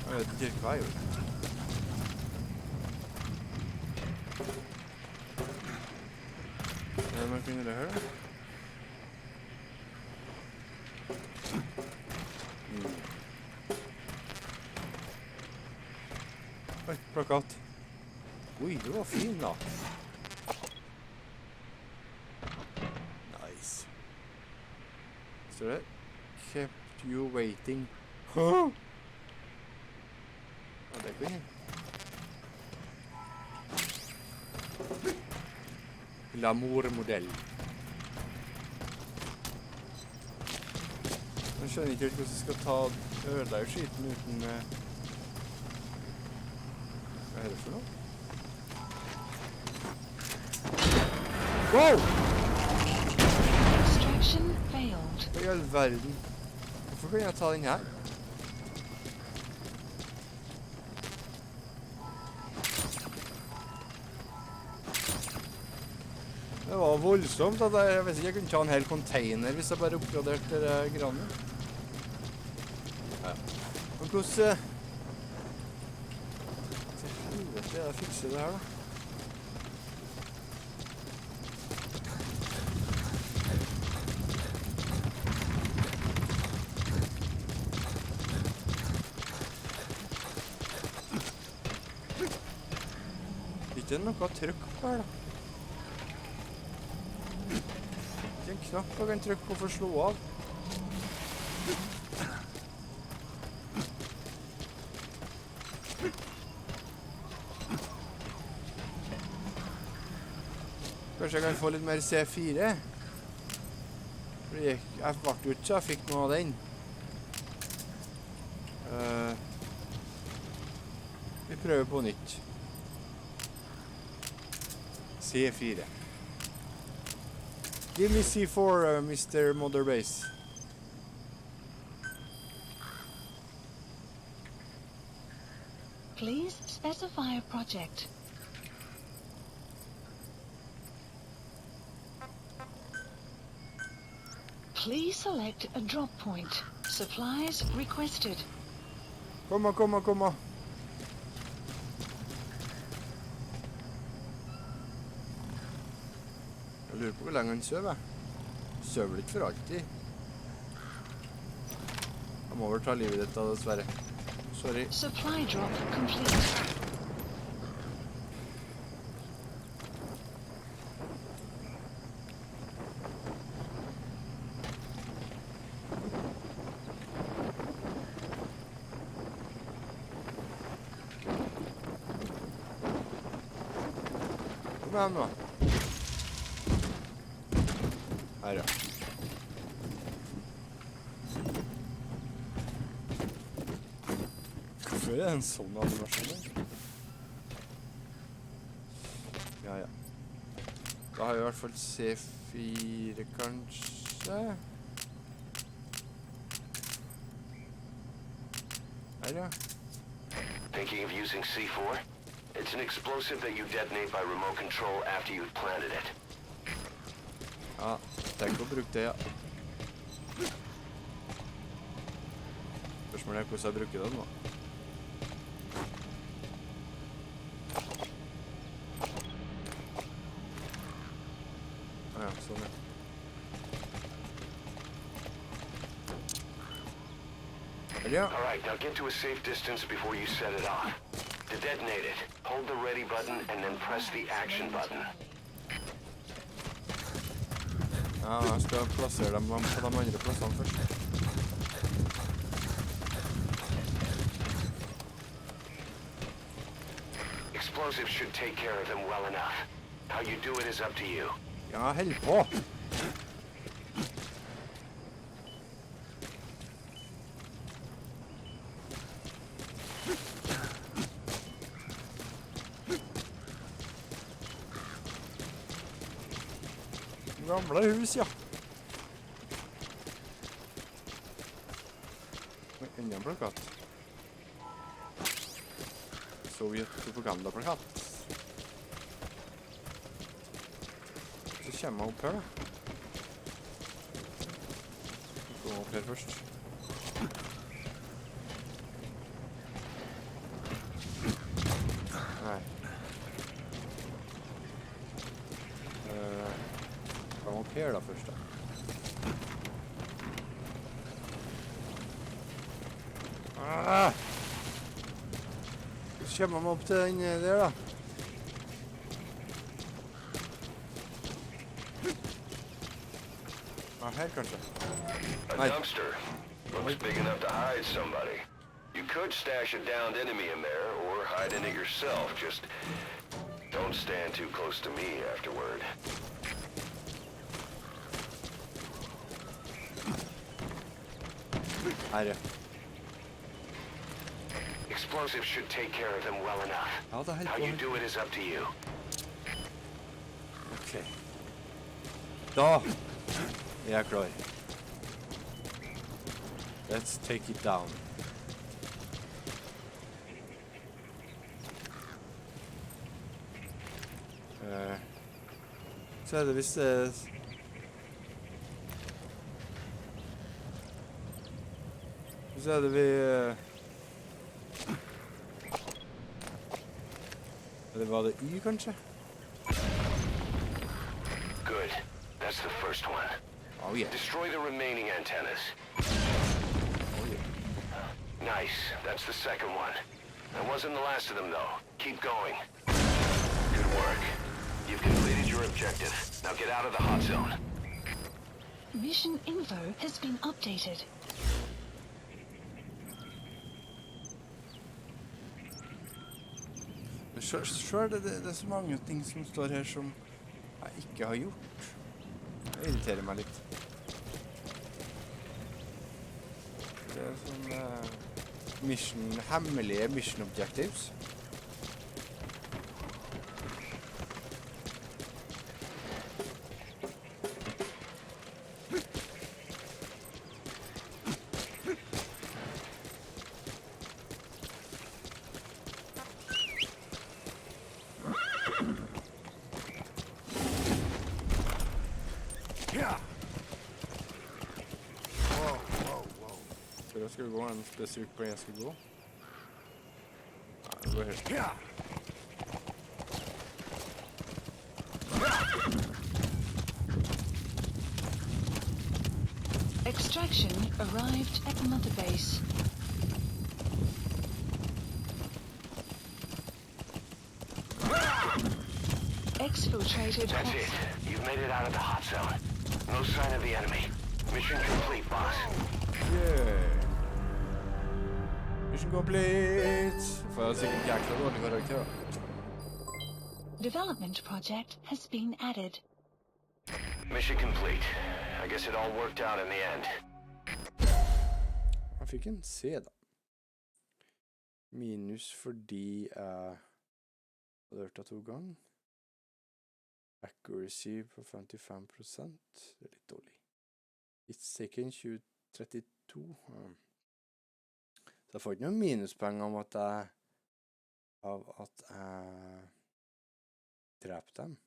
Speaker 1: Jeg vet ikke hva jeg gjorde. Er det noe inni det her, da? Oi, plakat. Oi, det var fin da. Nice. Står det? Kept you waiting. Hæ? Ja, det går inn. Glamour-modell. Jeg skjønner ikke helt hvordan jeg skal ta ødelegge skiten uten... Hva er det for noe? Wow!
Speaker 6: Extraction failed.
Speaker 1: Hva i all verden? Hvorfor kan jeg ta den her? Det var voldsomt at jeg vet ikke, jeg kunne ta en hel container hvis jeg bare oppgraderte det grannet. Ja. Men hvordan... Til helvete er det å fikse det her da? ikke noe trykk på her da. Ikke en knapp jeg kan trykke på for å slå av. Kanskje jeg kan få litt mer C4? Fordi jeg ble jo ikke så jeg fikk noe av den. Vi prøver på nytt. C4. Give me C4, Mr. Mother Base.
Speaker 6: Please specify a project. Please select a drop point. Supplies requested.
Speaker 1: Komma. Jeg lurer på hvor lenge han søver. Søver litt for alltid. Jeg må vel ta livet ditt da, dessverre. Sorry.
Speaker 6: Supply drop complete.
Speaker 1: Kom igjen nå. Her ja. Hvorfor er det en sånn animasjon? Ja. Da har vi i hvert fall C4 kanskje. Her ja.
Speaker 7: Thinking of using C4? It's an explosive that you detonate by remote control after you've planted it.
Speaker 1: Ja, tenk å bruke det, ja. Spørsmålet er hvordan jeg bruker den nå. Ja, sånn ja.
Speaker 7: All right, now get to a safe distance before you set it off. To detonate it, hold the ready button and then press the action button.
Speaker 1: Ja, jeg skal plassere dem på de andre plassene først.
Speaker 7: Explosives should take care of them well enough. How you do it is up to you.
Speaker 1: Ja, held på! Gamle hus, ja. Enda en plakat. Sovjet-propagandaplakat. Så kommer jeg opp her, da. Gå opp her først. Nei. Kom opp her da først da. Så kommer man opp til den der da. Ja, her kanskje.
Speaker 7: A dumpster. Looks big enough to hide somebody. You could stash a downed enemy in there or hide in it yourself. Just don't stand too close to me afterward.
Speaker 1: Her, ja.
Speaker 7: Explosives should take care of them well enough.
Speaker 1: Ja, det er helt
Speaker 7: How you
Speaker 1: bra.
Speaker 7: do it is up to you.
Speaker 1: Ok. Da er jeg klar. Let's take it down. Så er det hvis det... Så er det vi... Eller var det Y, kanskje?
Speaker 7: Good. That's the first one.
Speaker 1: Oh, yeah.
Speaker 7: Destroy the remaining antennas.
Speaker 1: Oh, yeah.
Speaker 7: Nice. That's the second one. That wasn't the last of them, though. Keep going. Good work. You've completed your objective. Now get out of the hot zone.
Speaker 6: Mission info has been updated.
Speaker 1: Selv det så mange ting som står her som jeg ikke har gjort. Det irriterer meg litt. Det sånn hemmelige mission objectives. Skal vi gå en spesifikk på jeg skal gå? Nei, det går helt.
Speaker 6: Extraction arrived at Mother Base. Exfiltrated.
Speaker 7: That's it. You've made it out of the hot zone. No sign of the enemy. Mission complete, boss.
Speaker 1: Yeah. Mission complete. For jeg sikkert jækla dårlig karakter.
Speaker 6: Development project has been added.
Speaker 7: Mission complete. I guess it all worked out in the end.
Speaker 1: Jeg fikk en C da. Minus fordi jeg hadde hørt det 2 ganger. Accuracy på 55%. Det er litt dårlig. It's taken 2032. Så jeg får ikke noen minuspoeng om at jeg dreper dem.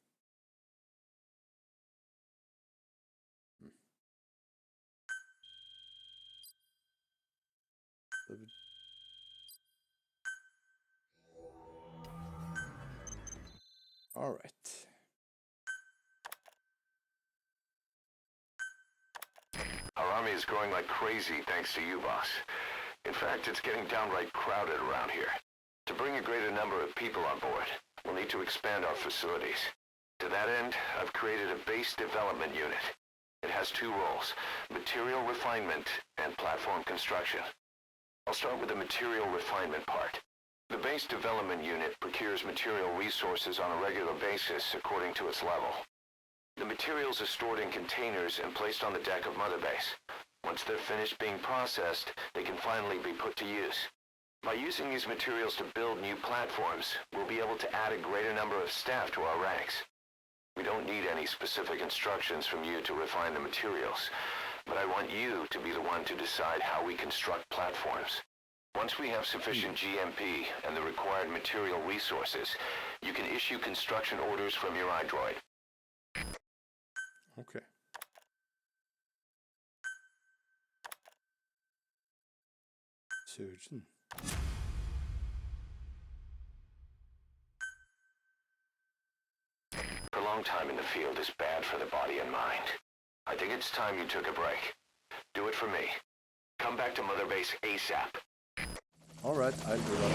Speaker 1: All right.
Speaker 7: Our army is growing like crazy thanks to you, boss. In fact, it's getting downright crowded around here. To bring a greater number of people on board, we'll need to expand our facilities. To that end, I've created a base development unit. It has 2 roles, material refinement and platform construction. I'll start with the material refinement part. The base development unit procures material resources on a regular basis according to its level. The materials are stored in containers and placed on the deck of Mother Base. Once they're finished being processed, they can finally be put to use. By using these materials to build new platforms, we'll be able to add a greater number of staff to our ranks. We don't need any specific instructions from you to refine the materials, but I want you to be the one to decide how we construct platforms. Once we have sufficient GMP and the required material resources, you can issue construction orders from your iDroid.
Speaker 1: Okay. Surgeon.
Speaker 7: Prolonged time in the field is bad for the body and mind. I think it's time you took a break. Do it for me. Come back to Mother Base ASAP.
Speaker 1: All right, I'll do that.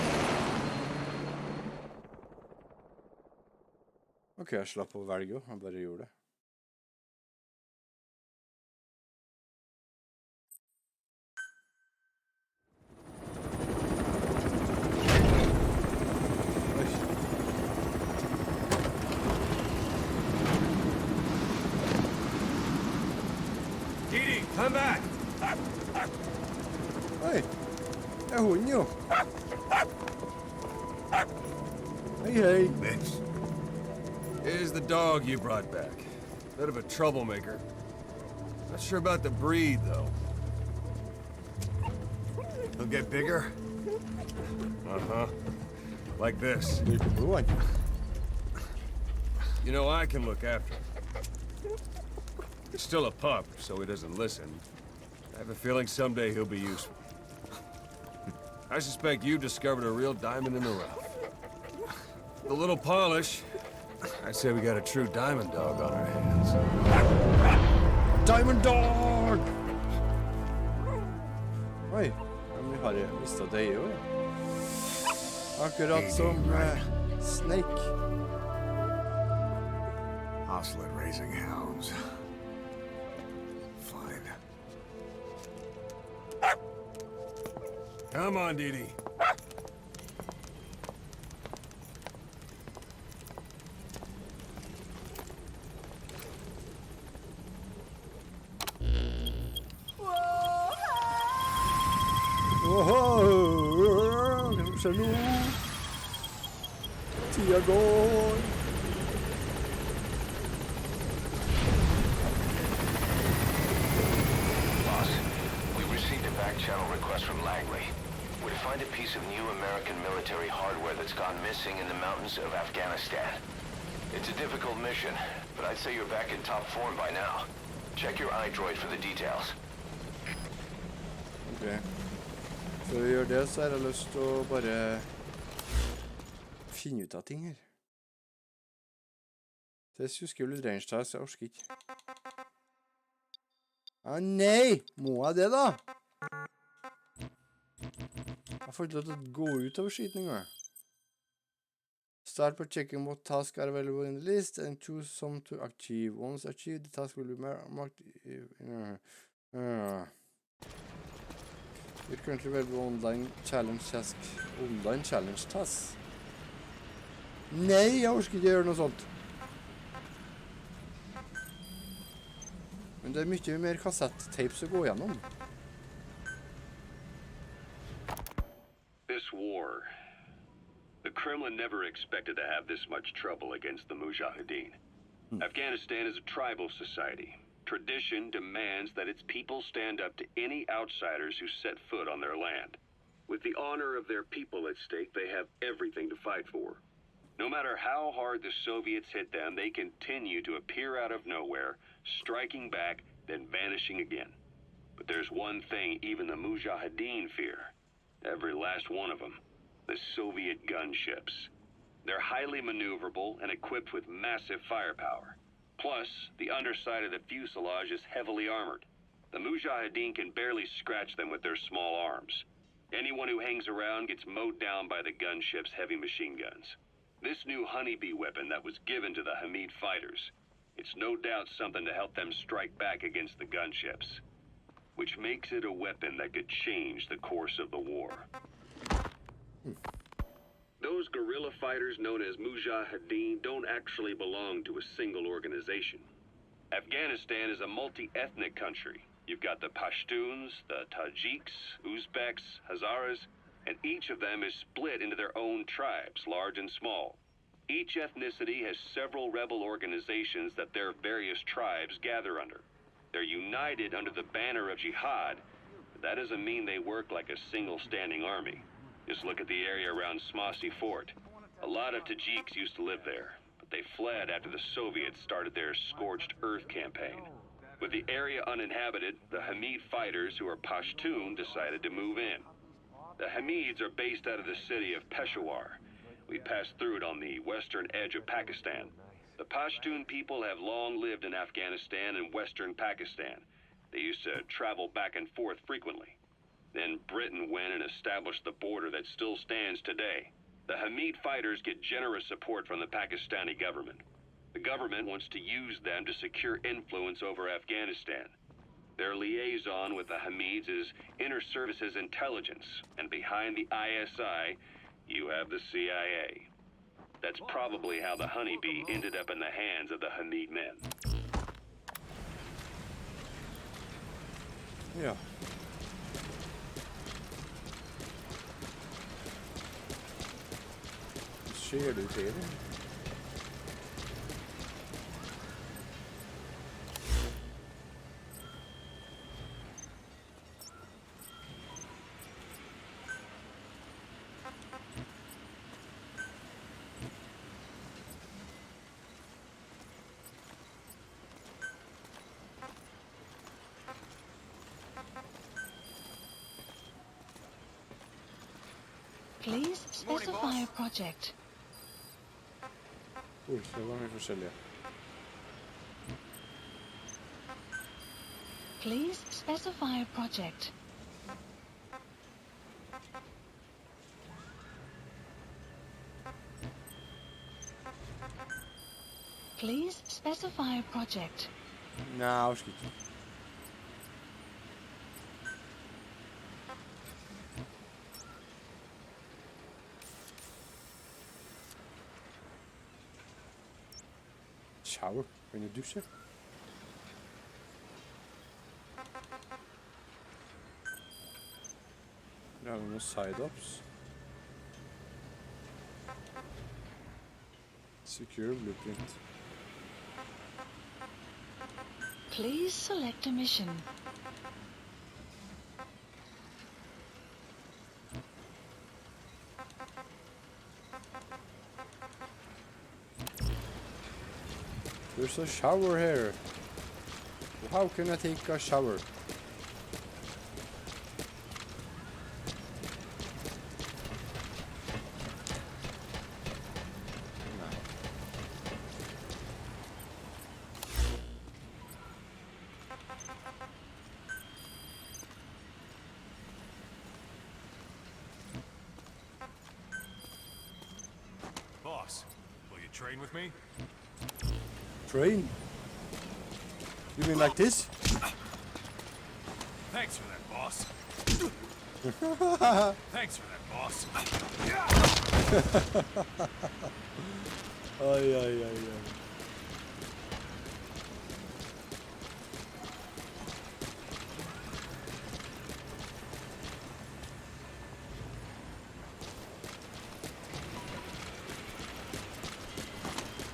Speaker 1: Okay, jeg slapp å velge, jeg bare gjorde det.
Speaker 5: Come back!
Speaker 1: Hei, det er hunden jo. Hei, hei.
Speaker 5: Bitch. Here's the dog you brought back. Bit of a troublemaker. Not sure about the breed, though. He'll get bigger? Uh-huh. Like this. You know, I can look after him. He's still a pup, so he doesn't listen. I have a feeling someday he'll be useful. I suspect you discovered a real diamond in the rough. With a little polish, I'd say we got a true diamond dog on our hands.
Speaker 1: Diamond dog! Oi, vi har mistet det jo. Akkurat som Snake.
Speaker 3: Consulate raising hounds. Fine.
Speaker 5: Come on, Didi.
Speaker 1: Åhå! Kanskje nå? Tida går.
Speaker 7: Boss, we received a back-channel request from Langley. We're to find a piece of new American military hardware that's gone missing in the mountains of Afghanistan. It's a difficult mission, but I'd say you're back in top form by now. Check your iDroid for the details.
Speaker 1: Ok. For å gjøre det, så har jeg lyst til å bare finne ut av ting her. Det husker jeg litt range-test, jeg orsker ikke. Ah, nei! Må jeg det, da? Jeg får ikke lov til å gå ut av skiten engang. Start by checking what tasks are available in the list and choose some to achieve. Once achieved, the task will be marked. You're currently available online challenge task. Online challenge task? Nei, jeg orsker ikke gjøre noe sånt. Men det er mye mer kassettapes å gå gjennom.
Speaker 9: This war, the Kremlin never expected to have this much trouble against the Mujahideen. Afghanistan is a tribal society. Tradition demands that its people stand up to any outsiders who set foot on their land. With the honor of their people at stake, they have everything to fight for. No matter how hard the Soviets hit them, they continue to appear out of nowhere, striking back, then vanishing again. But there's one thing even the Mujahideen fear. Every last one of them. The Soviet gunships. They're highly maneuverable and equipped with massive firepower. Plus, the underside of the fuselage is heavily armored. The Mujahideen can barely scratch them with their small arms. Anyone who hangs around gets mowed down by the gunship's heavy machine guns. This new honeybee weapon that was given to the Hamid fighters, it's no doubt something to help them strike back against the gunships, which makes it a weapon that could change the course of the war. Those guerrilla fighters known as Mujahideen don't actually belong to a single organization. Afghanistan is a multi-ethnic country. You've got the Pashtuns, the Tajiks, Uzbeks, Hazaras, and each of them is split into their own tribes, large and small. Each ethnicity has several rebel organizations that their various tribes gather under. They're united under the banner of jihad, but that doesn't mean they work like a single standing army. Just look at the area around Smasi Fort. A lot of Tajiks used to live there, but they fled after the Soviets started their scorched earth campaign. With the area uninhabited, the Hamid fighters, who are Pashtun, decided to move in. The Hamids are based out of the city of Peshawar. We passed through it on the western edge of Pakistan. The Pashtun people have long lived in Afghanistan and western Pakistan. They used to travel back and forth frequently. Then Britain went and established the border that still stands today. The Hamid fighters get generous support from the Pakistani government. The government wants to use them to secure influence over Afghanistan. Their liaison with the Hamids is Inter-Services Intelligence, and behind the ISI, you have the CIA. That's probably how the honeybee ended up in the hands of the Hamid men.
Speaker 1: Ja. Ser du det?
Speaker 6: Please specify a project.
Speaker 1: Oj, det var med forskjellige.
Speaker 6: Please specify a project. Please specify a project.
Speaker 1: Nei, jeg orsker ikke. Shower. Kan du dusje? Her har vi noen side-ups. Secure blueprint.
Speaker 6: Please select a mission.
Speaker 1: There's a shower here. How can I take a shower?
Speaker 13: Boss, will you train with me?
Speaker 1: Train? You mean like this?
Speaker 13: Thanks for that, boss. Thanks for that, boss.
Speaker 1: Ai, ai, ai, ai.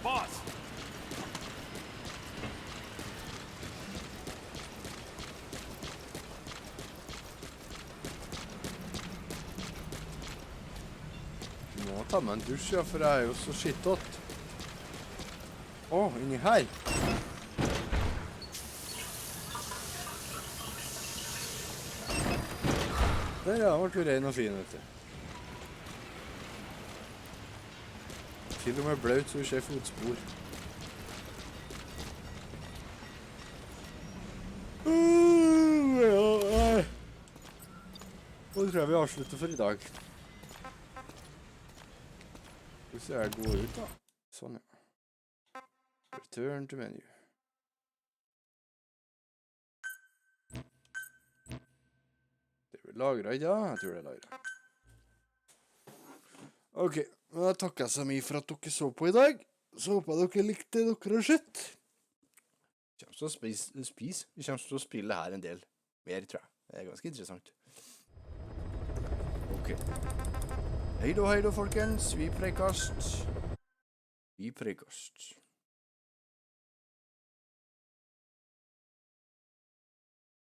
Speaker 13: Boss!
Speaker 1: Må ta meg en dusj, ja, for jeg er jo så skittått. Inni her. Der, ja, ble du ren og fin, vet du. Til og med blaut, så vi ser fotspor. Nå tror jeg vi avslutter for i dag. Hvis jeg går ut da. Sånn, ja. Return to menu. Det er vel lagret, ja. Jeg tror det er lagret. Ok, men da takker jeg så mye for at dere så på i dag. Så håper jeg dere likte det dere har sett. Vi kommer til å spise. Vi kommer til å spille det her en del mer, tror jeg. Det er ganske interessant. Ok. Hei da, folkens. Vi prekast.